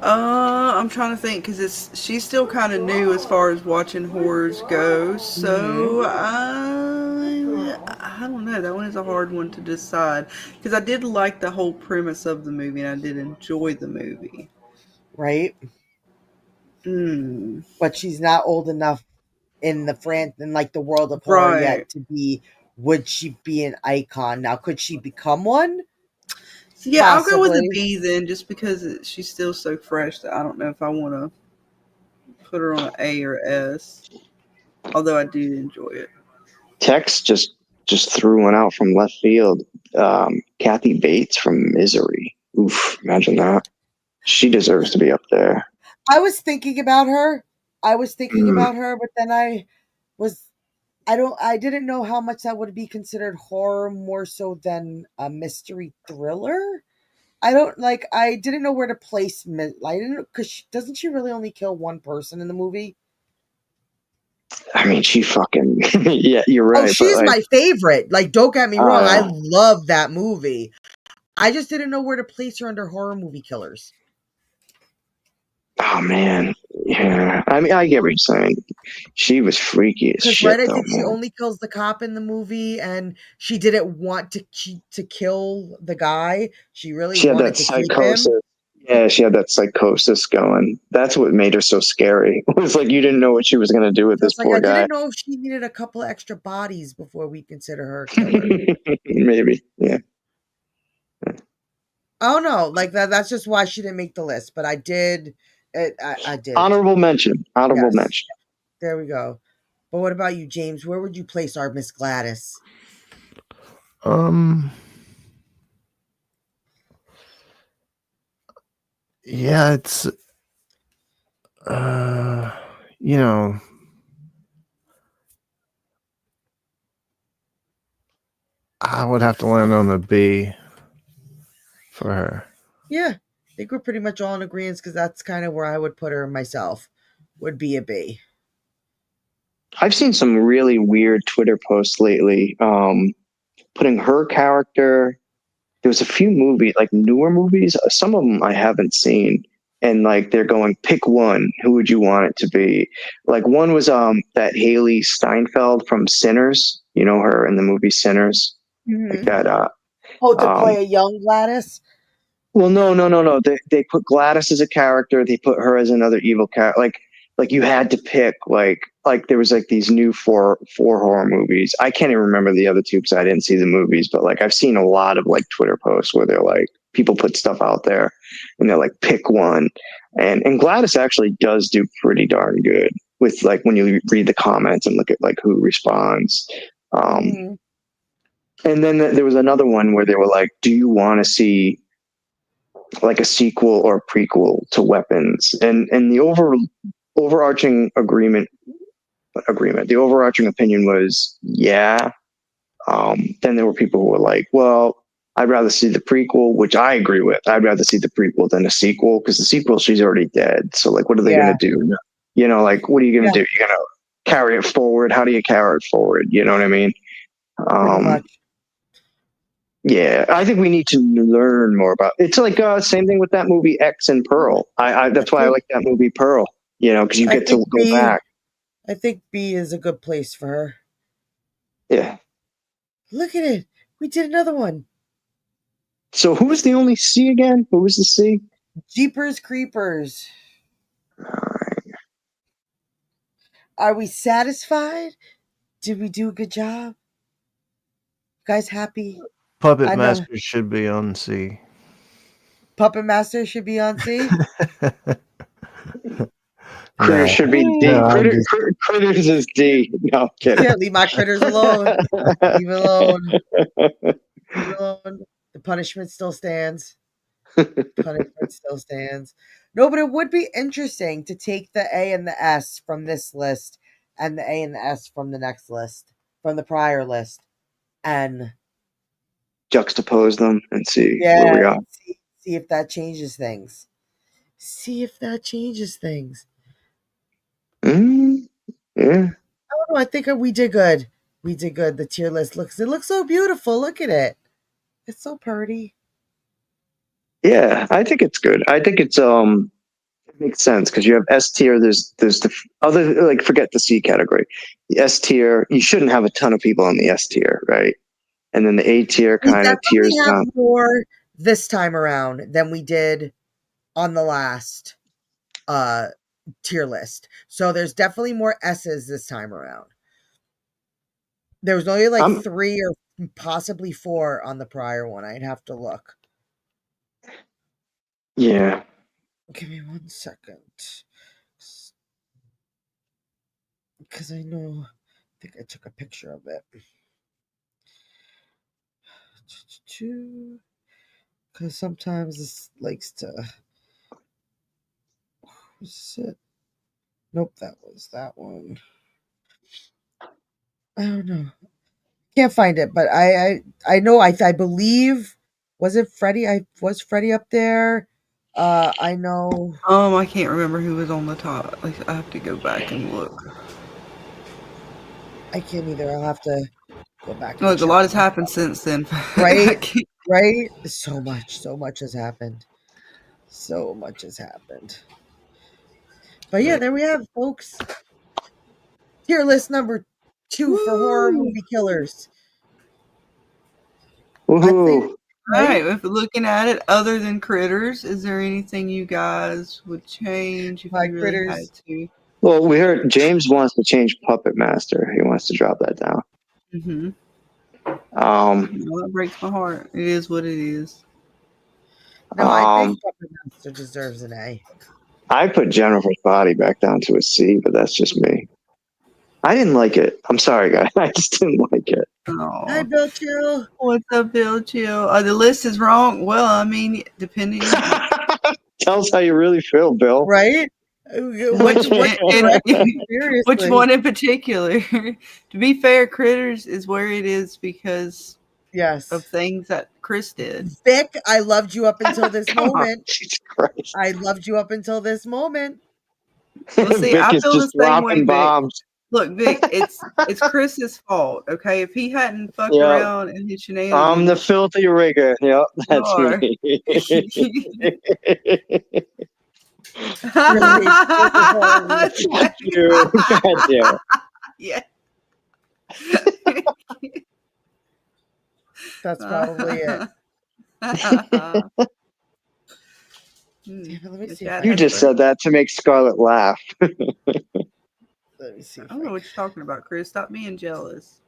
S3: I'm trying to think, because she's still kind of new as far as watching horrors go. So I don't know. That one is a hard one to decide, because I did like the whole premise of the movie, and I did enjoy the movie.
S2: Right. But she's not old enough in the world of horror yet to be. Would she be an icon now? Could she become one?
S3: Yeah, possibly. I'll go with a B then, just because she's still so fresh that I don't know if I want to put her on an A or S. Although I do enjoy it.
S5: Tex just threw one out from left field. Kathy Bates from Misery. Oof, imagine that. She deserves to be up there.
S2: I was thinking about her. But then I didn't know how much that would be considered horror more so than a mystery thriller. I didn't know where to place. I didn't, because doesn't she really only kill one person in the movie?
S5: She fucking yeah, you're right.
S2: Oh, she's my favorite. Don't get me wrong, I love that movie. I just didn't know where to place her under horror movie killers.
S5: Oh man, yeah. I get what you're saying. She was freaky as shit. Right,
S2: she only kills the cop in the movie, and she didn't want to kill the guy. She wanted that
S5: psychosis.
S2: Keep him.
S5: Yeah, she had that psychosis going. That's what made her so scary. It was like you didn't know what she was going to do with this poor guy.
S2: I didn't know if she needed a couple extra bodies before we consider her a killer.
S5: Maybe, yeah.
S2: Oh no, that's just why she didn't make the list. But I did. I did.
S5: Honorable mention. Mention.
S2: There we go. But what about you, James? Where would you place our Miss Gladys?
S4: Yeah, it's I would have to land on the B for her.
S2: Yeah, I think we're pretty much all in agreement, because that's kind of where I would put her myself. Would be a B.
S5: I've seen some really weird Twitter posts lately, putting her character. There was a few movies, newer movies. Some of them I haven't seen, and they're going, pick one. Who would you want it to be? One was that Haley Steinfeld from Sinners. You know her in the movie Sinners.
S2: Mm-hmm. To play a young Gladys.
S5: Well, no. They put Gladys as a character. They put her as another evil character. You had to pick. There was these new four horror movies. I can't even remember the other two because I didn't see the movies. But I've seen a lot of Twitter posts where they're people put stuff out there, and they're like, pick one, and Gladys actually does do pretty darn good with like when you read the comments and look at like who responds. And then there was another one where they were like, do you want to see like a sequel or a prequel to Weapons? And the overarching the overarching opinion was, yeah. Then there were people who were like, well, I'd rather see the prequel, which I agree with. I'd rather see the prequel than a sequel, because the sequel, she's already dead. So like, what are they going to do? You know, like, what are you going to do? You're going to carry it forward? How do you carry it forward? You know what I mean? Yeah, I think we need to learn more about it. It's like same thing with that movie X and Pearl. That's why I like that movie Pearl, you know, because you get to go back.
S2: I think B is a good place for her.
S5: Yeah.
S2: Look at it. We did another one.
S5: So who was the only C again? Who was the C?
S2: Jeepers Creepers.
S5: All right.
S2: Are we satisfied? Did we do a good job? You guys happy?
S4: Puppet Master should be on C.
S2: Puppet Master should be on C?
S5: Critters should be D.
S4: No,
S5: Critters is D. No, I'm kidding.
S2: Yeah, leave my critters alone. Leave it alone. Leave it alone. The punishment still stands. Punishment still stands. No, but it would be interesting to take the A and the S from this list and the A and the S from the next list, from the prior list, and
S5: juxtapose them and see where we are.
S2: See if that changes things. See if that changes things.
S5: Yeah.
S2: I don't know. I think we did good. We did good. The tier list looks so beautiful. Look at it. It's so pretty.
S5: Yeah, I think it's good. I think it's it makes sense because you have S tier. There's the other, like, forget the C category. The S tier, you shouldn't have a ton of people on the S tier, right? And then the A tier kind of tiers down.
S2: More this time around than we did on the last tier list. So there's definitely more S's this time around. There was only like 3 or possibly 4 on the prior one. I'd have to look.
S5: Yeah.
S2: Give me 1 second. Because I think I took a picture of it. Because sometimes this likes to. What's it? Nope, that was that one. I don't know. Can't find it, but I know. I believe, was it Freddie? Was Freddie up there? I know.
S3: I can't remember who was on the top. Like, I have to go back and look.
S2: I can't either. I'll have to go back.
S3: Look, a lot has happened since then.
S2: Right? Right? So much has happened. So much has happened. But yeah, there we have it, folks. Tier list number 2 for horror movie killers.
S5: Woohoo!
S3: Alright, if looking at it, other than Critters, is there anything you guys would change if you really had to?
S5: Well, we heard James wants to change Puppet Master. He wants to drop that down.
S3: Mm-hmm. That breaks my heart. It is what it is.
S2: No, I think Puppet Master deserves an A.
S5: I put Jennifer's Body back down to a C, but that's just me. I didn't like it. I'm sorry, guys. I just didn't like it.
S3: Oh.
S2: Hi, Bill Chill.
S3: What's up, Bill Chill? The list is wrong. Well, I mean, depending.
S5: Tell us how you really feel, Bill.
S2: Right?
S3: Which one in particular? To be fair, Critters is where it is because of things that Chris did.
S2: Vic, I loved you up until this moment.
S5: Jesus Christ.
S2: I loved you up until this moment.
S3: Well, see,
S5: Vic
S3: I
S5: is
S3: feel the
S5: just
S3: same way,
S5: bombs.
S3: Vic. Look, Vic, it's Chris's fault, okay? If he hadn't fucked around in his shenanigans.
S5: I'm the filthy rigger. Yep, that's me. Fuck you. God damn.
S3: Yeah.
S2: That's probably it. Let me see.
S5: You just said that to make Scarlet laugh.
S2: Let me see.
S3: I don't know what you're talking about, Chris. Stop being jealous.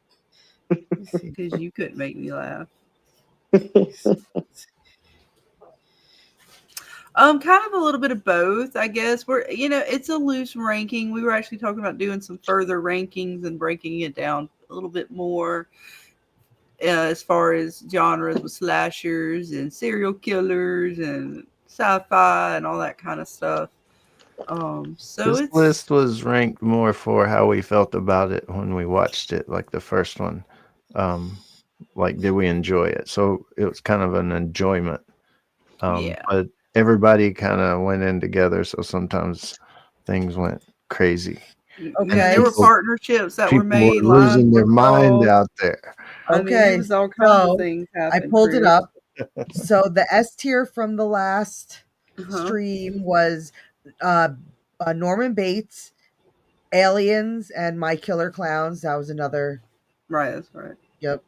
S3: Because you couldn't make me laugh. Kind of a little bit of both, I guess. It's a loose ranking. We were actually talking about doing some further rankings and breaking it down a little bit more as far as genres with slashers and serial killers and sci-fi and all that kind of stuff. So
S4: This list was ranked more for how we felt about it when we watched it, like the first one. Like, did we enjoy it? So it was kind of an enjoyment. But everybody kind of went in together, so sometimes things went crazy.
S3: Okay, there were partnerships that were made.
S4: Were losing their mind out there.
S2: Okay,
S3: it was all kinds of things
S2: I
S3: happening.
S2: pulled it up. So the S tier from the last stream was Norman Bates, Aliens, and My Killer Clowns. That was another.
S3: Right, that's right.
S2: Yep.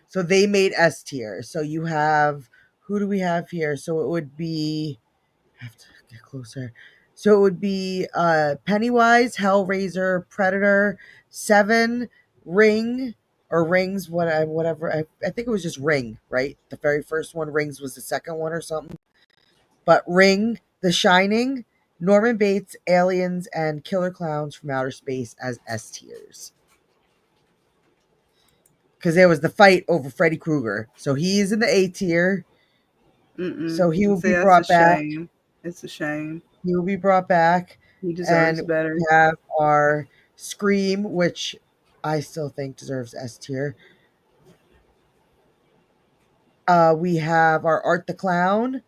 S2: So they made S tier. So you have, who do we have here? So it would be, I have to get closer. So it would be Pennywise, Hellraiser, Predator, Seven, Ring, or Rings, whatever. I think it was just Ring, right? The very first one. Rings was the second one or something. But Ring, The Shining, Norman Bates, Aliens, and Killer Clowns from Outer Space as S tiers. Because there was the fight over Freddy Krueger. So he's in the A tier. So he will be brought back.
S3: It's a shame.
S2: He will be brought back.
S3: He deserves better.
S2: We have our Scream, which I still think deserves S tier. We have our Art the Clown,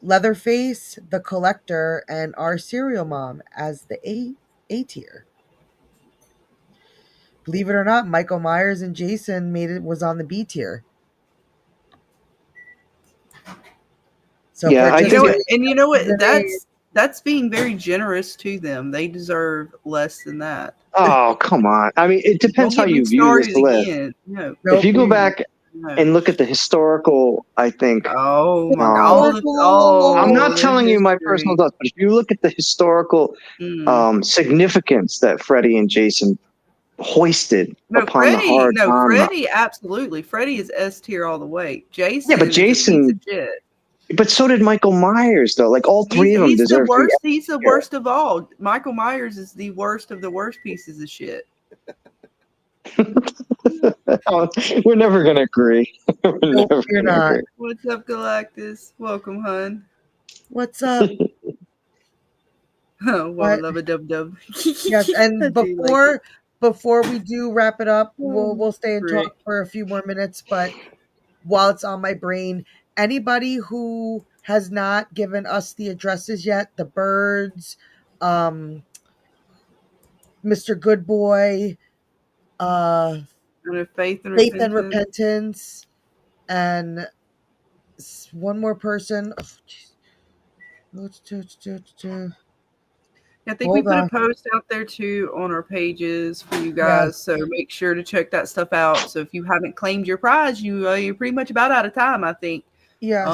S2: Leatherface, The Collector, and our Serial Mom as the A tier. Believe it or not, Michael Myers and Jason was on the B tier. So
S5: yeah, I think
S3: you know what? That's being very generous to them. They deserve less than that.
S5: Oh, come on. I mean, it depends how you view this list.
S3: No.
S5: If you go back and look at the historical, I think.
S3: Oh my God!
S5: I'm not telling you my personal thoughts, but if you look at the historical significance that Freddy and Jason hoisted upon the hard time.
S3: Freddy, absolutely. Freddy is S tier all the way. Jason,
S5: yeah, but Jason, but so did Michael Myers, though. Like all three of them deserve.
S3: He's the worst of all. Michael Myers is the worst of the worst pieces of shit.
S5: We're never gonna agree.
S2: You're not.
S5: Agree.
S3: What's up, Galactus? Welcome, hun.
S2: What's up?
S3: What? Love a dub.
S2: Yes, and before we do wrap it up, we'll stay and talk for a few more minutes. But while it's on my brain, anybody who has not given us the addresses yet, the Birds, Mr. Good Boy,
S3: Faith and
S2: Repentance, and one more person.
S3: I think we put a post out there too on our pages for you guys, so make sure to check that stuff out. So if you haven't claimed your prize, you're pretty much about out of time, I think.
S2: Yes.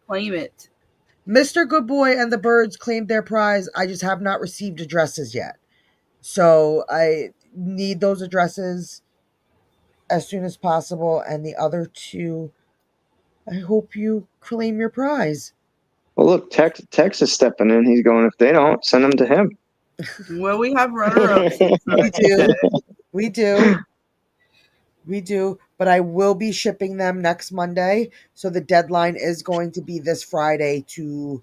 S3: Claim it.
S2: Mr. Good Boy and the Birds claimed their prize. I just have not received addresses yet. So I need those addresses as soon as possible. And the other two, I hope you claim your prize.
S5: Well, look, Tex is stepping in. He's going, if they don't, send them to him.
S3: Well, we have runner-ups.
S2: We do. But I will be shipping them next Monday. So the deadline is going to be this Friday to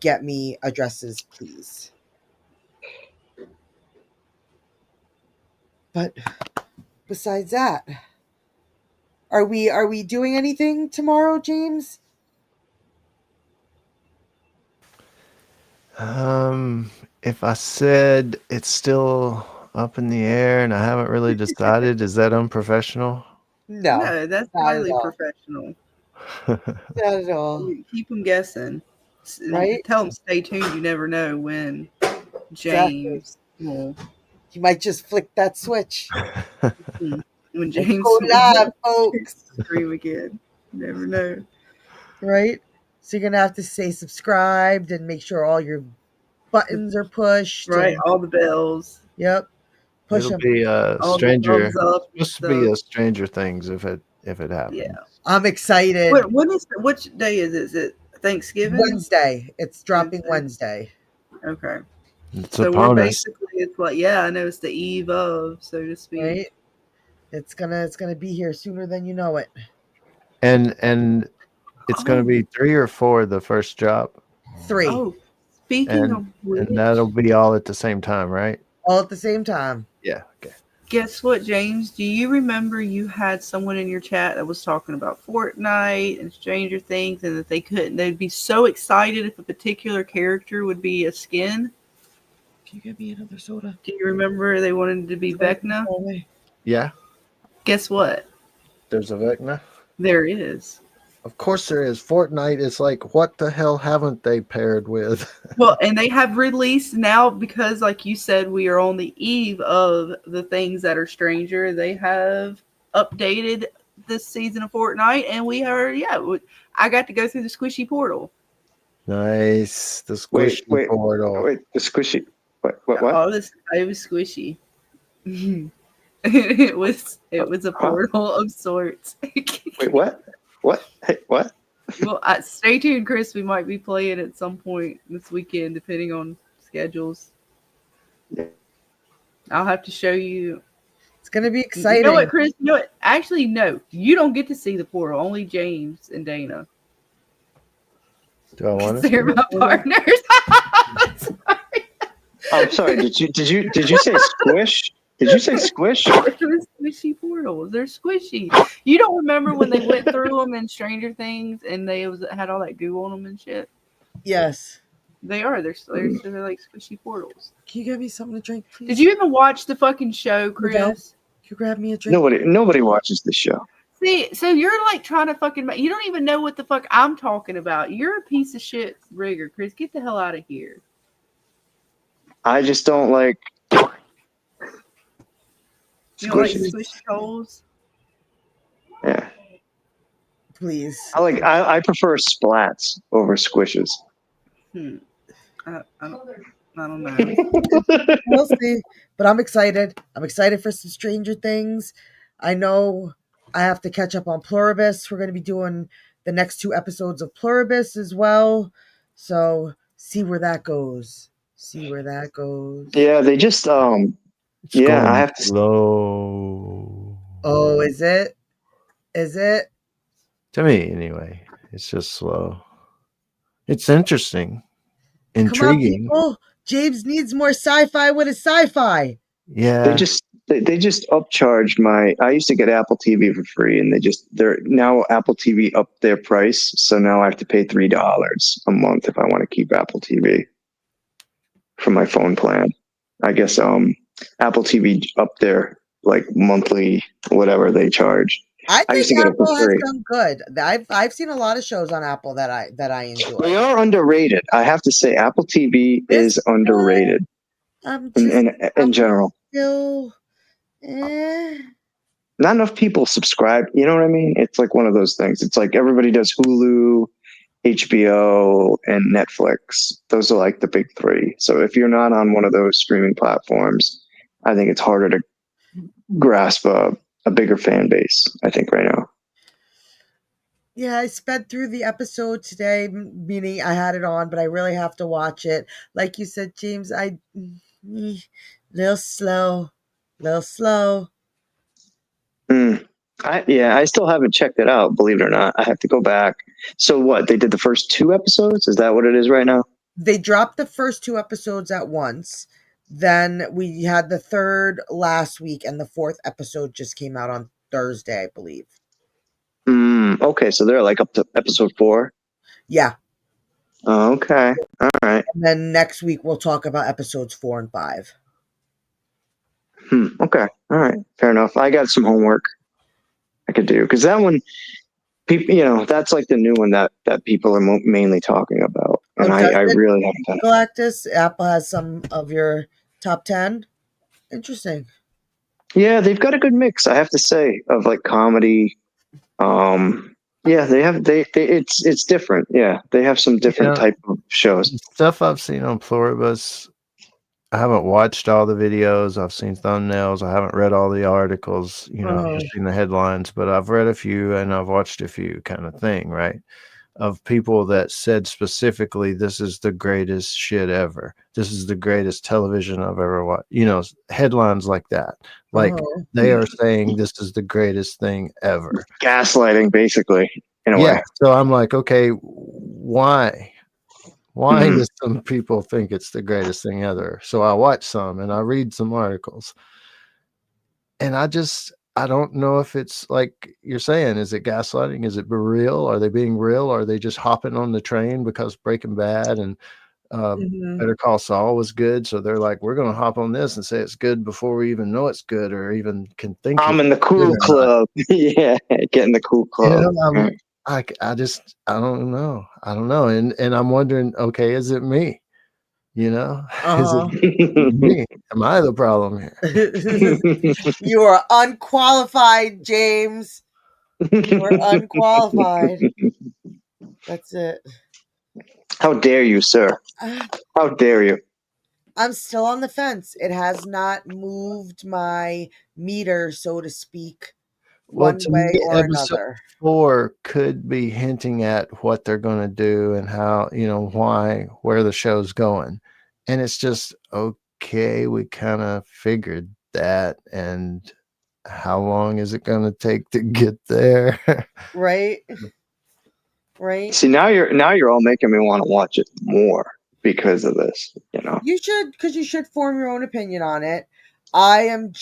S2: get me addresses, please. But besides that, are we doing anything tomorrow, James?
S4: If I said it's still up in the air and I haven't really decided, is that unprofessional?
S3: No, that's highly professional.
S2: Not at all.
S3: Keep them guessing.
S2: Right?
S3: Tell them stay tuned. You never know when James will.
S2: You might just flick that switch.
S3: When James
S2: go live, folks.
S3: Scream again. You never know.
S2: Right? So you're going to have to stay subscribed and make sure all your buttons are pushed.
S3: Right, all the bells.
S2: Yep. Push
S4: It'll
S2: them.
S4: be a Stranger. Supposed to be a Stranger Things if it happens.
S3: Yeah.
S2: I'm excited.
S3: Which day is it? Is it Thanksgiving?
S2: Wednesday. It's dropping Wednesday.
S3: Okay.
S4: It's
S3: So
S4: upon
S3: we're
S4: us.
S3: basically, it's like, yeah, I know it's the eve of, so to speak.
S2: Right? It's gonna be here sooner than you know it.
S4: And it's going to be 3 or 4 the first drop.
S2: 3.
S3: Oh, speaking of which,
S4: and that'll be all at the same time, right?
S2: All at the same time.
S4: Yeah. Okay.
S3: guess what, James? Do you remember you had someone in your chat that was talking about Fortnite and Stranger Things, and that they'd be so excited if a particular character would be a skin?
S2: Can you get me another soda?
S3: Do you remember they wanted to be Vecna?
S4: Yeah.
S3: Guess what?
S4: There's a Vecna.
S3: There is.
S4: Of course there is. Fortnite is like, what the hell haven't they paired with?
S3: Well, and they have released now, because like you said, we are on the eve of the things that are Stranger. They have updated this season of Fortnite, and we are, I got to go through the squishy portal.
S4: Nice. The squishy portal.
S5: Wait, the squishy. What?
S3: Oh, it was squishy. it was a portal of sorts.
S5: Wait, what? What? Hey, what?
S3: Well, stay tuned, Chris. We might be playing at some point this weekend, depending on schedules.
S5: Yeah.
S3: I'll have to show you.
S2: It's gonna be exciting.
S3: You know what, Chris? You know what? Actually, no. You don't get to see the portal. Only James and Dana.
S4: Do I want to?
S3: They're my partners.
S5: I'm sorry. Did you say squish? Did you say squish?
S3: They're squishy portals. They're squishy. You don't remember when they went through them in Stranger Things and they had all that goo on them and shit?
S2: Yes.
S3: They are. They're like squishy portals.
S2: Can you get me something to drink, please?
S3: Did you even watch the fucking show, Chris?
S2: Can you grab me a drink?
S5: Nobody watches this show.
S3: See, so you're like trying to fucking. You don't even know what the fuck I'm talking about. You're a piece of shit rigger, Chris. Get the hell out of here.
S5: I just don't like.
S3: You don't like squishy holes?
S5: Yeah.
S2: Please.
S5: I prefer splats over squishes.
S3: I don't know.
S2: We'll see. But I'm excited. I'm excited for some Stranger Things. I know I have to catch up on Pluribus. We're going to be doing the next 2 episodes of Pluribus as well. So see where that goes.
S5: Yeah, they just I have to.
S4: Slow.
S2: Oh, is it? Is it?
S4: To me, anyway. It's just slow. It's interesting. Intriguing.
S2: Come on, people. James needs more sci-fi with his sci-fi.
S4: Yeah.
S5: They just upcharged my. I used to get Apple TV for free, and they're now Apple TV upped their price, so now I have to pay $3 a month if I want to keep Apple TV for my phone plan. I guess Apple TV up their like monthly whatever they charge.
S2: I
S5: used
S2: think
S5: to get it
S2: Apple
S5: for
S2: has
S5: free.
S2: done good. I've seen a lot of shows on Apple that I enjoy.
S5: They are underrated. I have to say, Apple TV is underrated in general.
S2: Still,
S5: Not enough people subscribe. You know what I mean? It's like one of those things. It's like everybody does Hulu, HBO, and Netflix. Those are like the big 3. So if you're not on one of those streaming platforms, I think it's harder to grasp a bigger fan base, I think, right now.
S2: Yeah, I sped through the episode today, meaning I had it on, but I really have to watch it. Like you said, James, little slow.
S5: I still haven't checked it out, believe it or not. I have to go back. So what? They did the first 2 episodes? Is that what it is right now?
S2: They dropped the first 2 episodes at once. Then we had the 3rd last week, and the 4th episode just came out on Thursday, I believe.
S5: Okay, so they're like up to episode 4?
S2: Yeah.
S5: Okay. All right.
S2: And then next week we'll talk about episodes 4 and 5.
S5: Okay. All right. Fair enough. I got some homework I could do, because that one, people, that's like the new one that people are mainly talking about, and I really haven't done it.
S2: Galactus, Apple has some of your top 10. Interesting.
S5: Yeah, they've got a good mix, I have to say, of like comedy. Yeah, it's different. Yeah, they have some different type of shows.
S4: Stuff I've seen on Pluribus. I haven't watched all the videos. I've seen thumbnails. I haven't read all the articles. I've just seen the headlines, but I've read a few and I've watched a few, kind of thing, right? of people that said specifically, this is the greatest shit ever. This is the greatest television I've ever watched. You know, headlines like that. Like they are saying this is the greatest thing ever.
S5: Gaslighting, basically, in a way.
S4: So I'm like, okay, why? Why do some people think it's the greatest thing ever? So I watch some and I read some articles. And I don't know if it's like you're saying, is it gaslighting? Is it real? Are they being real? Are they just hopping on the train because Breaking Bad and Better Call Saul was good? So they're like, we're going to hop on this and say it's good before we even know it's good or even can think
S5: I'm in the cool club. Yeah, get in the cool club.
S4: You know, I don't know. I don't know. And I'm wondering, okay, is it me? You know, is it me? Am I the problem here?
S2: You are unqualified, James. You are unqualified. That's it.
S5: How dare you, sir? How dare you?
S2: I'm still on the fence. It has not moved my meter, so to speak, one way or another.
S4: 4 could be hinting at what they're going to do and how, you know, where the show's going. And it's just, okay, we kind of figured that. And how long is it going to take to get there?
S2: Right. Right.
S5: See, now you're all making me want to watch it more because of this, you know.
S2: You should, because you should form your own opinion on it. I'm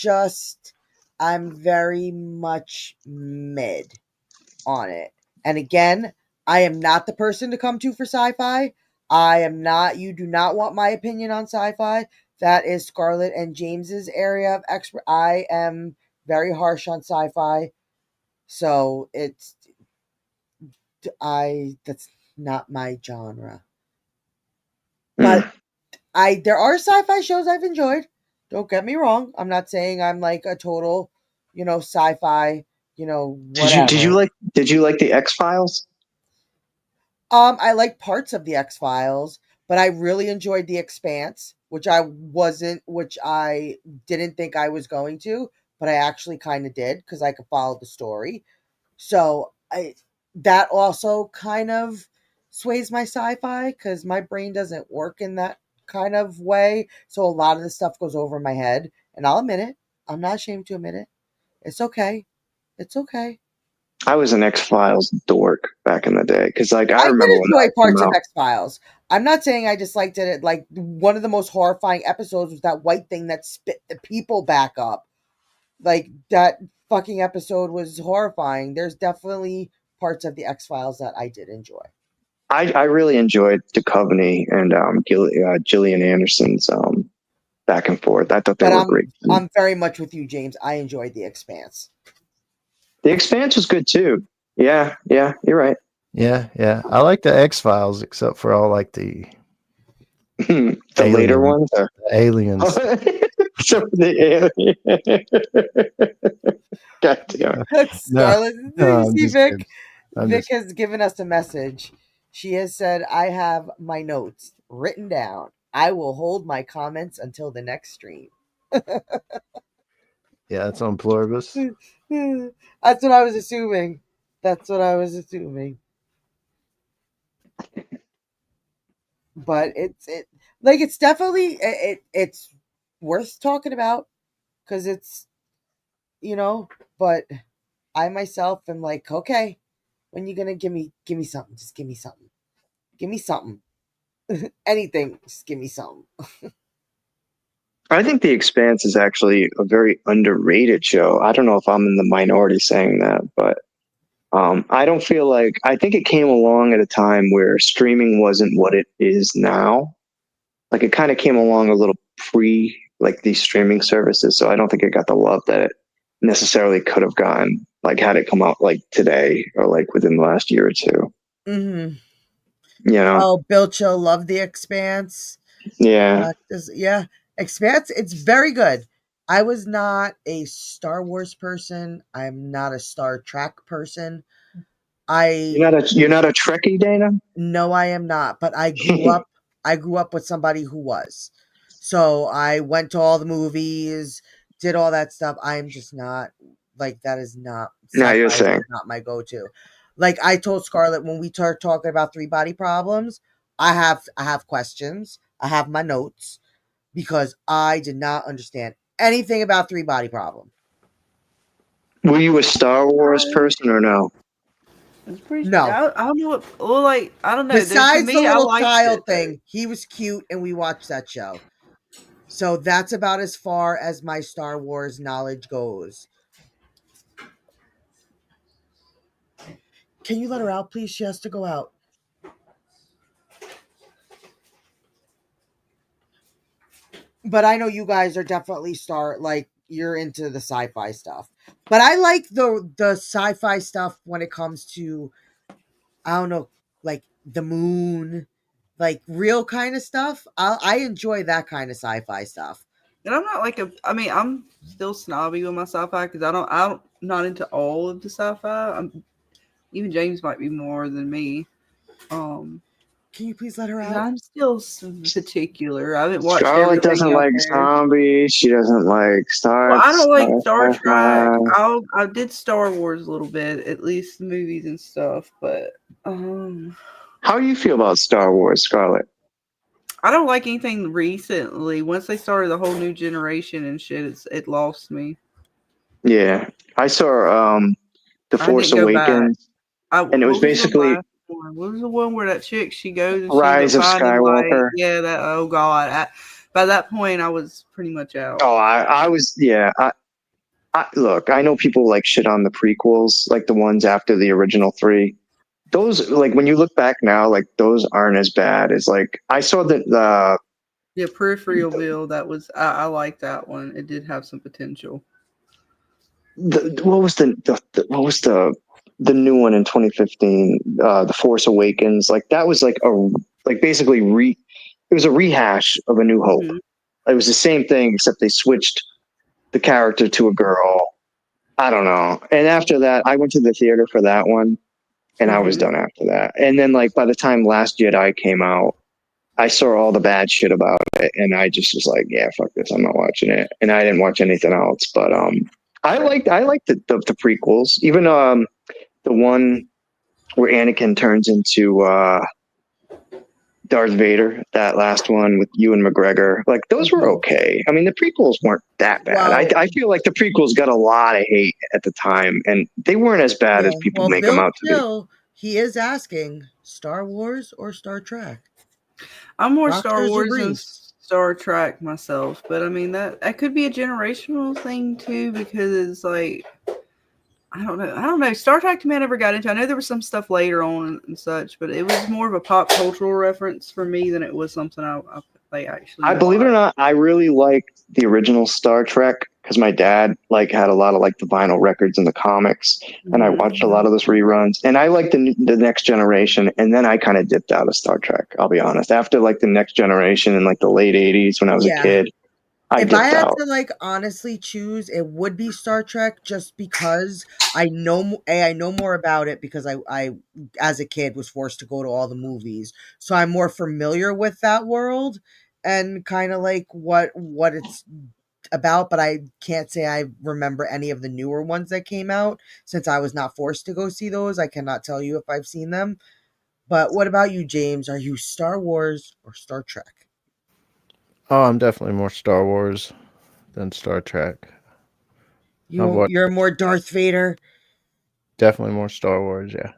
S2: very much mid on it. And again, I am not the person to come to for sci-fi. You do not want my opinion on sci-fi. That is Scarlet and James's area of expert. I am very harsh on sci-fi. So that's not my genre. But there are sci-fi shows I've enjoyed. Don't get me wrong. I'm not saying I'm like a total, sci-fi, whatever.
S5: Did you like the X-Files?
S2: I like parts of the X-Files, but I really enjoyed The Expanse, which I didn't think I was going to, but I actually kind of did because I could follow the story. So that also kind of sways my sci-fi because my brain doesn't work in that kind of way. So a lot of the stuff goes over my head, and I'll admit it. I'm not ashamed to admit it. It's okay. It's okay.
S5: I was an X-Files dork back in the day because, like, I remember
S2: did
S5: when
S2: enjoy parts of X-Files. I'm not saying I disliked it. Like, one of the most horrifying episodes was that white thing that spit the people back up. Like, that fucking episode was horrifying. There's definitely parts of the X-Files that I did enjoy.
S5: I really enjoyed Duchovny and Gillian Anderson's back and forth. I thought they were great.
S2: I'm very much with you, James. I enjoyed The Expanse.
S5: The Expanse was good too. Yeah, you're right.
S4: Yeah. I like the X-Files, except for all like the
S5: later ones,
S4: the aliens.
S5: Except for the alien. God damn.
S2: Scarlet.
S4: No,
S2: See, Vic has given us a message. She has said, "I have my notes written down. I will hold my comments until the next stream."
S4: Yeah, it's on Pluribus.
S2: That's what I was assuming. But it's definitely it's worth talking about because it's but I myself am like, okay, when you gonna give me something? Just give me something. Anything, just give me something.
S5: I think The Expanse is actually a very underrated show. I don't know if I'm in the minority saying that, but I don't feel like, I think it came along at a time where streaming wasn't what it is now. Like, it kind of came along a little pre like these streaming services, so I don't think it got the love that it necessarily could have gotten, like had it come out like today or like within the last year or two.
S2: Mm-hmm.
S5: You know?
S2: Oh, Bill Chill loved The Expanse.
S5: Yeah.
S2: Expanse, it's very good. I was not a Star Wars person. I'm not a Star Trek person.
S5: You're not a Trekkie, Dana?
S2: No, I am not. But I grew up with somebody who was. So I went to all the movies, did all that stuff. I'm just not like that. Is not.
S5: Now you're saying
S2: not my go-to. Like I told Scarlet when we start talking about three body problems, I have questions. I have my notes because I did not understand anything about three body problem.
S5: Were you a Star Wars person or no?
S3: It's pretty.
S2: No.
S3: I don't know what. Well, like I don't know. To
S2: Besides the
S3: me, I
S2: little
S3: liked
S2: child
S3: it, though.
S2: thing, he was cute and we watched that show. So that's about as far as my Star Wars knowledge goes. Can you let her out, please? She has to go out. But I know you guys are definitely you're into the sci-fi stuff. But I like the sci-fi stuff when it comes to, I don't know, like the moon, like real kind of stuff. I enjoy that kind of sci-fi stuff.
S3: And I'm not like I mean, I'm still snobby with my sci-fi because I'm not into all of the sci-fi. Even James might be more than me.
S2: Can you please let her out?
S3: I'm still particular. I haven't watched
S5: Scarlet
S3: everything
S5: doesn't
S3: out
S5: like
S3: there.
S5: zombies. She doesn't like Star.
S3: Well, I don't like Star Trek.
S5: Sci-fi.
S3: I did Star Wars a little bit, at least the movies and stuff. But
S5: How do you feel about Star Wars, Scarlet?
S3: I don't like anything recently. Once they started the whole new generation and shit, it lost me.
S5: Yeah, I saw The Force Awakens, and it was basically
S3: What was the one where that chick she goes and
S5: Rise
S3: she's
S5: of
S3: finding
S5: Skywalker.
S3: like, yeah, that oh god. By that point, I was pretty much out.
S5: Oh, I was, yeah. Look, I know people like shit on the prequels, like the ones after the original three. Those, like, when you look back now, like those aren't as bad as like I saw the
S3: Peripheral Bill. That was I like that one. It did have some potential.
S5: what was the new one in 2015, The Force Awakens. Like that was like basically it was a rehash of A New Hope. It was the same thing except they switched the character to a girl. I don't know. And after that, I went to the theater for that one, and I was done after that. And then like by the time Last Jedi came out, I saw all the bad shit about it, and I just was like, yeah, fuck this, I'm not watching it. And I didn't watch anything else. But I liked the prequels, even the one where Anakin turns into Darth Vader, that last one with Ewan McGregor. Like those were okay. I mean, the prequels weren't that bad.
S2: Wow.
S5: I feel like the prequels got a lot of hate at the time, and they weren't as bad as people make them out to be.
S2: He is asking Star Wars or Star Trek.
S3: I'm more
S2: Rockstars
S3: Star Wars than
S2: agrees.
S3: Star Trek myself, but I mean that could be a generational thing too, because it's like I don't know. Star Trek to me I never got into. I know there was some stuff later on and such, but it was more of a pop cultural reference for me than it was something I actually.
S5: I believe it or not, I really liked the original Star Trek because my dad like had a lot of like the vinyl records and the comics, and I watched a lot of those reruns. And I liked the Next Generation, and then I kind of dipped out of Star Trek. I'll be honest. After like the Next Generation in like the late '80s when I was a kid,
S2: if I had to like honestly choose, it would be Star Trek, just because I know more about it because I as a kid was forced to go to all the movies, so I'm more familiar with that world and kind of like what it's about. But I can't say I remember any of the newer ones that came out since I was not forced to go see those. I cannot tell you if I've seen them. But what about you, James? Are you Star Wars or Star Trek?
S4: Oh, I'm definitely more Star Wars than Star Trek.
S2: You're more Darth Vader?
S4: Definitely more Star Wars, yeah.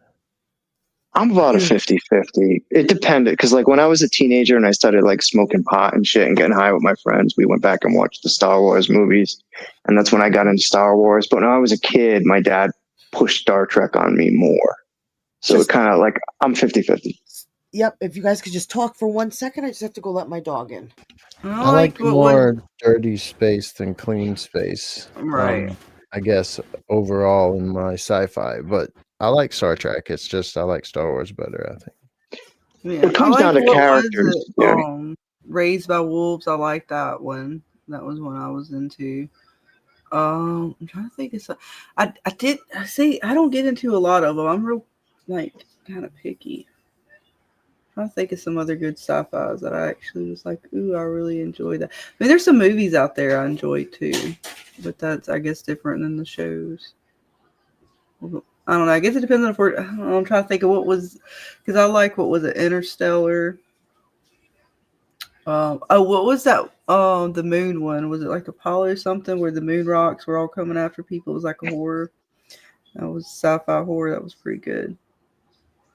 S5: I'm about a 50-50. It depended, because like when I was a teenager and I started like smoking pot and shit and getting high with my friends, we went back and watched the Star Wars movies, and that's when I got into Star Wars. But when I was a kid, my dad pushed Star Trek on me more. So it kind of like I'm 50-50.
S2: Yep, if you guys could just talk for 1 second, I just have to go let my dog in.
S4: I like more dirty space than clean space.
S3: Right.
S4: I guess overall in my sci-fi, but I like Star Trek. It's just I like Star Wars better, I think.
S3: Yeah,
S5: it comes down to characters.
S3: Raised by Wolves, I like that one. That was one I was into. I'm trying to think of some. I don't get into a lot of them. I'm real like kind of picky. I think of some other good sci-fis that I actually was like, ooh, I really enjoy that. I mean, there's some movies out there I enjoy too, but that's, I guess, different than the shows. I don't know. I guess it depends on if we're. I don't know, I'm trying to think of what was, because I like what was it, Interstellar. What was that? The moon one. Was it like Apollo something where the moon rocks were all coming after people? It was like a horror. That was sci-fi horror. That was pretty good.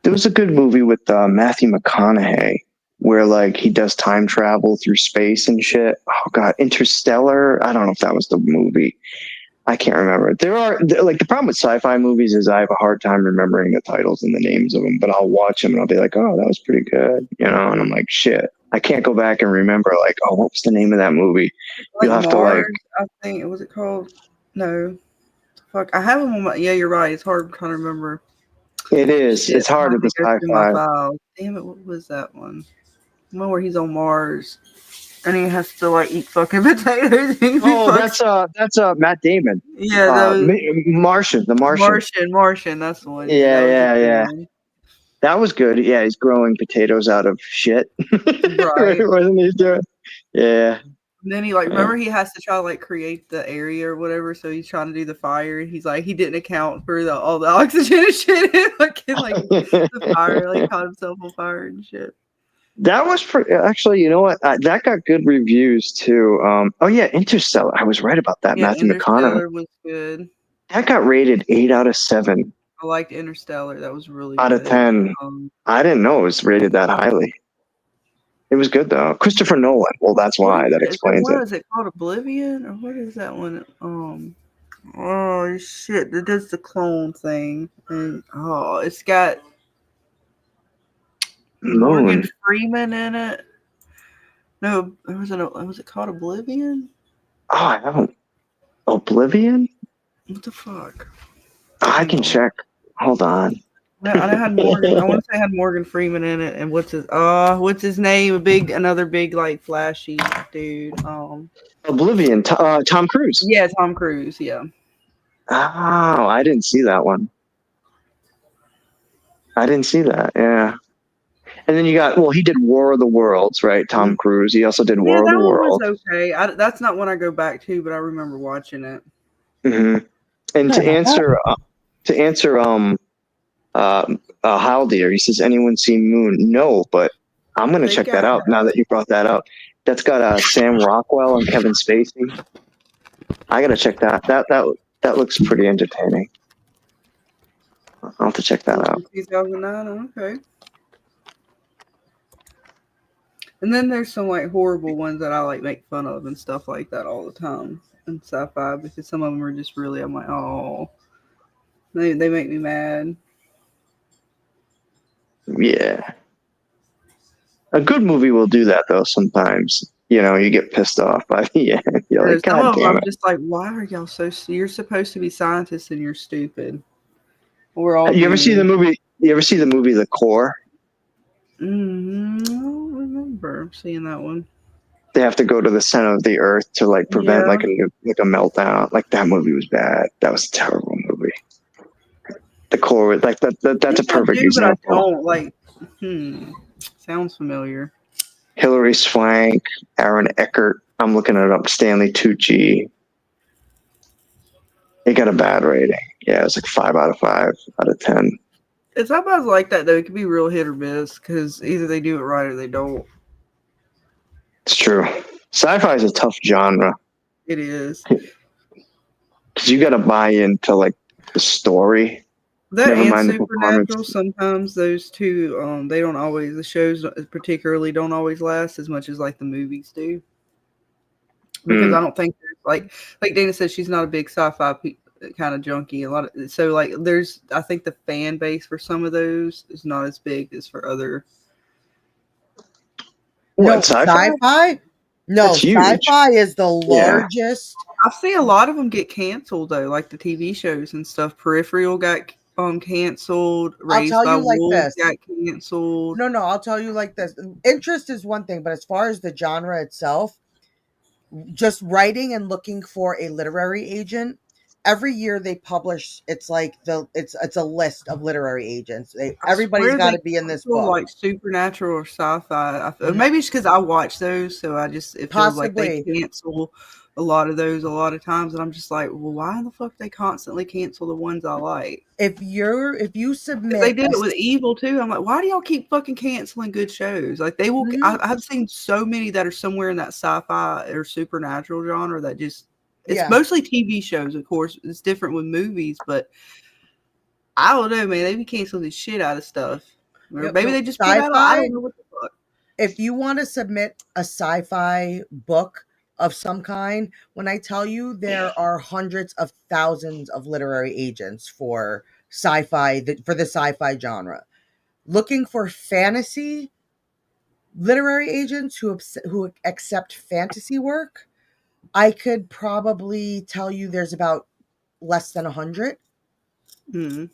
S5: There was a good movie with Matthew McConaughey where like he does time travel through space and shit. Oh god, Interstellar. I don't know if that was the movie. I can't remember. Like the problem with sci-fi movies is I have a hard time remembering the titles and the names of them, but I'll watch them and I'll be like, oh, that was pretty good, you know. And I'm like, shit, I can't go back and remember like, oh, what was the name of that movie?
S3: Like
S5: You'll have
S3: Mars,
S5: to like.
S3: I think was it called? No, fuck. I have them on my. Yeah, you're right. It's hard trying to remember.
S5: It is.
S3: Shit,
S5: It's hard
S3: I'm
S5: with the
S3: trying to go through my
S5: sci-fi.
S3: files. Damn it! What was that one? One where he's on Mars and he has to like eat fucking potatoes.
S5: Oh, that's Matt Damon.
S3: Yeah, those
S5: Martian, the Martian.
S3: Martian. That's the one.
S5: Yeah. That was good. Yeah, he's growing potatoes out of shit.
S3: Right.
S5: Wasn't he doing? Yeah.
S3: And then he remember he has to try to like create the area or whatever, so he's trying to do the fire. And he's like, he didn't account for all the oxygen and shit. The fire, like caught himself on fire and shit.
S5: That was actually, you know what? That got good reviews too. Oh yeah, Interstellar. I was right about that.
S3: Yeah,
S5: Matthew
S3: Interstellar
S5: McConaughey.
S3: was good.
S5: That got rated 8 out of 7
S3: I liked Interstellar. That was really
S5: out
S3: good.
S5: of 10. I didn't know it was rated that highly. It was good though. Christopher Nolan. Well, that's why. That explains it.
S3: What is it called? Oblivion? Or what is that one? Oh shit! It does the clone thing, and it's got Morgan Freeman in it. No, was it called Oblivion?
S5: Oh, I haven't. Oblivion?
S3: What the fuck?
S5: I can check. Hold on.
S3: No, I had Morgan. I want to say it had Morgan Freeman in it, and what's his name? Another big like flashy dude.
S5: Oblivion. Tom Cruise.
S3: Yeah, Tom Cruise. Yeah.
S5: Oh, I didn't see that one. I didn't see that. Yeah. And then you got, he did War of the Worlds, right? Tom Cruise. He also did War of the Worlds.
S3: Was okay. That's not one I go back to, but I remember watching it.
S5: Mm-hmm. And to answer, Haldir, he says, anyone seen Moon? No, but I'm gonna check that out now that you brought that up. That's got Sam Rockwell and Kevin Spacey. I gotta check that. That looks pretty entertaining. I'll have to check that out.
S3: 2009, okay. And then there's some like horrible ones that I like make fun of and stuff like that all the time in sci-fi because some of them are just really, I'm like, oh, they make me mad.
S5: Yeah. A good movie will do that though sometimes. You know, you get pissed off by the end. You're like, God damn it.
S3: I'm just like, why are y'all so you're supposed to be scientists and you're stupid. We're all
S5: You ever see the movie The Core?
S3: I don't remember seeing that one.
S5: They have to go to the center of the earth to like prevent like a meltdown. Like that movie was bad. That was a terrible movie. The Core, like that's a perfect example.
S3: But I don't like. Sounds familiar.
S5: Hilary Swank, Aaron Eckhart. I'm looking it up. Stanley Tucci. It got a bad rating. Yeah, it was like 5 out of 5 out of 10.
S3: It's almost like that though. It can be real hit or miss because either they do it right or they don't.
S5: It's true. Sci-fi is a tough genre.
S3: It is.
S5: Because you got to buy into like the story.
S3: That and Supernatural. Sometimes those two, they don't always. The shows particularly don't always last as much as like the movies do. Because I don't think like Dana said, she's not a big sci-fi kind of junkie. I think the fan base for some of those is not as big as for other.
S2: No, sci-fi? No, sci-fi is the largest.
S3: I see a lot of them get canceled though, like the TV shows and stuff. Peripheral got canceled. Raised by Wolves got canceled.
S2: No, I'll tell you like this. Interest is one thing, but as far as the genre itself, just writing and looking for a literary agent, every year they publish. It's like it's a list of literary agents. Everybody's got to be in this book.
S3: Like Supernatural or sci-fi. Maybe it's because I watch those, so it feels like they cancel a lot of those a lot of times, and I'm just like, well, why the fuck they constantly cancel the ones I like?
S2: If you submit,
S3: they did it with Evil too. I'm like, why do y'all keep fucking canceling good shows? Like they will. I've seen so many that are somewhere in that sci-fi or supernatural genre that just. It's mostly TV shows, of course. It's different with movies, but I don't know, man. They be canceling the shit out of stuff. Or maybe they just put out. I don't know what the fuck.
S2: If you want to submit a sci-fi book of some kind, when I tell you there are hundreds of thousands of literary agents for sci-fi, for the sci-fi genre, looking for fantasy literary agents who accept fantasy work, I could probably tell you there's about less than 100.
S3: Mm-hmm.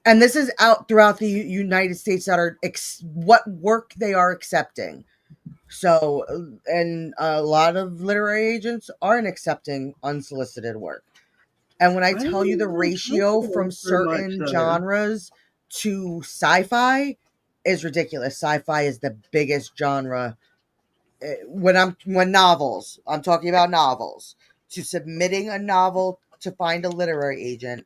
S2: And this is out throughout the United States that are what work they are accepting. So, and a lot of literary agents aren't accepting unsolicited work. And when I tell you the ratio from certain genres to sci-fi is ridiculous. Sci-fi is the biggest genre. When novels, I'm talking about novels, to submitting a novel to find a literary agent,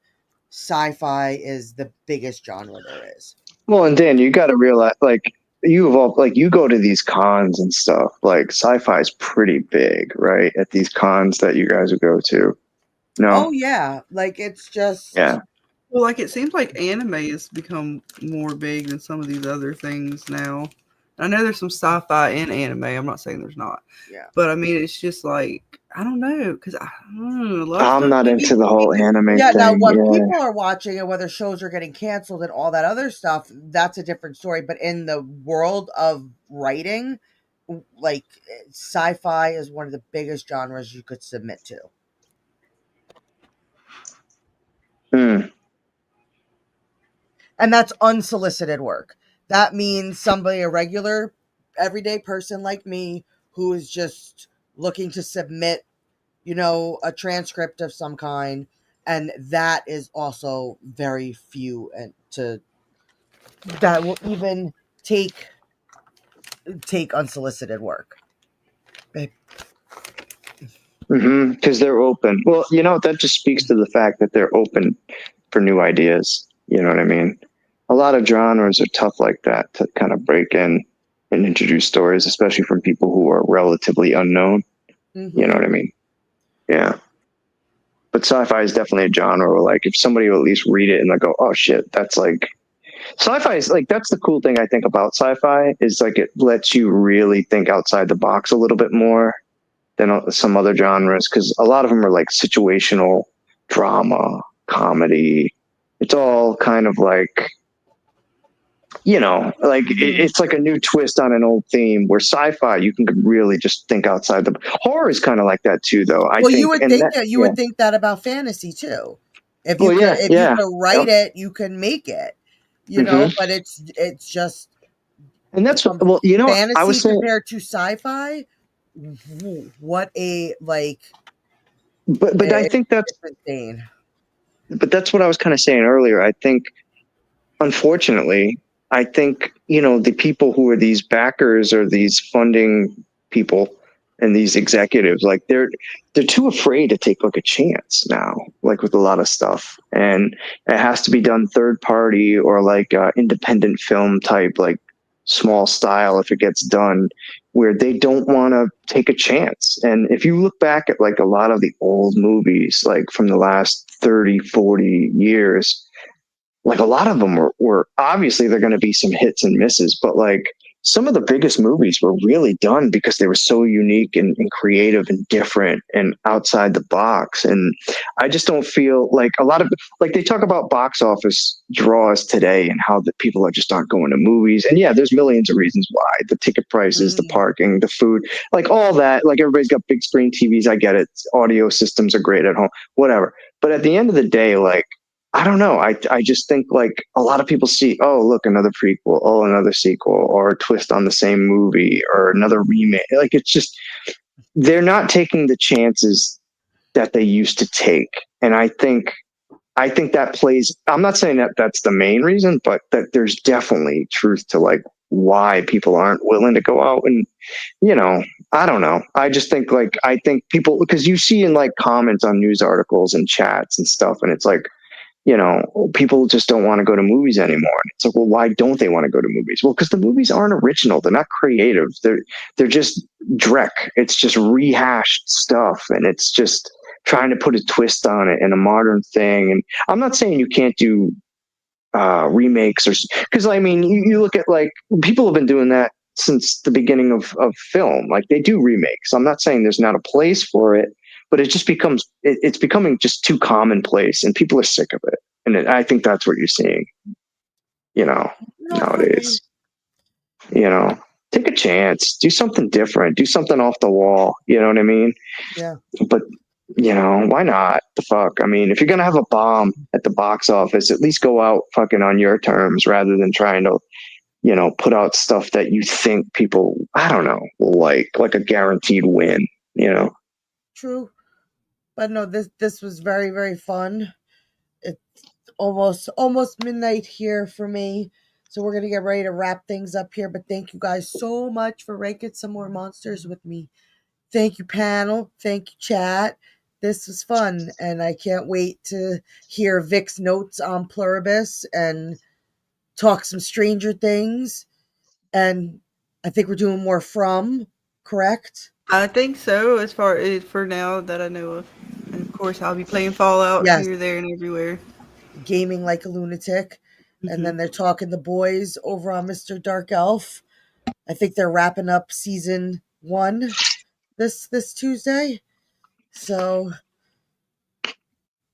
S2: sci-fi is the biggest genre there is.
S5: Well, and Dan, you got to realize, like, you evolve, like, you go to these cons and stuff. Like, sci-fi is pretty big, right? At these cons that you guys would go to. No.
S2: Oh yeah, like it's just
S5: yeah.
S3: Well, like it seems like anime has become more big than some of these other things now. I know there's some sci-fi in anime. I'm not saying there's not.
S2: Yeah.
S3: But I mean, it's just like I don't know because
S5: I'm not into the whole anime thing.
S2: Now, what people are watching and whether shows are getting canceled and all that other stuff, that's a different story. But in the world of writing, like sci-fi is one of the biggest genres you could submit to. And that's unsolicited work. That means somebody, a regular, everyday person like me, who is just looking to submit, a transcript of some kind. And that is also very few that will even take unsolicited work.
S5: Because they're open. Well, that just speaks to the fact that they're open for new ideas. You know what I mean? A lot of genres are tough like that to kind of break in and introduce stories, especially from people who are relatively unknown.
S2: Mm-hmm.
S5: You know what I mean? Yeah. But sci-fi is definitely a genre where, like, if somebody will at least read it and they go, oh shit, that's like, sci-fi is like, that's the cool thing I think about sci-fi is like, it lets you really think outside the box a little bit more than some other genres. Cause a lot of them are like situational drama, comedy. It's all kind of like, it's like a new twist on an old theme where sci-fi, you can really just think outside the horror is kind of like that too, though.
S2: You would think that about fantasy too. If you could write it, you can make it, but it's just,
S5: and that's fantasy
S2: I was saying, compared to sci-fi. What a like,
S5: but I think that's
S2: insane.
S5: But that's what I was kind of saying earlier. I think, unfortunately, the people who are these backers or these funding people and these executives, like they're too afraid to take like a chance now, like with a lot of stuff, and it has to be done third party or like independent film type, like small style if it gets done, where they don't want to take a chance. And if you look back at like a lot of the old movies, like from the last 30, 40 years, like a lot of them were obviously they're going to be some hits and misses, but like some of the biggest movies were really done because they were so unique and creative and different and outside the box. And I just don't feel like a lot of, like they talk about box office draws today and how the people are just aren't going to movies. And yeah, there's millions of reasons why: the ticket prices, the parking, the food, like all that. Like everybody's got big screen TVs. I get it. Audio systems are great at home, whatever. But at the end of the day, like, I don't know. I just think like a lot of people see, oh, look, another prequel, oh, another sequel, or a twist on the same movie, or another remake. Like it's just, they're not taking the chances that they used to take. And I think that plays, I'm not saying that that's the main reason, but that there's definitely truth to like why people aren't willing to go out and, you know, I don't know. I just think I think people, because you see in like comments on news articles and chats and stuff, and it's like, you know, people just don't want to go to movies anymore. And it's like, well, why don't they want to go to movies? Well, because the movies aren't original. They're not creative. They're just dreck. It's just rehashed stuff, and it's just trying to put a twist on it and a modern thing. And I'm not saying you can't do remakes, or because I mean, you look at like people have been doing that since the beginning of film. Like they do remakes. I'm not saying there's not a place for it, but it just becomes it's becoming just too commonplace, and people are sick of it. And I think that's what you're seeing, you know, nowadays. You know, take a chance, do something different, do something off the wall. You know what I mean?
S2: Yeah.
S5: But you know, why not? The fuck? I mean, if you're gonna have a bomb at the box office, at least go out fucking on your terms rather than trying to, you know, put out stuff that you think people, I don't know, will like a guaranteed win. You know.
S2: True. But no, this was very, very fun. It's almost midnight here for me. So we're going to get ready to wrap things up here. But thank you guys so much for ranking some more monsters with me. Thank you, panel. Thank you, chat. This was fun. And I can't wait to hear Vic's notes on Pluribus and talk some Stranger Things. And I think we're doing more From, correct?
S3: I think so, as far as for now that I know of. And of course, I'll be playing Fallout here, there, and everywhere.
S2: Gaming like a lunatic. Mm-hmm. And then they're talking the boys over on Mr. Darce'lph. I think they're wrapping up season 1 this Tuesday. So,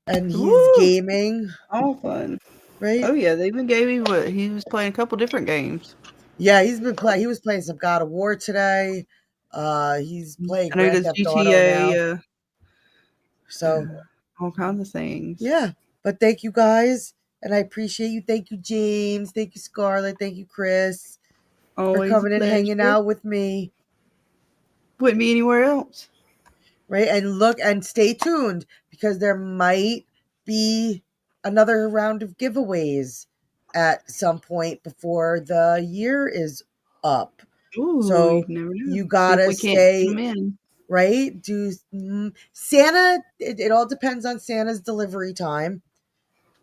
S2: and he's gaming.
S3: All fun.
S2: Right?
S3: Oh, yeah, they even gave me what? He was playing a couple different games.
S2: Yeah, he was playing some God of War today. He's playing Grand Theft Auto now. So
S3: all kinds of things.
S2: Yeah, but thank you guys, and I appreciate you. Thank you, James. Thank you, Scarlet. Thank you, Chris,
S3: always
S2: for coming and hanging out with me.
S3: Wouldn't be anywhere else,
S2: right? And look and stay tuned because there might be another round of giveaways at some point before the year is up.
S3: Ooh,
S2: so you gotta stay right. Do Santa? It all depends on Santa's delivery time.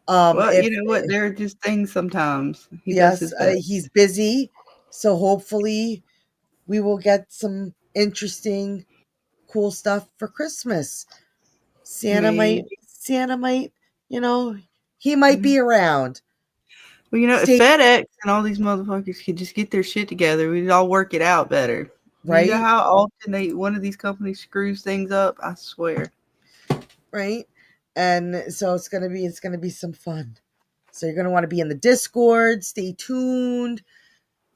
S3: Well, you know what? There are just things sometimes.
S2: He's busy, so hopefully we will get some interesting, cool stuff for Christmas. Santa might, you know, he might be around.
S3: Well, you know, if FedEx and all these motherfuckers could just get their shit together, we'd all work it out better. Right? You know how often one of these companies screws things up? I swear.
S2: Right? And so it's gonna be some fun. So you're gonna want to be in the Discord, stay tuned,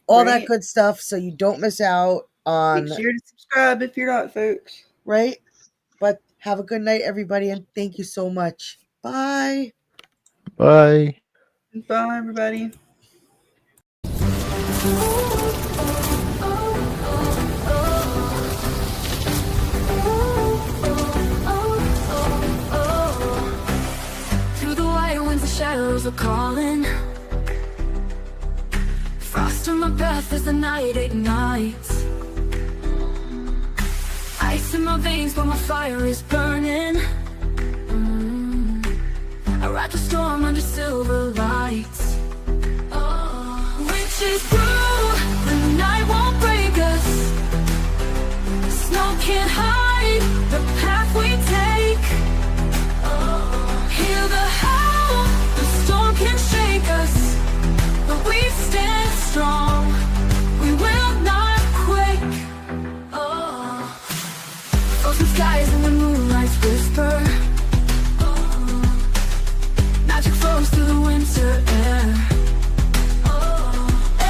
S2: all that good stuff, so you don't miss out on.
S3: Make sure to subscribe if you're not, folks.
S2: Right? But have a good night, everybody, and thank you so much. Bye.
S4: Bye.
S3: Bye, everybody.
S1: Through the white winds, the shadows are calling. Frost on my breath as the night ignites. Ice in my veins, but my fire is burning. I ride the storm under silver lights. Witches brew, the night won't break us. Snow can't hide the path we take. Hear the howl, the storm can shake us, but we stand strong. We will not quake. Frozen skies and the moonlight's whisper. Magic flows through the winter air.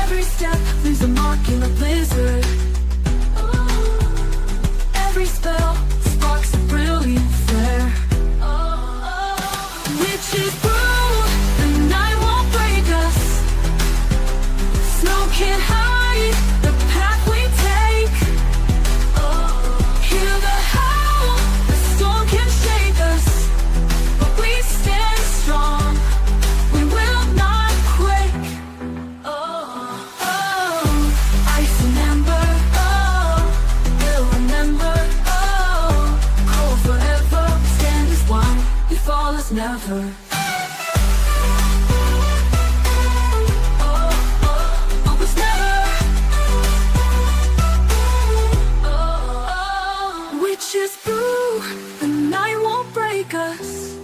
S1: Every step leaves a mark in the blizzard. Every spell sparks a brilliant flare. Witches brew, the night won't break us. Snow can't hide the path we take. Hear the howl, the storm can shake us, but we stand strong. We will not quake. shelter. Oh, was never. Witches brew, the night won't break us.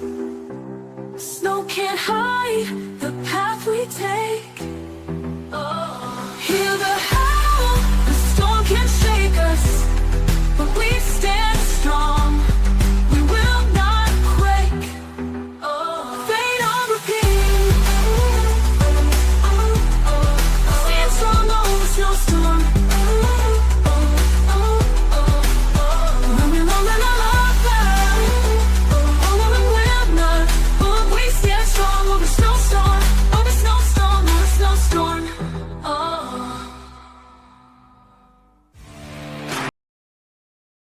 S1: Snow can't hide the path we take.